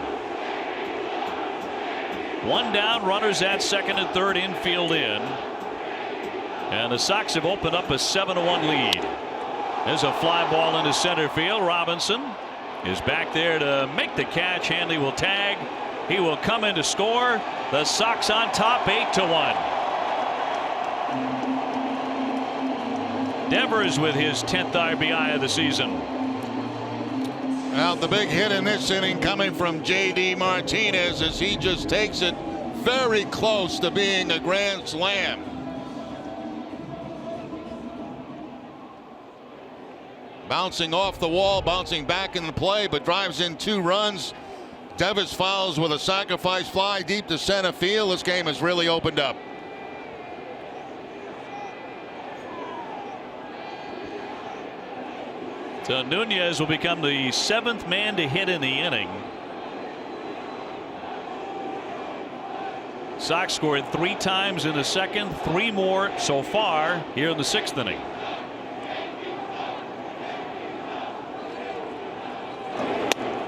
S5: One down, runners at second and third, infield in. And the Sox have opened up a 7-1 lead. There's a fly ball into center field. Robinson is back there to make the catch. Hanley will tag. He will come in to score. The Sox on top 8-1. Devers with his 10th RBI of the season.
S3: Now the big hit in this inning coming from J.D. Martinez as he just takes it very close to being a grand slam. Bouncing off the wall, bouncing back in the play, but drives in 2 runs. Devers fouls with a sacrifice fly deep to center field. This game has really opened up.
S5: So Nunez will become the 7th man to hit in the inning. Sox scored 3 times in the second, 3 more so far here in the 6th inning.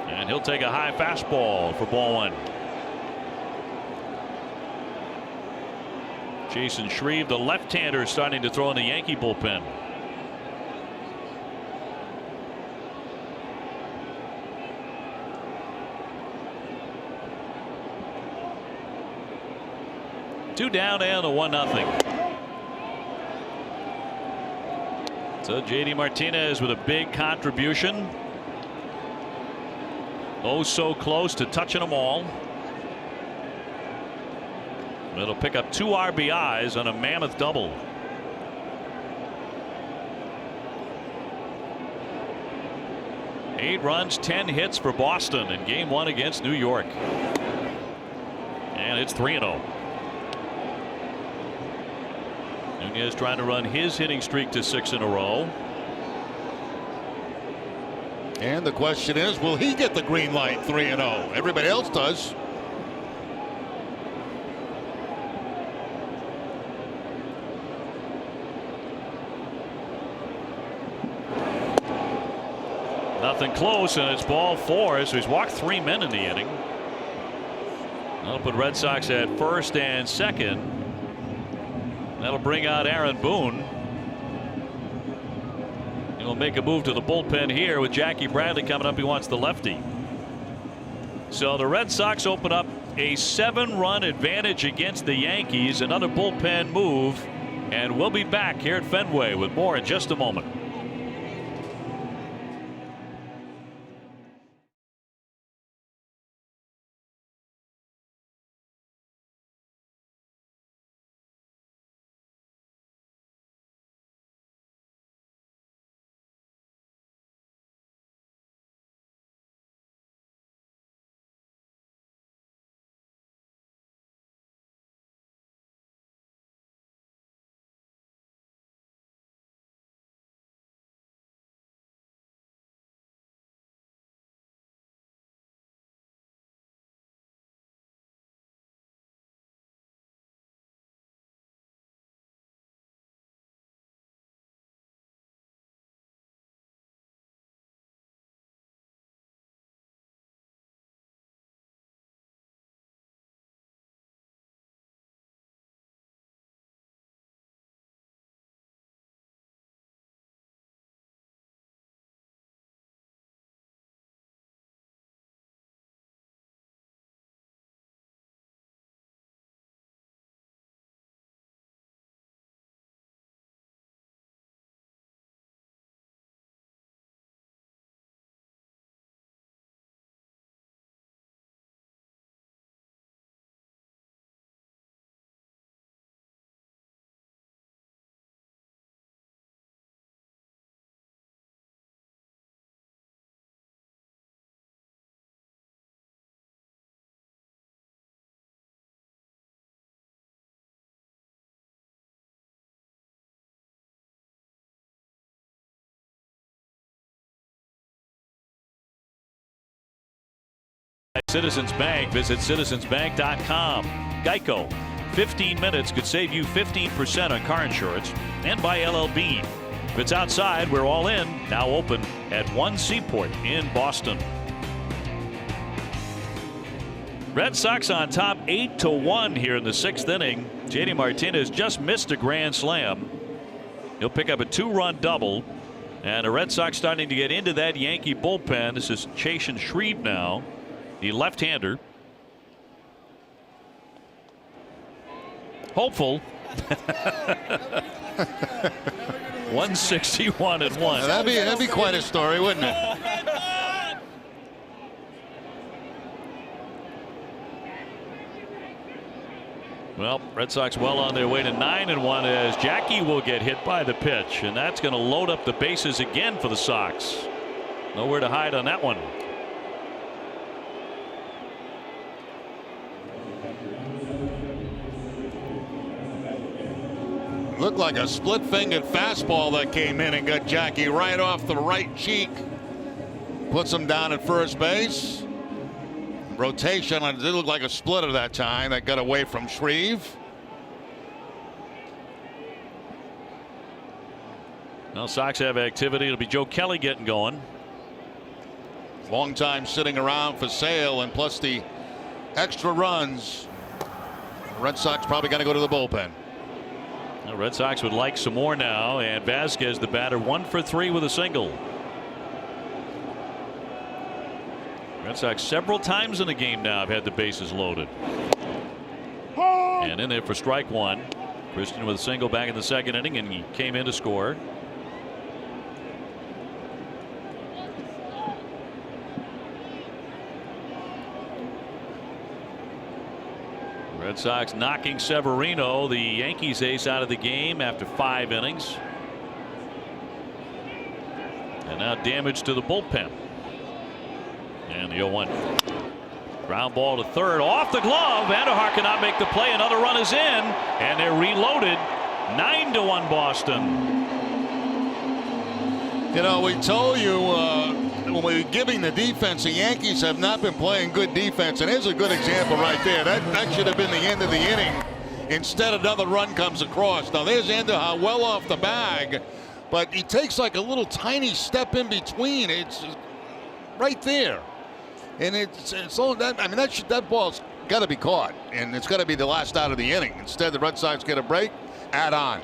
S5: And he'll take a high fastball for ball 1. Jason Shreve, the left-hander, starting to throw in the Yankee bullpen. Two down and a 1-0. So JD Martinez with a big contribution. Oh, so close to touching them all. It'll pick up 2 RBIs on a mammoth double. Eight runs, 10 hits for Boston in game 1 against New York. And it's 3-0. Nunez trying to run his hitting streak to 6 in a row.
S3: And the question is, will he get the green light 3-0? Everybody else does.
S5: Nothing close, and it's ball 4. So he's walked 3 men in the inning. That'll put Red Sox at first and second. That'll bring out Aaron Boone. He'll make a move to the bullpen here with Jackie Bradley coming up. He wants the lefty. So the Red Sox open up a 7-run advantage against the Yankees. Another bullpen move. And we'll be back here at Fenway with more in just a moment. Citizens Bank. Visit citizensbank.com. Geico. 15 minutes could save you 15% on car insurance. And by LLB. If it's outside, we're all in. Now open at One Seaport in Boston. Red Sox on top 8-1 here in the 6th inning. JD Martinez just missed a grand slam. He'll pick up a 2-run double. And the Red Sox starting to get into that Yankee bullpen. This is Chase and Shreve now. The left-hander. Hopeful. 161-1.
S3: That'd be quite a story, wouldn't it?
S5: Well, Red Sox well on their way to 9-1 as Jackie will get hit by the pitch, and that's going to load up the bases again for the Sox. Nowhere to hide on that one.
S3: Looked like a split-fingered fastball that came in and got Jackie right off the right cheek. Puts him down at first base. Rotation, it did look like a splitter that time. That got away from Shreve.
S5: Well, Sox have activity. It'll be Joe Kelly getting going.
S3: Long time sitting around for Sale, and plus the extra runs. The Red Sox probably got to go to the bullpen.
S5: The Red Sox would like some more now, and Vasquez, the batter, 1 for 3 with a single. Red Sox several times in the game now have had the bases loaded. And in there for strike one. Christian with a single back in the 2nd inning, and he came in to score. Red Sox knocking Severino, the Yankees ace, out of the game after 5 innings. And now damage to the bullpen. And the 0-1. Ground ball to third, off the glove. Vanderhart cannot make the play. Another run is in, and they're reloaded. 9-1 Boston.
S3: You know, we told you when we were giving the defense, the Yankees have not been playing good defense, and here's a good example right there. That should have been the end of the inning. Instead, another run comes across. Now there's Vanderhart well off the bag, but he takes like a little tiny step in between. It's right there, and it's all that. I mean, that ball's got to be caught, and it's got to be the last out of the inning. Instead, the Red Sox get a break, add on.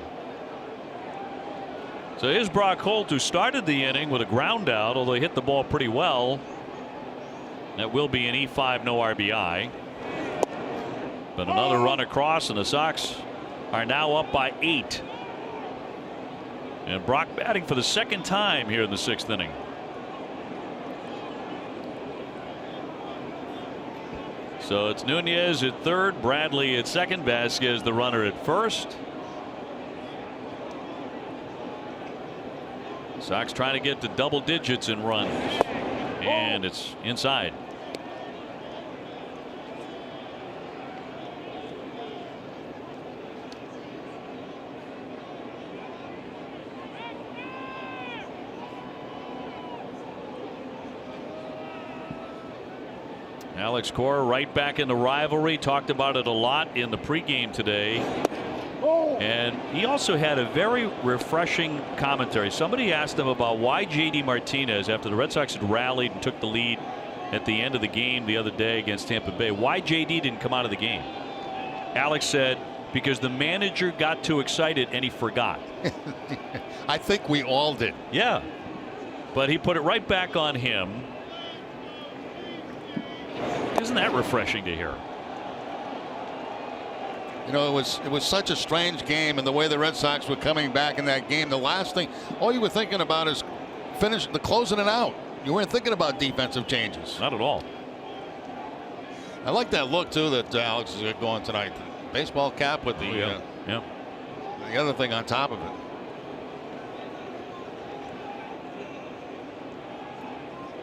S5: So here's Brock Holt, who started the inning with a ground out, although he hit the ball pretty well. That will be an E5, no RBI. But another run across, and the Sox are now up by 8. And Brock batting for the second time here in the 6th inning. So it's Nunez at third, Bradley at second, Vasquez the runner at first. Sox trying to get to double digits in runs, and it's inside. Alex Cora right back in the rivalry. Talked about it a lot in the pregame today. And he also had a very refreshing commentary. Somebody asked him about why J.D. Martinez, after the Red Sox had rallied and took the lead at the end of the game the other day against Tampa Bay, why J.D. didn't come out of the game. Alex said, because the manager got too excited and he forgot.
S6: I think we all did.
S5: Yeah. But he put it right back on him. Isn't that refreshing to hear?
S6: You know, it was such a strange game, and the way the Red Sox were coming back in that game. The last thing, all you were thinking about is closing it out. You weren't thinking about defensive changes.
S5: Not at all.
S6: I like that look too that Alex is going tonight. The baseball cap with the the other thing on top of it.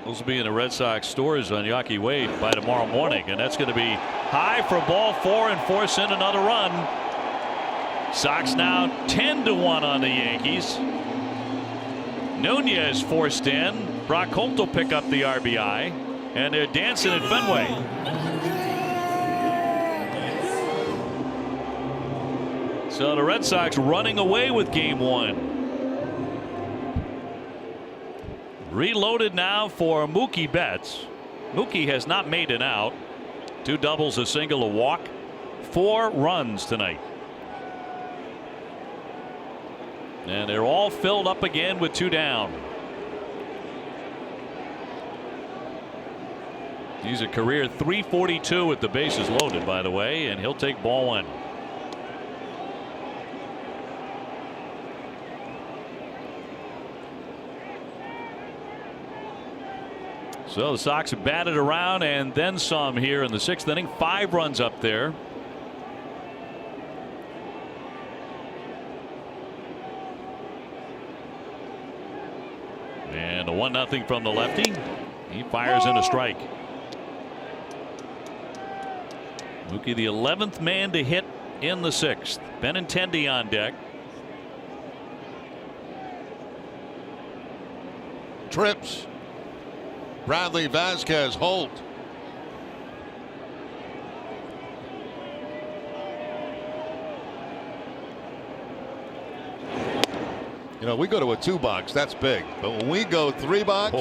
S5: Those will be in the Red Sox stores on Yawkey Way by tomorrow morning, and that's going to be high for ball 4 and force in another run. Sox now 10-1 on the Yankees. Nunez forced in. Brock Holt will pick up the RBI, and they're dancing at Fenway. So the Red Sox running away with game 1. Reloaded now for Mookie Betts. Mookie has not made an out. 2 doubles, a single, a walk. 4 runs tonight. And they're all filled up again with 2 down. He's a career .342 with the bases loaded, by the way, and he'll take ball 1. So the Sox have batted around and then some here in the 6th inning. 5 runs up there. And a 1-0 from the lefty. He fires in a strike. Mookie, the 11th man to hit in the 6th. Benintendi on deck.
S6: Trips. Bradley, Vasquez, Holt. You know, we go to a 2 box, that's big. But when we go 3 box,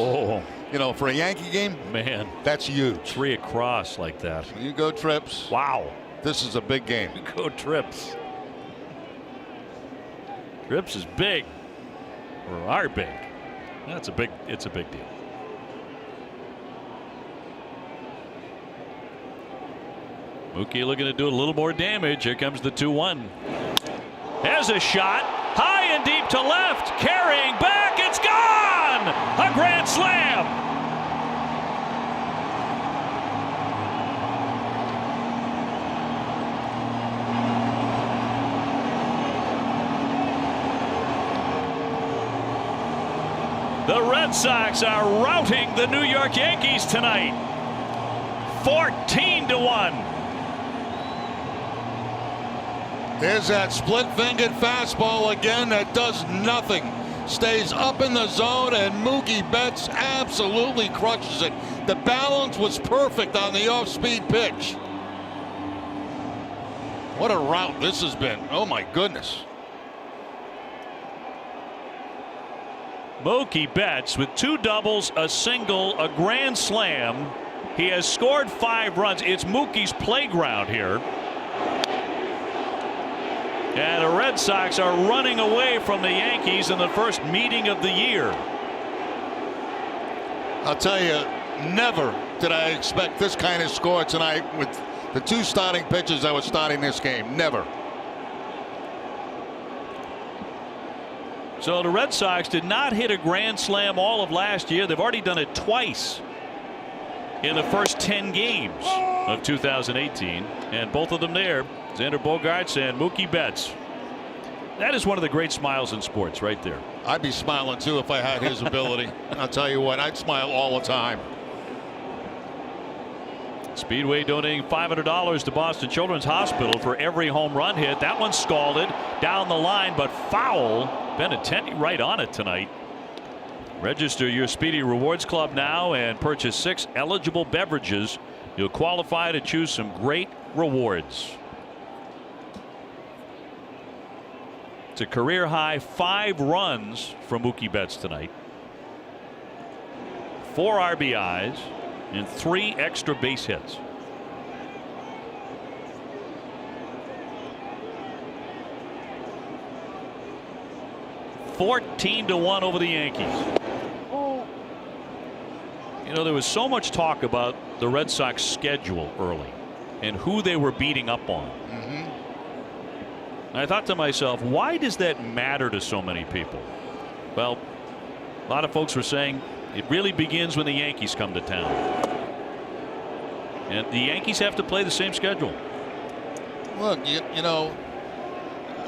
S6: you know, for a Yankee game,
S5: man,
S6: that's huge.
S5: 3 across like that.
S6: When you go trips.
S5: Wow.
S6: This is a big game.
S5: You go trips. Trips is big. Or are big. It's a big deal. Mookie looking to do a little more damage. Here comes the 2-1. Has a shot. High and deep to left. Carrying back. It's gone. A grand slam. The Red Sox are routing the New York Yankees tonight. 14-1.
S6: There's that split-fingered fastball again that does nothing. Stays up in the zone, and Mookie Betts absolutely crushes it. The balance was perfect on the off-speed pitch. What a rout this has been. Oh, my goodness.
S5: Mookie Betts with 2 doubles, a single, a grand slam. He has scored 5 runs. It's Mookie's playground here. And the Red Sox are running away from the Yankees in the first meeting of the year.
S6: I'll tell you, never did I expect this kind of score tonight with
S3: The two starting pitchers that were starting this game, never.
S5: So the Red Sox did not hit a grand slam all of last year. They've already done it twice in the first 10 games of 2018, and both of them there, Xander Bogaerts and Mookie Betts. That is one of the great smiles in sports right there.
S3: I'd be smiling too if I had his ability. I'll tell you what, I'd smile all the time.
S5: Speedway donating $500 to Boston Children's Hospital for every home run hit. That one scalded down the line, but foul. Benintendi right on it tonight. Register your Speedy Rewards Club now and purchase 6 eligible beverages. You'll qualify to choose some great rewards. It's a career high 5 runs from Mookie Betts tonight. 4 RBIs and 3 extra base hits. $14-1 over the Yankees. You know, there was so much talk about the Red Sox schedule early and who they were beating up on. I thought to myself, why does that matter to so many people? Well, a lot of folks were saying it really begins when the Yankees come to town. And the Yankees have to play the same schedule.
S3: Look, you know,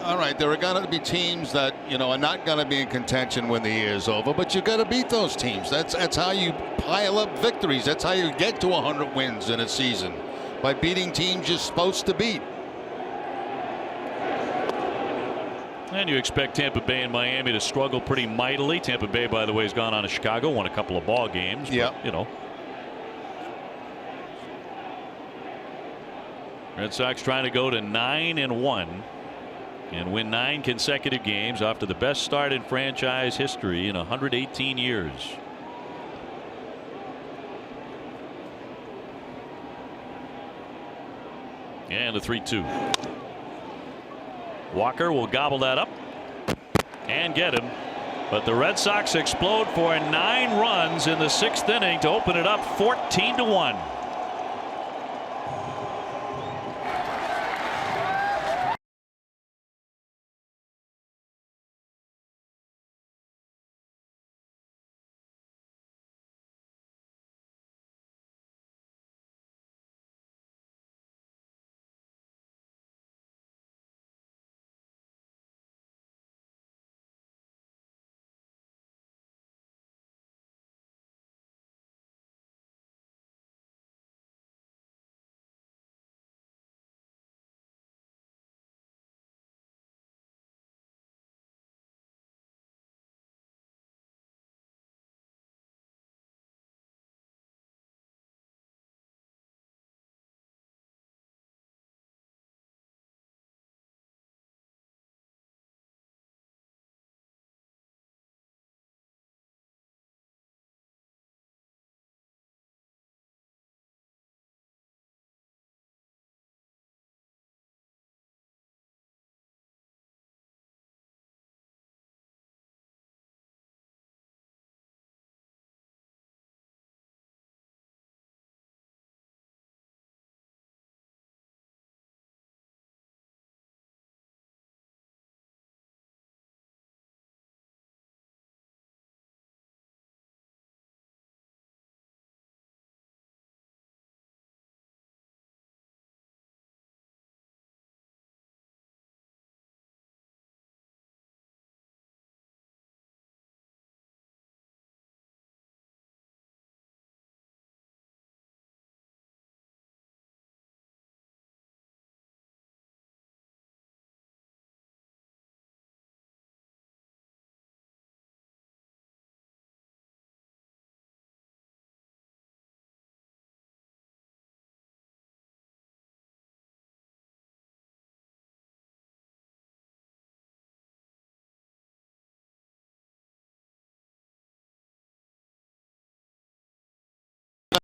S3: all right, there are going to be teams that, you know, are not going to be in contention when the year's over, but you got to beat those teams. That's how you pile up victories. That's how you get to 100 wins in a season, by beating teams you're supposed to beat.
S5: And you expect Tampa Bay and Miami to struggle pretty mightily. Tampa Bay, by the way, has gone on to Chicago, won a couple of ball games.
S3: Yeah.
S5: But, you know. Red Sox trying to go to 9-1 and win 9 consecutive games after the best start in franchise history in 118 years. And the 3-2. Walker will gobble that up and get him. But the Red Sox explode for 9 runs in the 6th inning to open it up 14-1.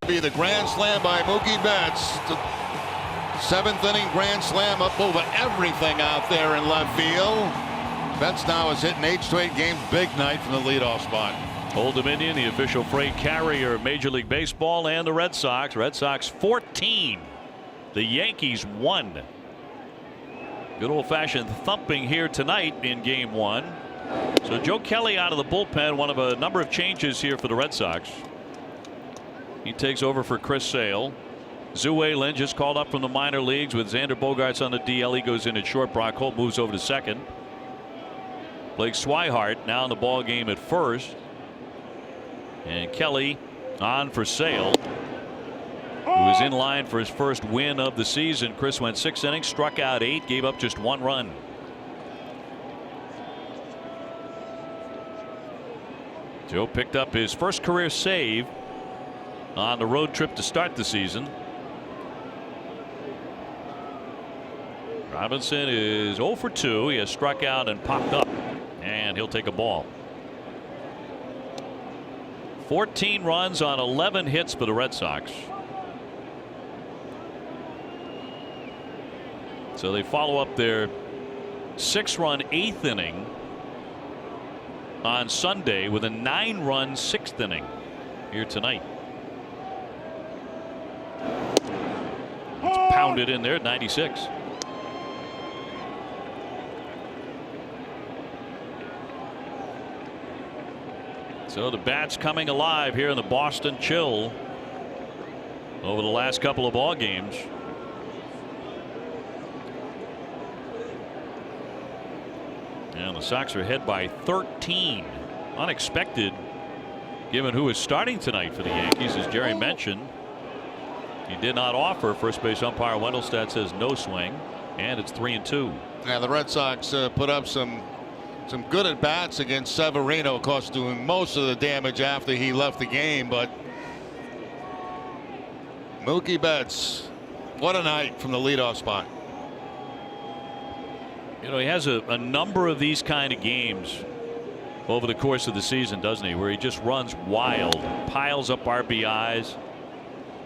S3: Be the grand slam by Mookie Betts. The 7th inning grand slam up over everything out there in left field. Betts now has hit in 8 straight games. Big night from the leadoff spot.
S5: Old Dominion, the official freight carrier of Major League Baseball and the Red Sox. Red Sox 14 The Yankees 1. Good old-fashioned thumping here tonight in Game 1. So Joe Kelly out of the bullpen, one of a number of changes here for the Red Sox. He takes over for Chris Sale. Dueling just called up from the minor leagues with Xander Bogaerts on the DL. He goes in at short. Brock Holt moves over to second. Blake Swihart now in the ball game at first. And Kelly on for Sale, who was in line for his first win of the season. Chris went 6 innings, struck out 8, gave up just 1 run. Joe picked up his first career save on the road trip to start the season. Robinson is 0 for 2. He has struck out and popped up, and he'll take a ball. 14 runs on 11 hits for the Red Sox. So they follow up their 6-run 8th inning on Sunday with a 9-run 6th inning here tonight. It's pounded in there at 96. So the bats coming alive here in the Boston chill over the last couple of ball games. And the Sox are ahead by 13. Unexpected given who is starting tonight for the Yankees. As Jerry mentioned, he did not offer. First base umpire Wendelstedt says no swing, and it's 3-2.
S3: Yeah, the Red Sox put up some good at bats against Severino, of course, doing most of the damage after he left the game. But Mookie Betts, what a night from the leadoff spot.
S5: You know, he has a number of these kind of games over the course of the season, doesn't he, where he just runs wild, piles up RBIs,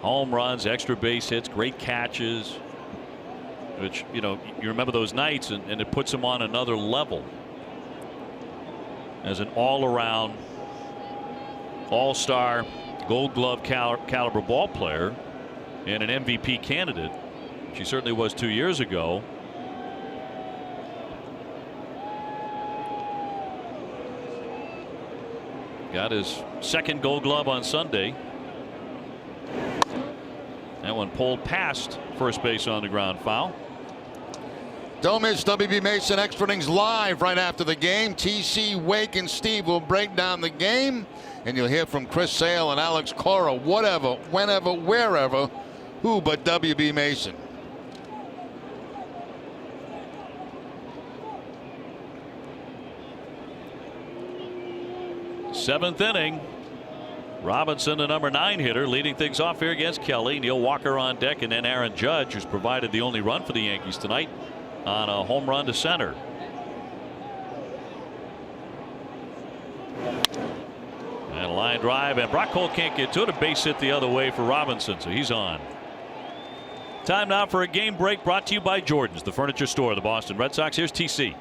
S5: home runs, extra base hits, great catches, which, you know, you remember those nights, and it puts him on another level as an all-around, all-star, Gold Glove caliber ball player and an MVP candidate. She certainly was 2 years ago. Got his second Gold Glove on Sunday. That one pulled past first base on the ground foul.
S3: Don't miss WB Mason Extra Innings live right after the game. TC, Wake, and Steve will break down the game, and you'll hear from Chris Sale and Alex Cora. Whatever, whenever, wherever, who but WB Mason.
S5: Seventh inning. Robinson, the number 9 hitter, leading things off here against Kelly. Neil Walker on deck, and then Aaron Judge, who's provided the only run for the Yankees tonight on a home run to center. And a line drive, and Brock Holt can't get to it. A base hit the other way for Robinson, so he's on. Time now for a game break, brought to you by Jordan's, the furniture store of the Boston Red Sox. Here's TC.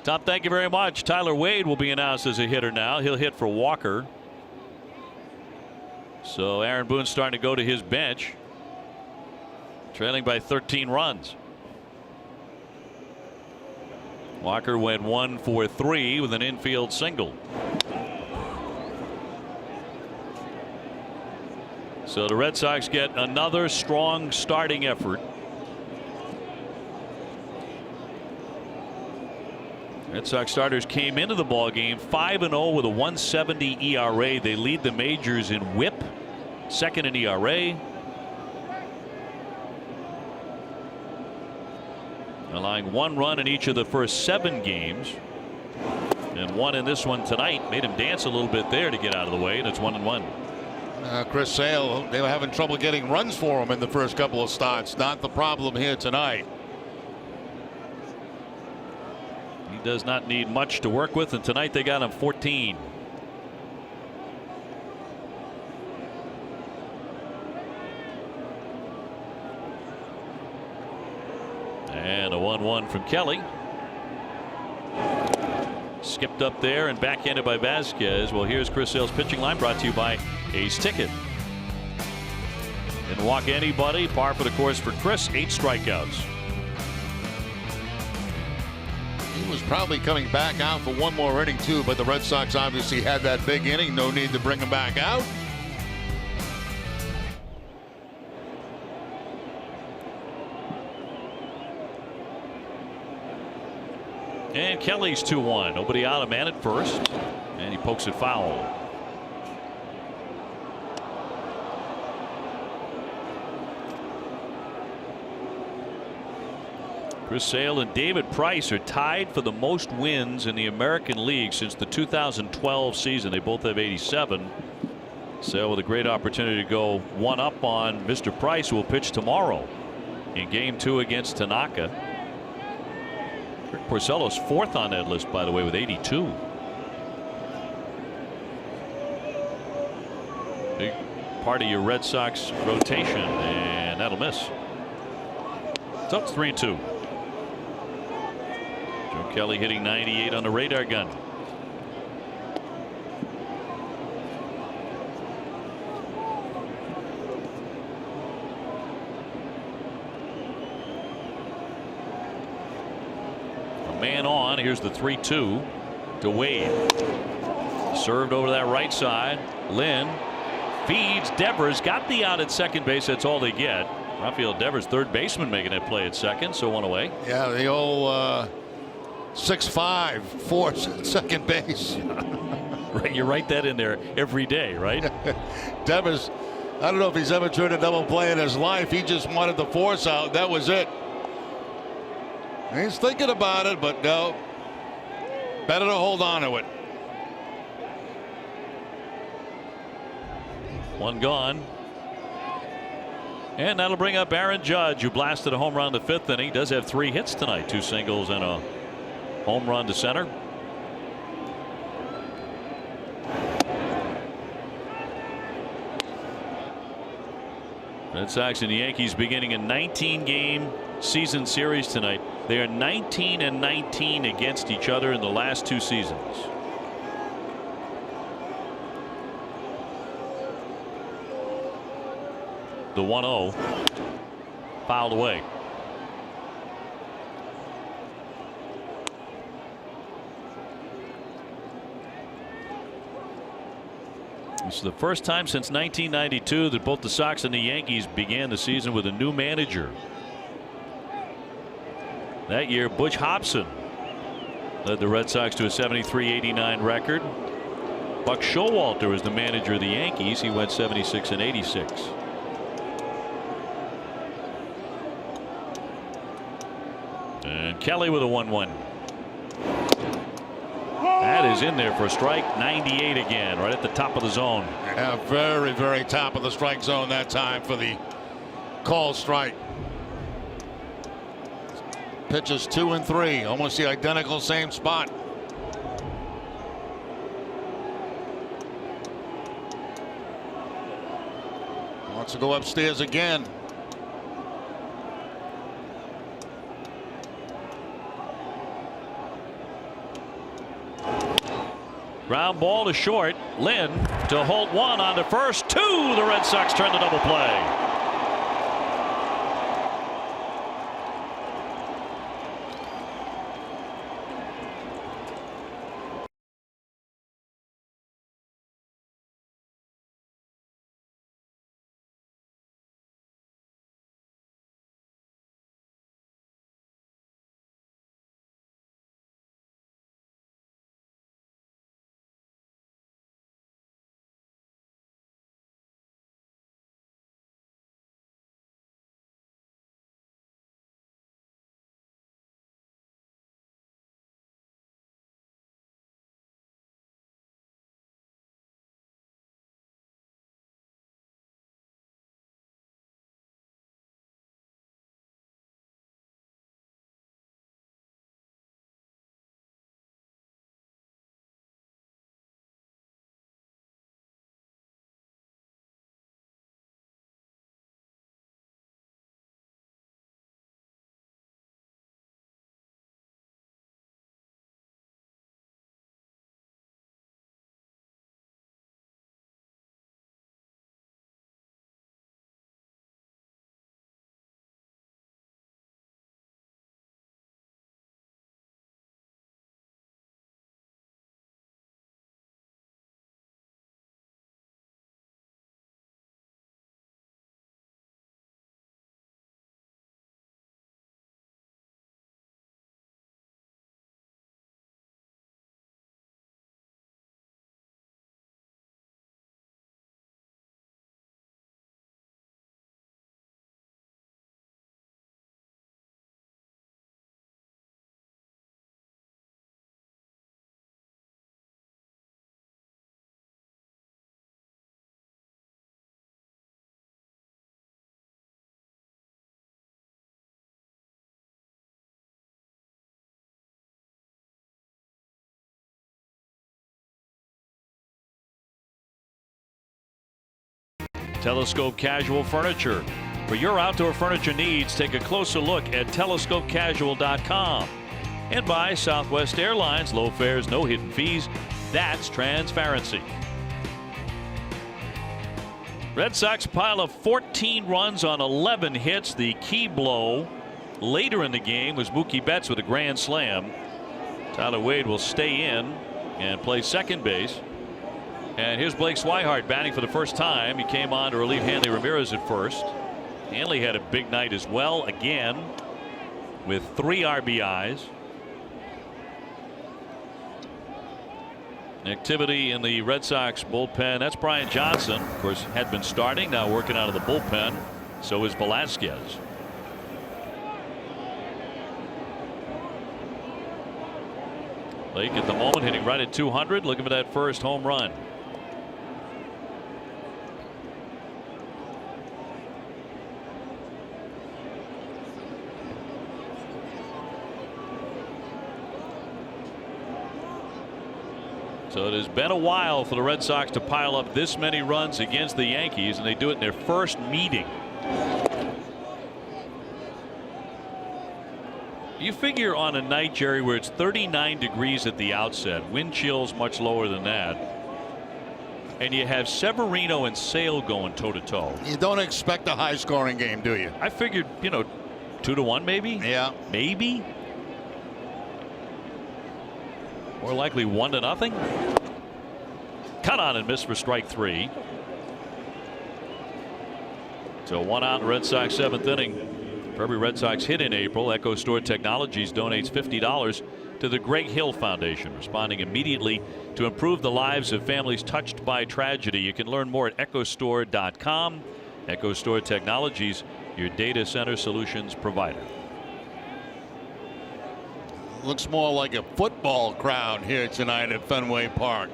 S5: Tom, thank you very much. Tyler Wade will be announced as a hitter now. He'll hit for Walker. So Aaron Boone's starting to go to his bench, trailing by 13 runs. Walker went 1 for 3 with an infield single. So the Red Sox get another strong starting effort. Red Sox starters came into the ball game 5-0 with a 1.70 ERA. They lead the majors in WHIP, second in ERA. Allowing 1 run in each of the first 7 games, and 1 in this one tonight. Made him dance a little bit there to get out of the way, and it's 1-1.
S3: Chris Sale, they were having trouble getting runs for him in the first couple of starts. Not the problem here tonight.
S5: Does not need much to work with, and tonight they got him 14. And a 1-1 from Kelly. Skipped up there and backhanded by Vasquez. Well, here's Chris Sale's pitching line, brought to you by Ace Ticket. Didn't walk anybody. Par for the course for Chris. 8 strikeouts.
S3: He was probably coming back out for one more inning too, but the Red Sox obviously had that big inning. No need to bring him back out.
S5: And Kelly's 2-1. Nobody out, a man at first. And he pokes it foul. Chris Sale and David Price are tied for the most wins in the American League since the 2012 season. They both have 87. Sale with a great opportunity to go one up on Mr. Price, who will pitch tomorrow in Game 2 against Tanaka. Porcello's 4th on that list, by the way, with 82. Big part of your Red Sox rotation, and that'll miss. So it's 3-2. Joe Kelly hitting 98 on the radar gun. Man on. Here's the 3-2 to Wade. Served over to that right side. Lynn feeds Devers. Got the out at second base. That's all they get. Rafael Devers, third baseman, making that play at second. So one away.
S3: Yeah, the old 6'5" force at second base.
S5: Right, you write that in there every day, right?
S3: Devers, I don't know if he's ever turned a double play in his life. He just wanted the force out. That was it. He's thinking about it, but no. Better to hold on to it.
S5: One gone. And that'll bring up Aaron Judge, who blasted a home run in the 5th inning. He does have 3 hits tonight, 2 singles and a home run to center. Red Sox and the Yankees beginning a 19-game season series tonight. They are 19-19 against each other in the last 2 seasons. The 1-0 fouled away. This is the first time since 1992 that both the Sox and the Yankees began the season with a new manager. That year, Butch Hobson led the Red Sox to a 73-89 record. Buck Showalter was the manager of the Yankees. He went 76-86. And Kelly with a 1-1. That is in there for a strike. 98 again, right at the top of the zone.
S3: Yeah, very, very top of the strike zone that time for the call strike. Pitches 2 and 3, almost the identical same spot. Wants to go upstairs again.
S5: Ground ball to short. Lynn to hold one on to first. 2. The Red Sox turn the double play. Telescope Casual Furniture. For your outdoor furniture needs, take a closer look at telescopecasual.com. And by Southwest Airlines, low fares, no hidden fees. That's transparency. Red Sox pile of 14 runs on 11 hits. The key blow later in the game was Mookie Betts with a grand slam. Tyler Wade will stay in and play second base. And here's Blake Swihart batting for the first time. He came on to relieve Hanley Ramirez at first. Hanley had a big night as well, again with 3 RBIs. Activity in the Red Sox bullpen. That's Brian Johnson, of course, had been starting, now working out of the bullpen. So is Velasquez. Blake at the moment hitting right at 200, looking for that first home run. So it has been a while for the Red Sox to pile up this many runs against the Yankees, and they do it in their first meeting. You figure on a night, Jerry, where it's 39 degrees at the outset, wind chills much lower than that, and you have Severino and Sale going toe to toe.
S6: You don't expect a high scoring game, do you?
S5: I figured, 2-1 maybe.
S6: Yeah.
S5: Maybe. More likely 1-0. Cut on and missed for strike 3. So 1 out in Red Sox 7th inning. For every Red Sox hit in April, Echo Store Technologies donates $50 to the Greg Hill Foundation, responding immediately to improve the lives of families touched by tragedy. You can learn more at echostore.com. Echo Store Technologies, your data center solutions provider.
S6: Looks more like a football crowd here tonight at Fenway Park.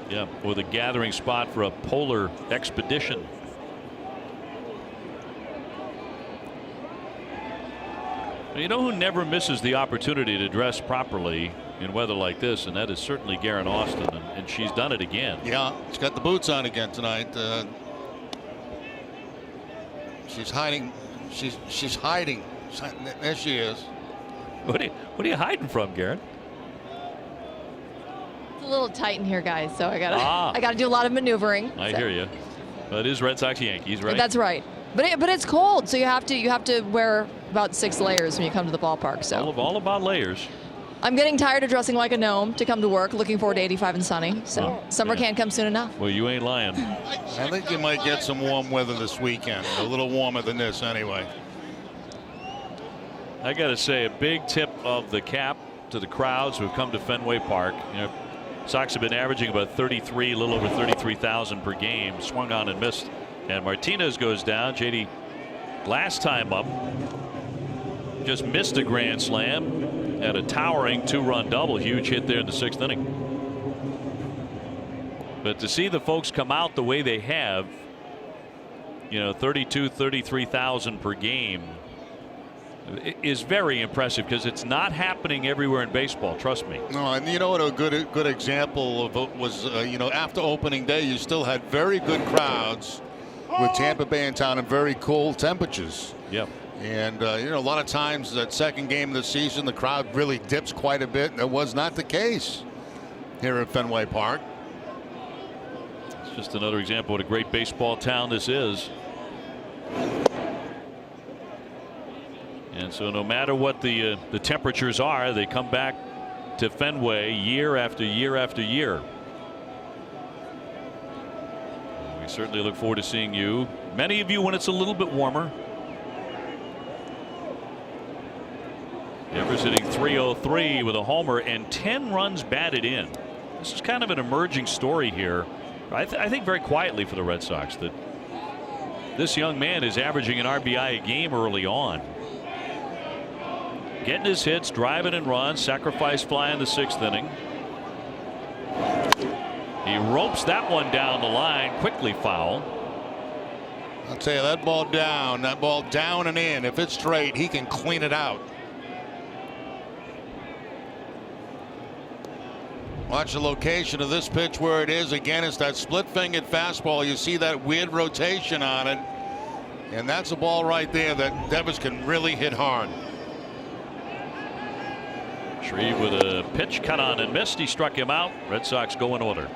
S5: Yeah, or the gathering spot for a polar expedition. You know who never misses the opportunity to dress properly in weather like this, and that is certainly Garen Austin, and she's done it again.
S6: Yeah, she's got the boots on again tonight. She's hiding. She's hiding. There she is.
S5: What are you hiding from, Garen?
S7: It's a little tight in here, guys, so I gotta do a lot of maneuvering.
S5: I hear you. But it is Red Sox Yankees, right?
S7: That's right. But it's cold, so you have to wear about 6 layers when you come to the ballpark. So
S5: all about layers.
S7: I'm getting tired of dressing like a gnome to come to work. Looking forward to 85 and sunny. So summer can't come soon enough.
S5: Well, you ain't lying.
S6: I think you might get some warm weather this weekend. A little warmer than this, anyway.
S5: I got to say, a big tip of the cap to the crowds who have come to Fenway Park. Sox have been averaging about 33, a little over 33,000 per game. Swung on and missed. And Martinez goes down. JD, last time up, just missed a grand slam. Had a towering 2-run double. Huge hit there in the 6th inning. But to see the folks come out the way they have, 32, 33,000 per game is very impressive, because it's not happening everywhere in baseball. Trust me.
S6: No, and you know what a good example of it was, after opening day, you still had very good crowds with Tampa Bay in town and very cool temperatures.
S5: Yep.
S6: And a lot of times that second game of the season, the crowd really dips quite a bit. That was not the case here at Fenway Park.
S5: It's just another example of what a great baseball town this is. And so no matter what the temperatures are, they come back to Fenway year after year after year. We certainly look forward to seeing you, many of you, when it's a little bit warmer. Evers hitting .303 with a homer and 10 runs batted in. This is kind of an emerging story here. I think very quietly for the Red Sox, that this young man is averaging an RBI a game early on. Getting his hits, driving and runs, sacrifice fly in the 6th inning. He ropes that one down the line, quickly foul.
S6: I'll tell you, that ball down and in. If it's straight, he can clean it out.
S3: Watch the location of this pitch where it is. Again, it's that split-fingered fastball. You see that weird rotation on it. And that's a ball right there that Devers can really hit hard.
S5: Shreve with a pitch cut on and missed. He struck him out. Red Sox go in order.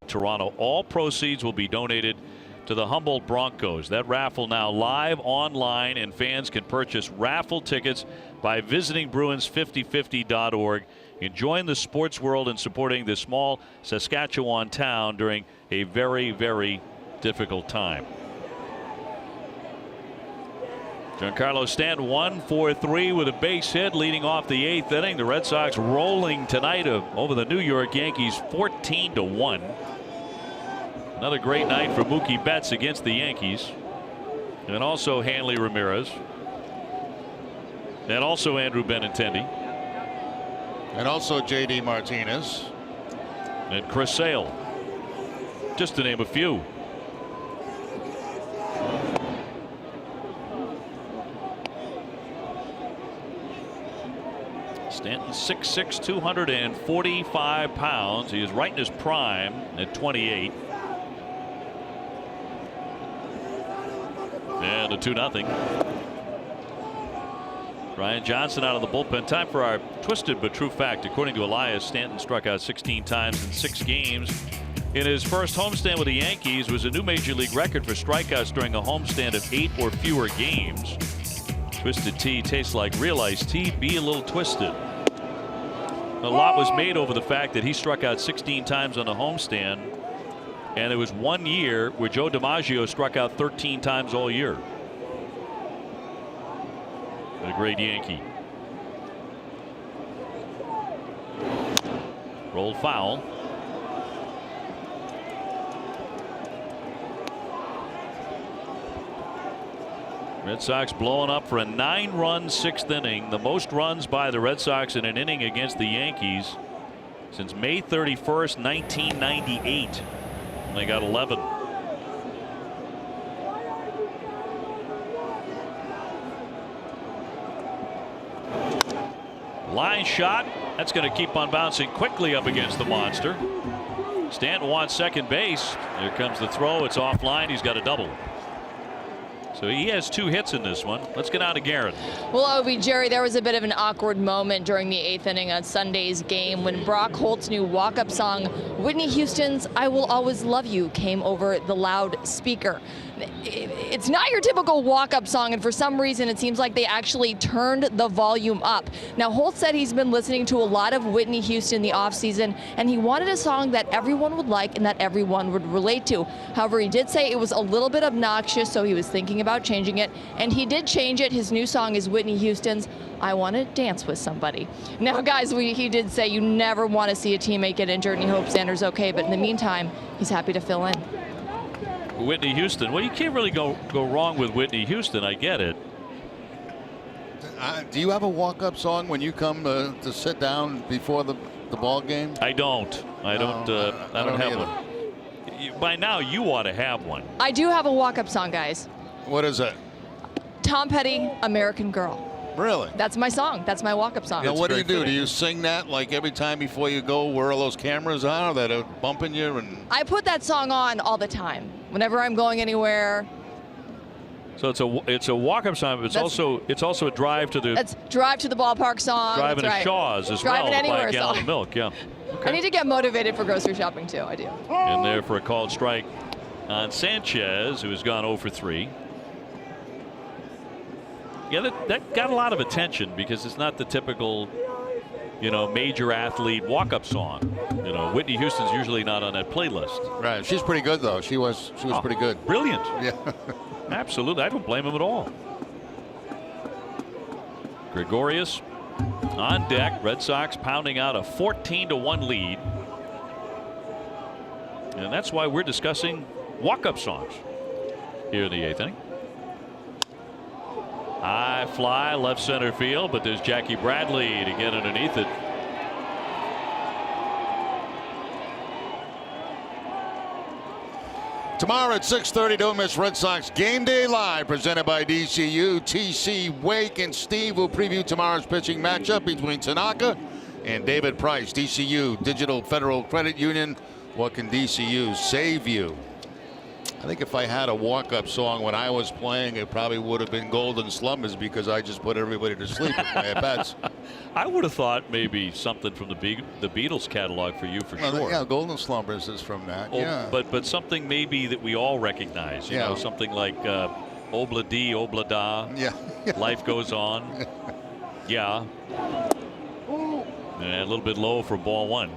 S5: Toronto. All proceeds will be donated to the Humboldt Broncos. That raffle now live online, and fans can purchase raffle tickets by visiting Bruins5050.org. Enjoying the sports world and supporting this small Saskatchewan town during a very, very difficult time. Giancarlo Stanton 1-for-3 with a base hit leading off the 8th inning. The Red Sox rolling tonight over the New York Yankees 14-1. Another great night for Mookie Betts against the Yankees, and also Hanley Ramirez, and also Andrew Benintendi,
S3: And also J.D. Martinez.
S5: And Chris Sale, just to name a few. Stanton 6'6", 245 pounds. He is right in his prime at 28. And a 2-0. Ryan Johnson out of the bullpen. Time for our twisted but true fact. According to Elias, Stanton struck out 16 times in 6 games. In his first homestand with the Yankees was a new major league record for strikeouts during a homestand of 8 or fewer games. Twisted tea tastes like real iced tea. Be a little twisted. A lot was made over the fact that he struck out 16 times on the homestand, and there was 1 year where Joe DiMaggio struck out 13 times all year. A great Yankee. Rolled foul. Red Sox blowing up for a 9-run 6th inning, the most runs by the Red Sox in an inning against the Yankees since May 31st, 1998. And they got 11. Line shot. That's going to keep on bouncing quickly up against the monster. Stanton wants second base. Here comes the throw. It's offline. He's got a double. So he has 2 hits in this one. Let's get out of Garrett.
S7: Well, Obi, Jerry, there was a bit of an awkward moment during the 8th inning on Sunday's game when Brock Holt's new walk-up song, Whitney Houston's I Will Always Love You came over the loudspeaker. It's not your typical walk-up song, and for some reason it seems like they actually turned the volume up. Now, Holt said he's been listening to a lot of Whitney Houston the offseason, and he wanted a song that everyone would like and that everyone would relate to. However, he did say it was a little bit obnoxious, so he was thinking about changing it, and he did change it. His new song is Whitney Houston's I Want to Dance with Somebody. Now, guys, he did say you never want to see a teammate get injured, and he hopes Xander's okay, but in the meantime, he's happy to fill in.
S5: Whitney Houston. Well, you can't really go wrong with Whitney Houston. I get it.
S6: Do you have a walk-up song when you come to sit down before the ball game?
S5: I don't. I don't have one. By now, you ought to have one.
S7: I do have a walk-up song, guys.
S6: What is it?
S7: Tom Petty, American Girl.
S6: Really?
S7: That's my song. That's my walk-up song.
S3: Now, what do you do? Do you sing that like every time before you go where all those cameras are that are bumping you? And
S7: I put that song on all the time. Whenever I'm going anywhere.
S5: So it's a walk-up song, but it's also a drive to the.
S7: That's Drive to the Ballpark song.
S5: Driving to Shaw's as well.
S7: Driving anywhere
S5: Buy a gallon
S7: song.
S5: of milk. Yeah. Okay.
S7: I need to get motivated for grocery shopping too. I do.
S5: In there for a called strike on Sanchez, who has gone 0 for 3. Yeah, that got a lot of attention because it's not the typical, major athlete walk-up song. Whitney Houston's usually not on that playlist.
S6: Right. She's pretty good though. She was pretty good.
S5: Brilliant.
S6: Yeah.
S5: Absolutely. I don't blame him at all. Gregorius on deck. Red Sox pounding out a 14-1 lead. And that's why we're discussing walk-up songs here in the 8th inning. High fly left center field, but there's Jackie Bradley to get underneath it.
S3: tomorrow at 6:30, don't miss Red Sox Game Day Live, presented by DCU. TC, Wake, and Steve will preview tomorrow's pitching matchup between Tanaka and David Price. DCU, Digital Federal Credit Union. What can DCU save you? I think if I had a walk-up song when I was playing, it probably would have been Golden Slumbers, because I just put everybody to sleep with my at-bats.
S5: I would have thought maybe something from the Beatles catalog for you for sure.
S6: Yeah, Golden Slumbers is from that.
S5: Oh,
S6: yeah.
S5: But something maybe that we all recognize. You know, something like Obla Di, Obla Da.
S6: Yeah.
S5: Life Goes On. Yeah. And a little bit low for ball one.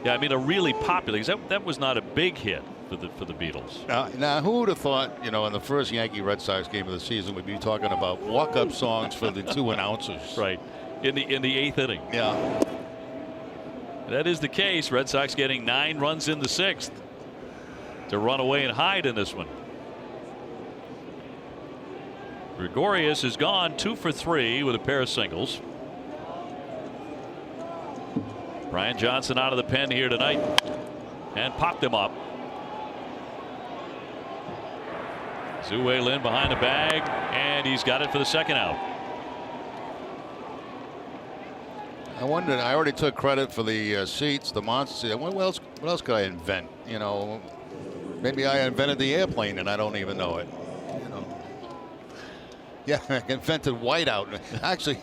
S5: Yeah, I mean, a really popular, because that was not a big hit for the Beatles.
S6: Now, who would have thought, you know, in the first Yankee Red Sox game of the season, we'd be talking about walk-up songs for the two announcers.
S5: Right. In the 8th inning.
S6: Yeah.
S5: That is the case. Red Sox getting 9 runs in the 6th to run away and hide in this one. Gregorius is gone 2 for 3 with a pair of singles. Brian Johnson out of the pen here tonight and popped him up. Zue Lin behind the bag, and he's got it for the second out.
S6: I wondered, I already took credit for the seats, the monster seats. What else could I invent? You know, maybe I invented the airplane and I don't even know it. You know. Yeah, I invented whiteout. Actually,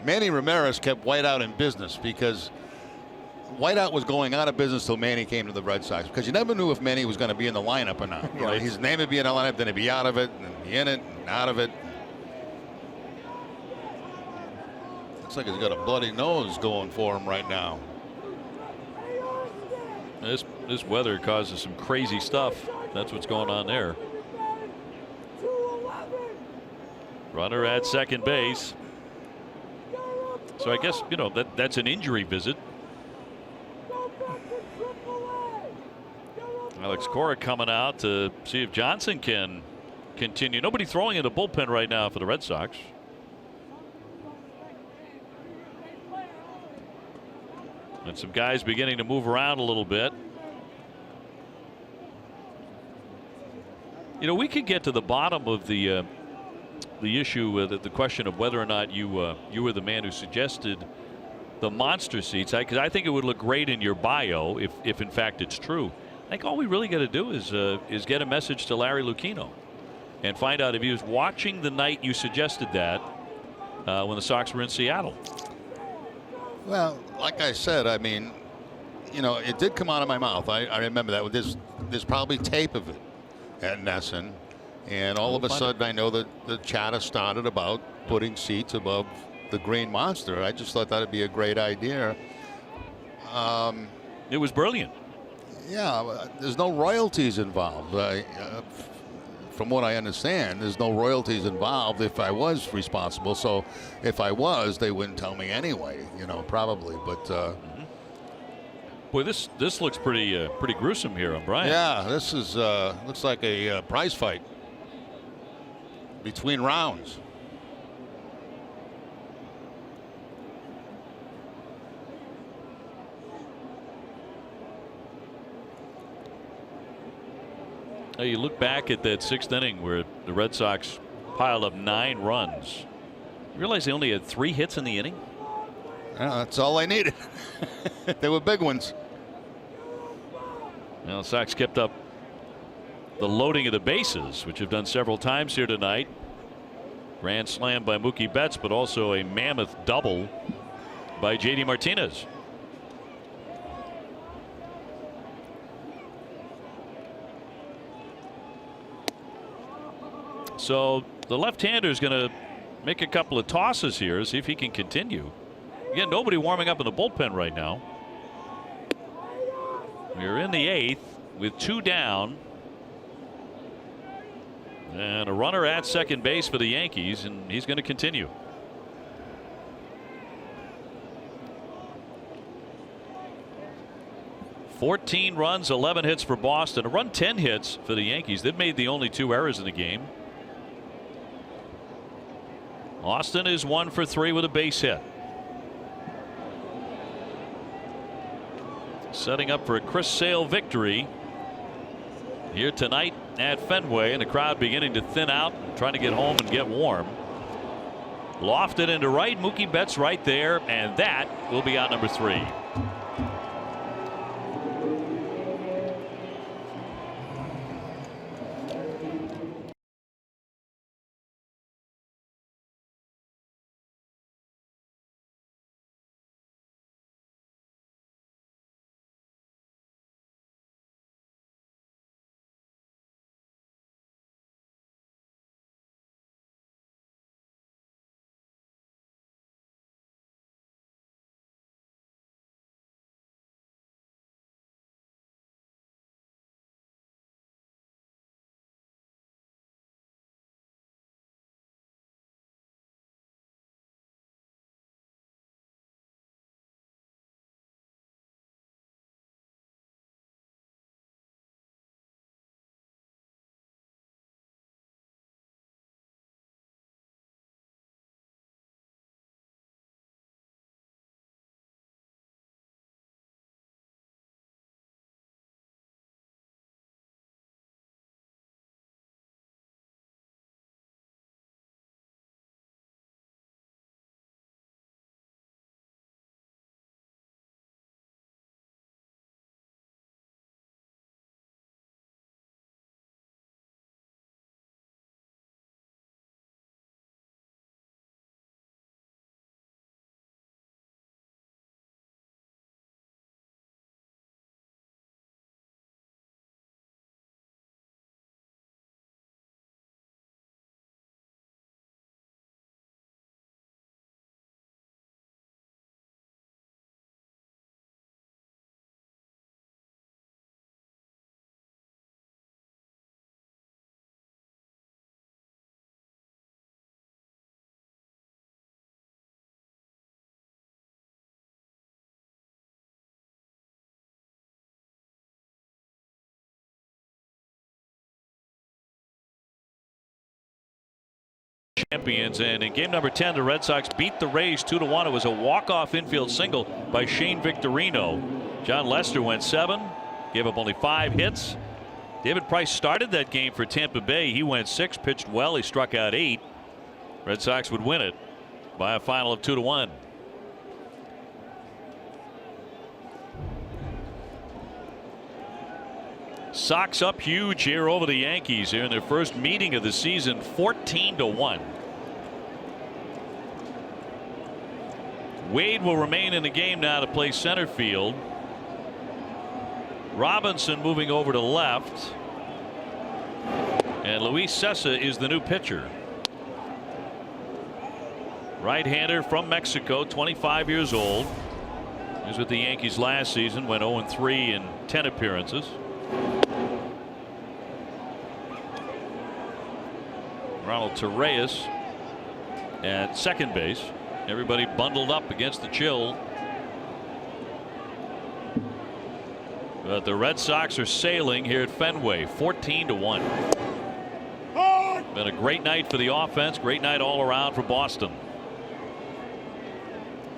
S6: Manny Ramirez kept whiteout in business, because whiteout was going out of business till Manny came to the Red Sox, because you never knew if Manny was going to be in the lineup or not. You know, his name would be in the lineup, then he'd be out of it, and then be in it, and out of it. Looks like he's got a bloody nose going for him right now.
S5: This weather causes some crazy stuff. That's what's going on there. Runner at second base. So I guess, you know, that's an injury visit. Alex Cora coming out to see if Johnson can continue. Nobody throwing in the bullpen right now for the Red Sox. And some guys beginning to move around a little bit. You know, we could get to the bottom of the issue, the question of whether or not you were the man who suggested the monster seats. Because I think it would look great in your bio if in fact it's true. I think all we really got to do is get a message to Larry Lucchino and find out if he was watching the night you suggested that when the Sox were in Seattle.
S6: Well, like I said, I mean,
S3: you know, it did come out of my mouth. I remember that. There's probably tape of it at Nesson, and all of a sudden I know that the chatter started about putting seats above the Green Monster. I just thought that'd be a great idea.
S5: It was brilliant.
S3: Yeah, there's no royalties involved. From what I understand, there's no royalties involved if I was responsible. So if I was, they wouldn't tell me anyway, you know, probably. But
S5: boy, this looks pretty gruesome here, Brian.
S3: yeah, this is looks like a prize fight between rounds.
S5: Now you look back at that 6th inning where the Red Sox piled up 9 runs. You realize they only had 3 hits in the inning?
S3: Yeah, that's all I needed. They were big ones.
S5: Well, the Sox kept up the loading of the bases, which have done several times here tonight. Grand slam by Mookie Betts, but also a mammoth double by J.D. Martinez. So the left-hander is going to make a couple of tosses here, see if he can continue. Again, nobody warming up in the bullpen right now. We're in the 8th with 2 down. And a runner at second base for the Yankees, and he's going to continue. $14 runs, 11 hits for Boston. A run, 10 hits for the Yankees. They've made the only 2 errors in the game. Austin is 1 for 3 with a base hit. Setting up for a Chris Sale victory here tonight at Fenway, and the crowd beginning to thin out, trying to get home and get warm. Lofted into right, Mookie Betts right there, and that will be out number 3. Champions, and in game number 10 the Red Sox beat the Rays 2-1. It was a walk-off infield single by Shane Victorino. John Lester went 7, gave up only 5 hits. David Price started that game for Tampa Bay. He went 6, pitched well, he struck out 8. Red Sox would win it by a final of 2-1. Sox up huge here over the Yankees here in their first meeting of the season, 14-1. Wade will remain in the game now to play center field. Robinson moving over to left. And Luis Cessa is the new pitcher. Right-hander from Mexico, 25 years old. He was with the Yankees last season, went 0-3 in 10 appearances. Ronald Torreyes at second base. Everybody bundled up against the chill. But the Red Sox are sailing here at Fenway, 14-1. Been a great night for the offense, great night all around for Boston.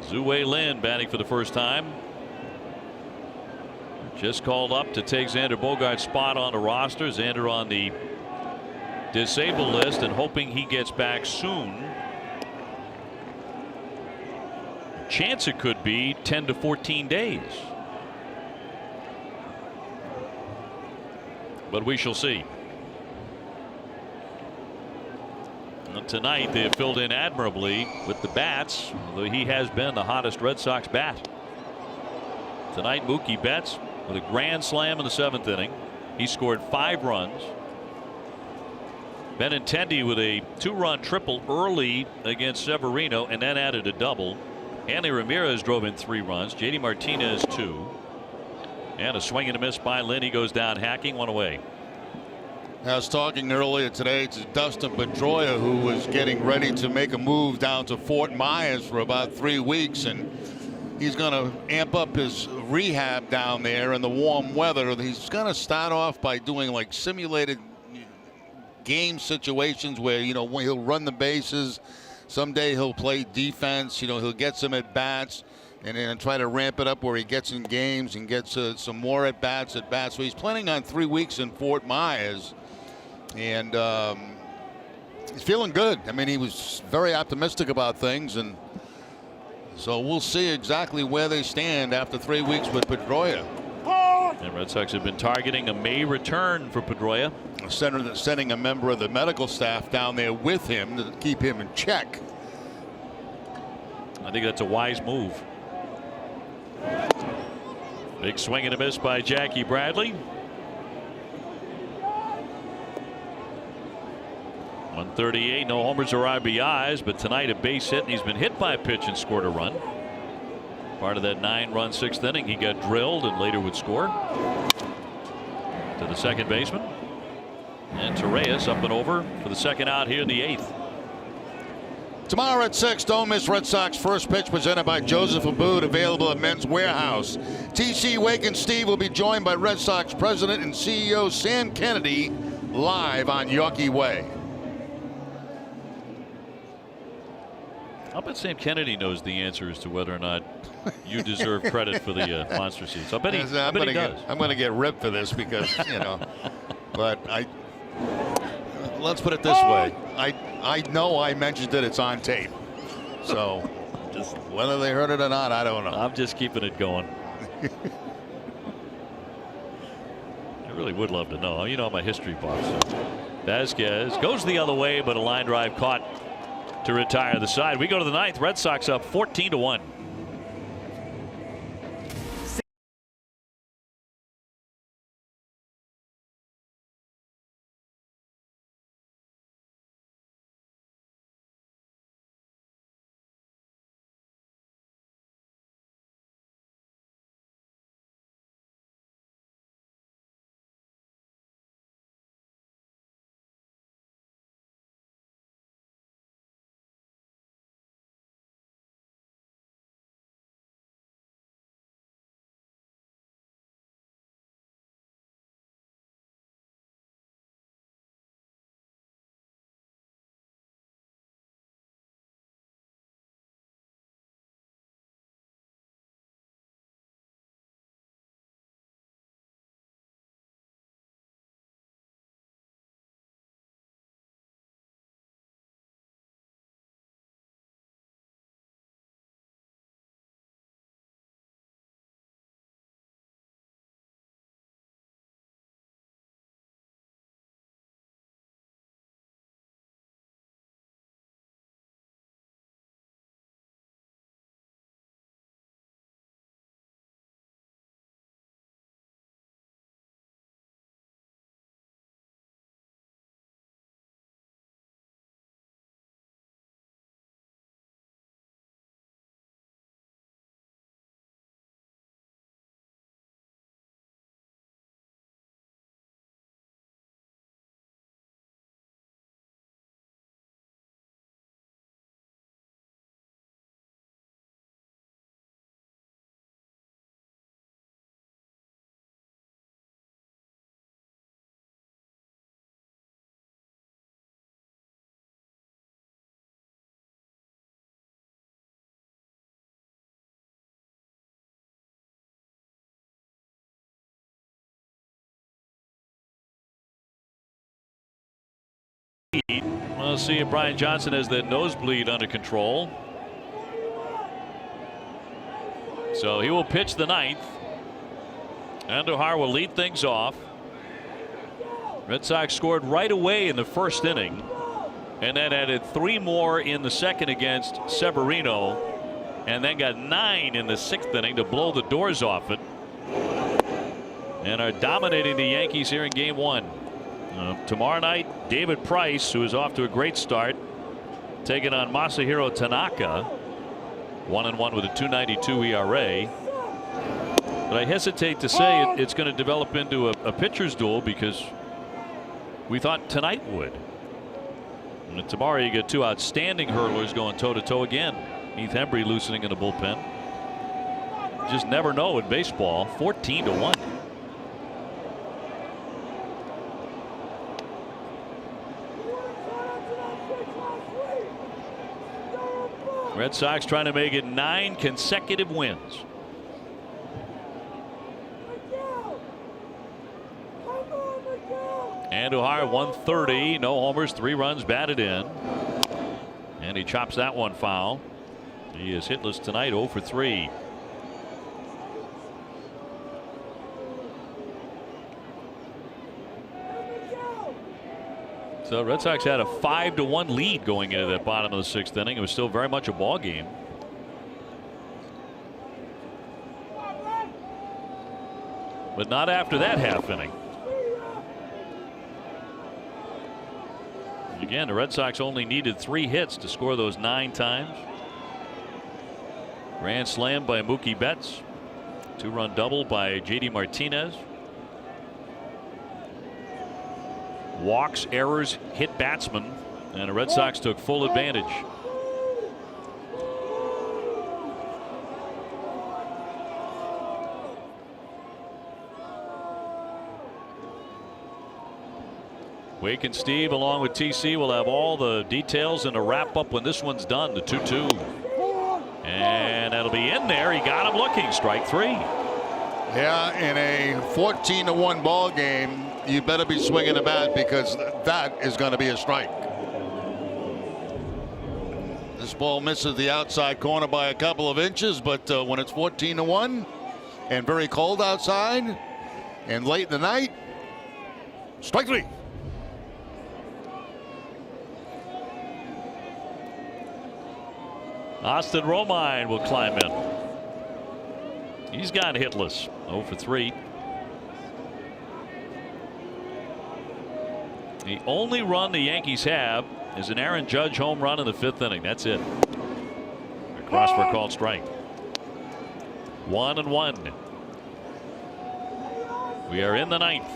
S5: Zue Lin batting for the first time. Just called up to take Xander Bogaerts' spot on the roster. Xander on the disabled list and hoping he gets back soon. Chance it could be 10 to 14 days. But we shall see. And tonight they have filled in admirably with the bats, although he has been the hottest Red Sox bat. Tonight Mookie Betts with a grand slam in the 7th inning. He scored 5 runs. Benintendi with a 2-run triple early against Severino and then added a double. Hanley Ramirez drove in 3 runs. JD Martinez 2. And a swing and a miss by Lynn. He goes down hacking, 1 away.
S6: I was talking earlier today to Dustin Pedroia, who was getting ready to make a move down to Fort Myers for about 3 weeks, and he's going to amp up his rehab down there in the warm weather. He's going to start off by doing like simulated game situations where, you know, he'll run the bases. Someday he'll play defense. You know, he'll get some at bats and then try to ramp it up where he gets in games and gets some more at bats. So he's planning on 3 weeks in Fort Myers, and he's feeling good. I mean, he was very optimistic about things, and so we'll see exactly where they stand after 3 weeks with Pedroia.
S5: And Red Sox have been targeting a May return for Pedroia.
S6: Sending a member of the medical staff down there with him to keep him in check.
S5: I think that's a wise move. Big swing and a miss by Jackie Bradley. 138, no homers or RBIs, but tonight a base hit, and he's been hit by a pitch and scored a run. Part of that 9-run 6th inning, he got drilled and later would score. To the second baseman. And Torreyes up and over for the second out here in the 8th.
S6: Tomorrow at 6, don't miss Red Sox first pitch presented by Joseph Abboud, available at Men's Warehouse. TC Wake and Steve will be joined by Red Sox President and CEO Sam Kennedy live on Yorkie Way.
S5: I'll bet Sam Kennedy knows the answer as to whether or not you deserve credit for the monster seats. I bet he does.
S6: I'm going to get ripped for this because, you know, but let's put it this way. I know I mentioned it. It's on tape. So just whether they heard it or not, I don't know.
S5: I'm just keeping it going. I really would love to know. You know, I'm a history buff. So. Vasquez goes the other way, but a line drive caught to retire the side. We go to the 9th. Red Sox up 14-1. we'll see if Brian Johnson has that nosebleed under control. So he will pitch the 9th. Andujar will lead things off. Red Sox scored right away in the first inning and then added 3 more in the second against Severino, and then got 9 in the 6th inning to blow the doors off it, and are dominating the Yankees here in game 1. Tomorrow night, David Price, who is off to a great start, taking on Masahiro Tanaka, 1-1 with a 2.92 ERA. But I hesitate to say it's going to develop into a pitcher's duel, because we thought tonight would. And tomorrow you get 2 outstanding hurlers going toe-to-toe again. Heath Hembree loosening in the bullpen. Just never know in baseball. 14-1. Red Sox trying to make it 9 consecutive wins. Andujar 130, no homers, 3 runs batted in, and he chops that one foul. He is hitless tonight, 0 for 3. So Red Sox had a 5-1 lead going into that bottom of the 6th inning. It was still very much a ball game. But not after that half inning. Again, the Red Sox only needed 3 hits to score those 9 times. Grand slam by Mookie Betts. 2-run double by JD Martinez. Walks, errors, hit batsmen, and the Red Sox took full advantage. Wake and Steve, along with TC, will have all the details and a wrap up when this one's done. The 2-2. And that'll be in there. He got him looking. Strike 3.
S6: Yeah, in a 14-1 ball game, you better be swinging the bat, because that is going to be a strike. This ball misses the outside corner by a couple of inches, but when it's 14-1 and very cold outside and late in the night, strike 3.
S5: Austin Romine will climb in. He's gone hitless, 0 for 3. The only run the Yankees have is an Aaron Judge home run in the 5th inning. That's it. Across for a called strike. 1-1. We are in the 9th.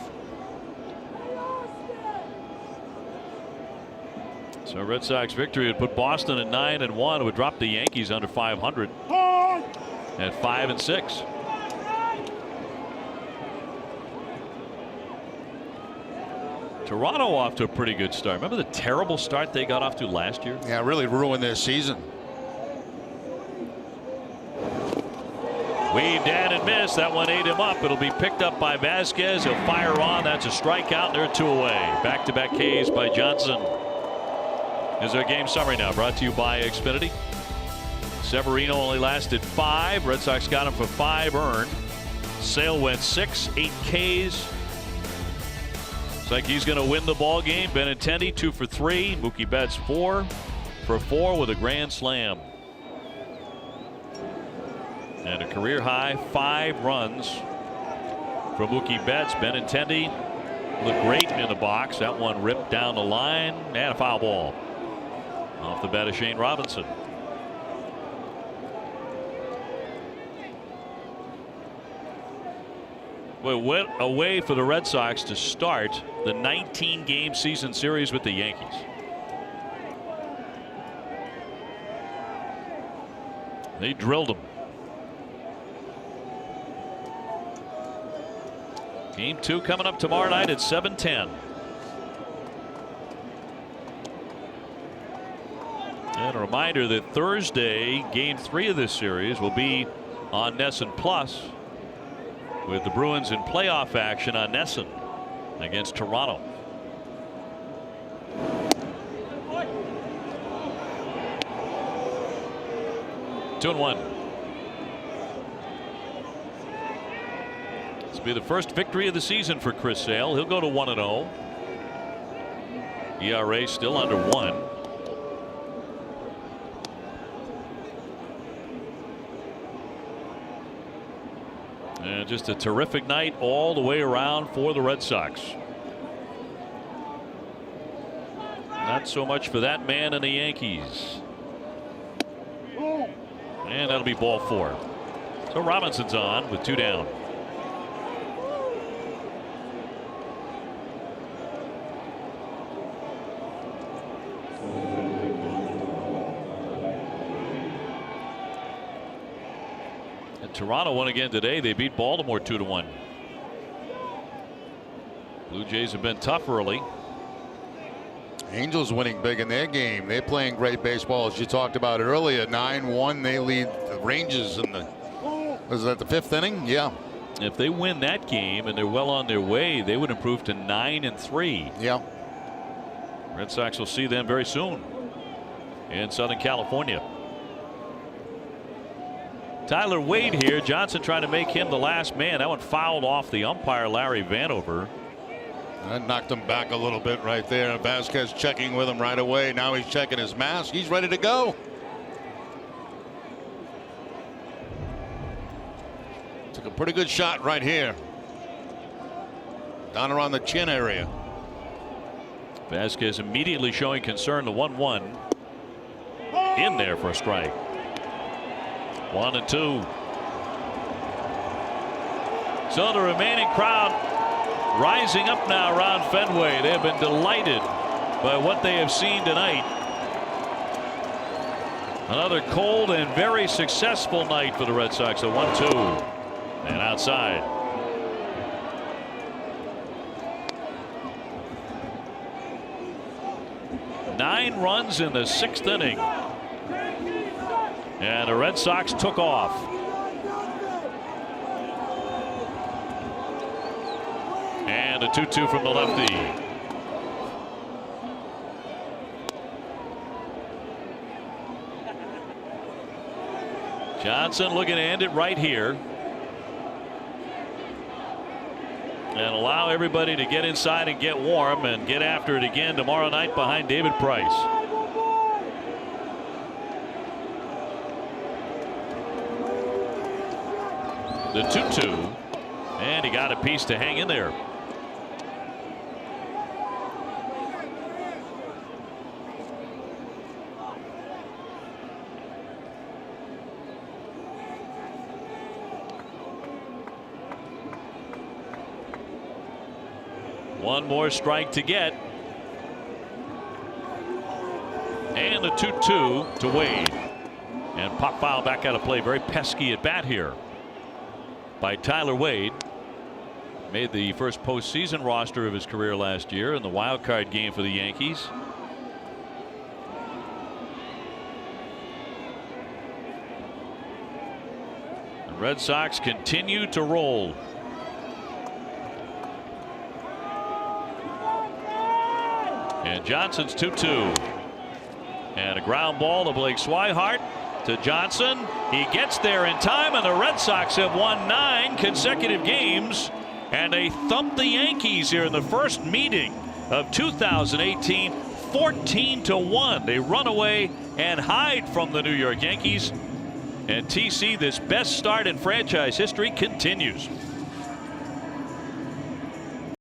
S5: So Red Sox victory would put Boston at 9-1. Would drop the Yankees under 500 at 5-6. Toronto off to a pretty good start. Remember the terrible start they got off to last year?
S6: Yeah, really ruined their season.
S5: Weaved in and missed. That one ate him up. It'll be picked up by Vasquez. He'll fire on. That's a strikeout. They're 2 away. Back-to-back Ks by Johnson. Is our game summary now, brought to you by Xfinity. Severino only lasted 5. Red Sox got him for 5 earned. Sale went 6, 8 Ks. Looks like he's going to win the ball game. Benintendi 2 for 3. Mookie Betts 4 for 4 with a grand slam. And a career high 5 runs for Mookie Betts. Benintendi looked great in the box. That one ripped down the line, and a foul ball off the bat of Shane Robinson. Well, went away for the Red Sox to start the 19-game season series with the Yankees. They drilled them. Game 2 coming up tomorrow night at 7:10. And a reminder that Thursday, Game 3 of this series will be on NESN Plus, with the Bruins in playoff action on NESN against Toronto. 2-1. This will be the first victory of the season for Chris Sale. He'll go to 1-0. ERA still under 1. And just a terrific night all the way around for the Red Sox. Not so much for that man and the Yankees. And that'll be ball 4. So Robinson's on with 2 down. And Toronto won again today. They beat Baltimore 2-1. Blue Jays have been tough early.
S6: Angels winning big in their game. They're playing great baseball, as you talked about earlier. 9-1. They lead the Rangers in the, was that the 5th inning? Yeah.
S5: If they win that game and they're well on their way, they would improve to 9-3.
S6: Yeah.
S5: Red Sox will see them very soon in Southern California. Tyler Wade here. Johnson trying to make him the last man. That one fouled off the umpire, Larry Vanover.
S6: That knocked him back a little bit right there. Vasquez checking with him right away. Now he's checking his mask. He's ready to go. Took a pretty good shot right here. Down around the chin area.
S5: Vasquez immediately showing concern. The 1-1 in there for a strike. 1-2. So the remaining crowd rising up now around Fenway. They have been delighted by what they have seen tonight. Another cold and very successful night for the Red Sox. A 1-2 and outside. Nine runs in the 6th inning. And the Red Sox took off. And a 2-2 from the lefty. Johnson looking to end it right here. And allow everybody to get inside and get warm and get after it again tomorrow night behind David Price. The 2-2. And he got a piece to hang in there. One more strike to get. And the 2-2 to Wade. And pop foul back out of play. Very pesky at bat here by Tyler Wade. Made the first postseason roster of his career last year in the wild card game for the Yankees. The Red Sox continue to roll. And Johnson's 2-2. And a ground ball to Blake Swihart. To Johnson. He gets there in time, and the Red Sox have won 9 consecutive games. And they thumped the Yankees here in the first meeting of 2018, 14-1. They run away and hide from the New York Yankees. And TC, this best start in franchise history, continues.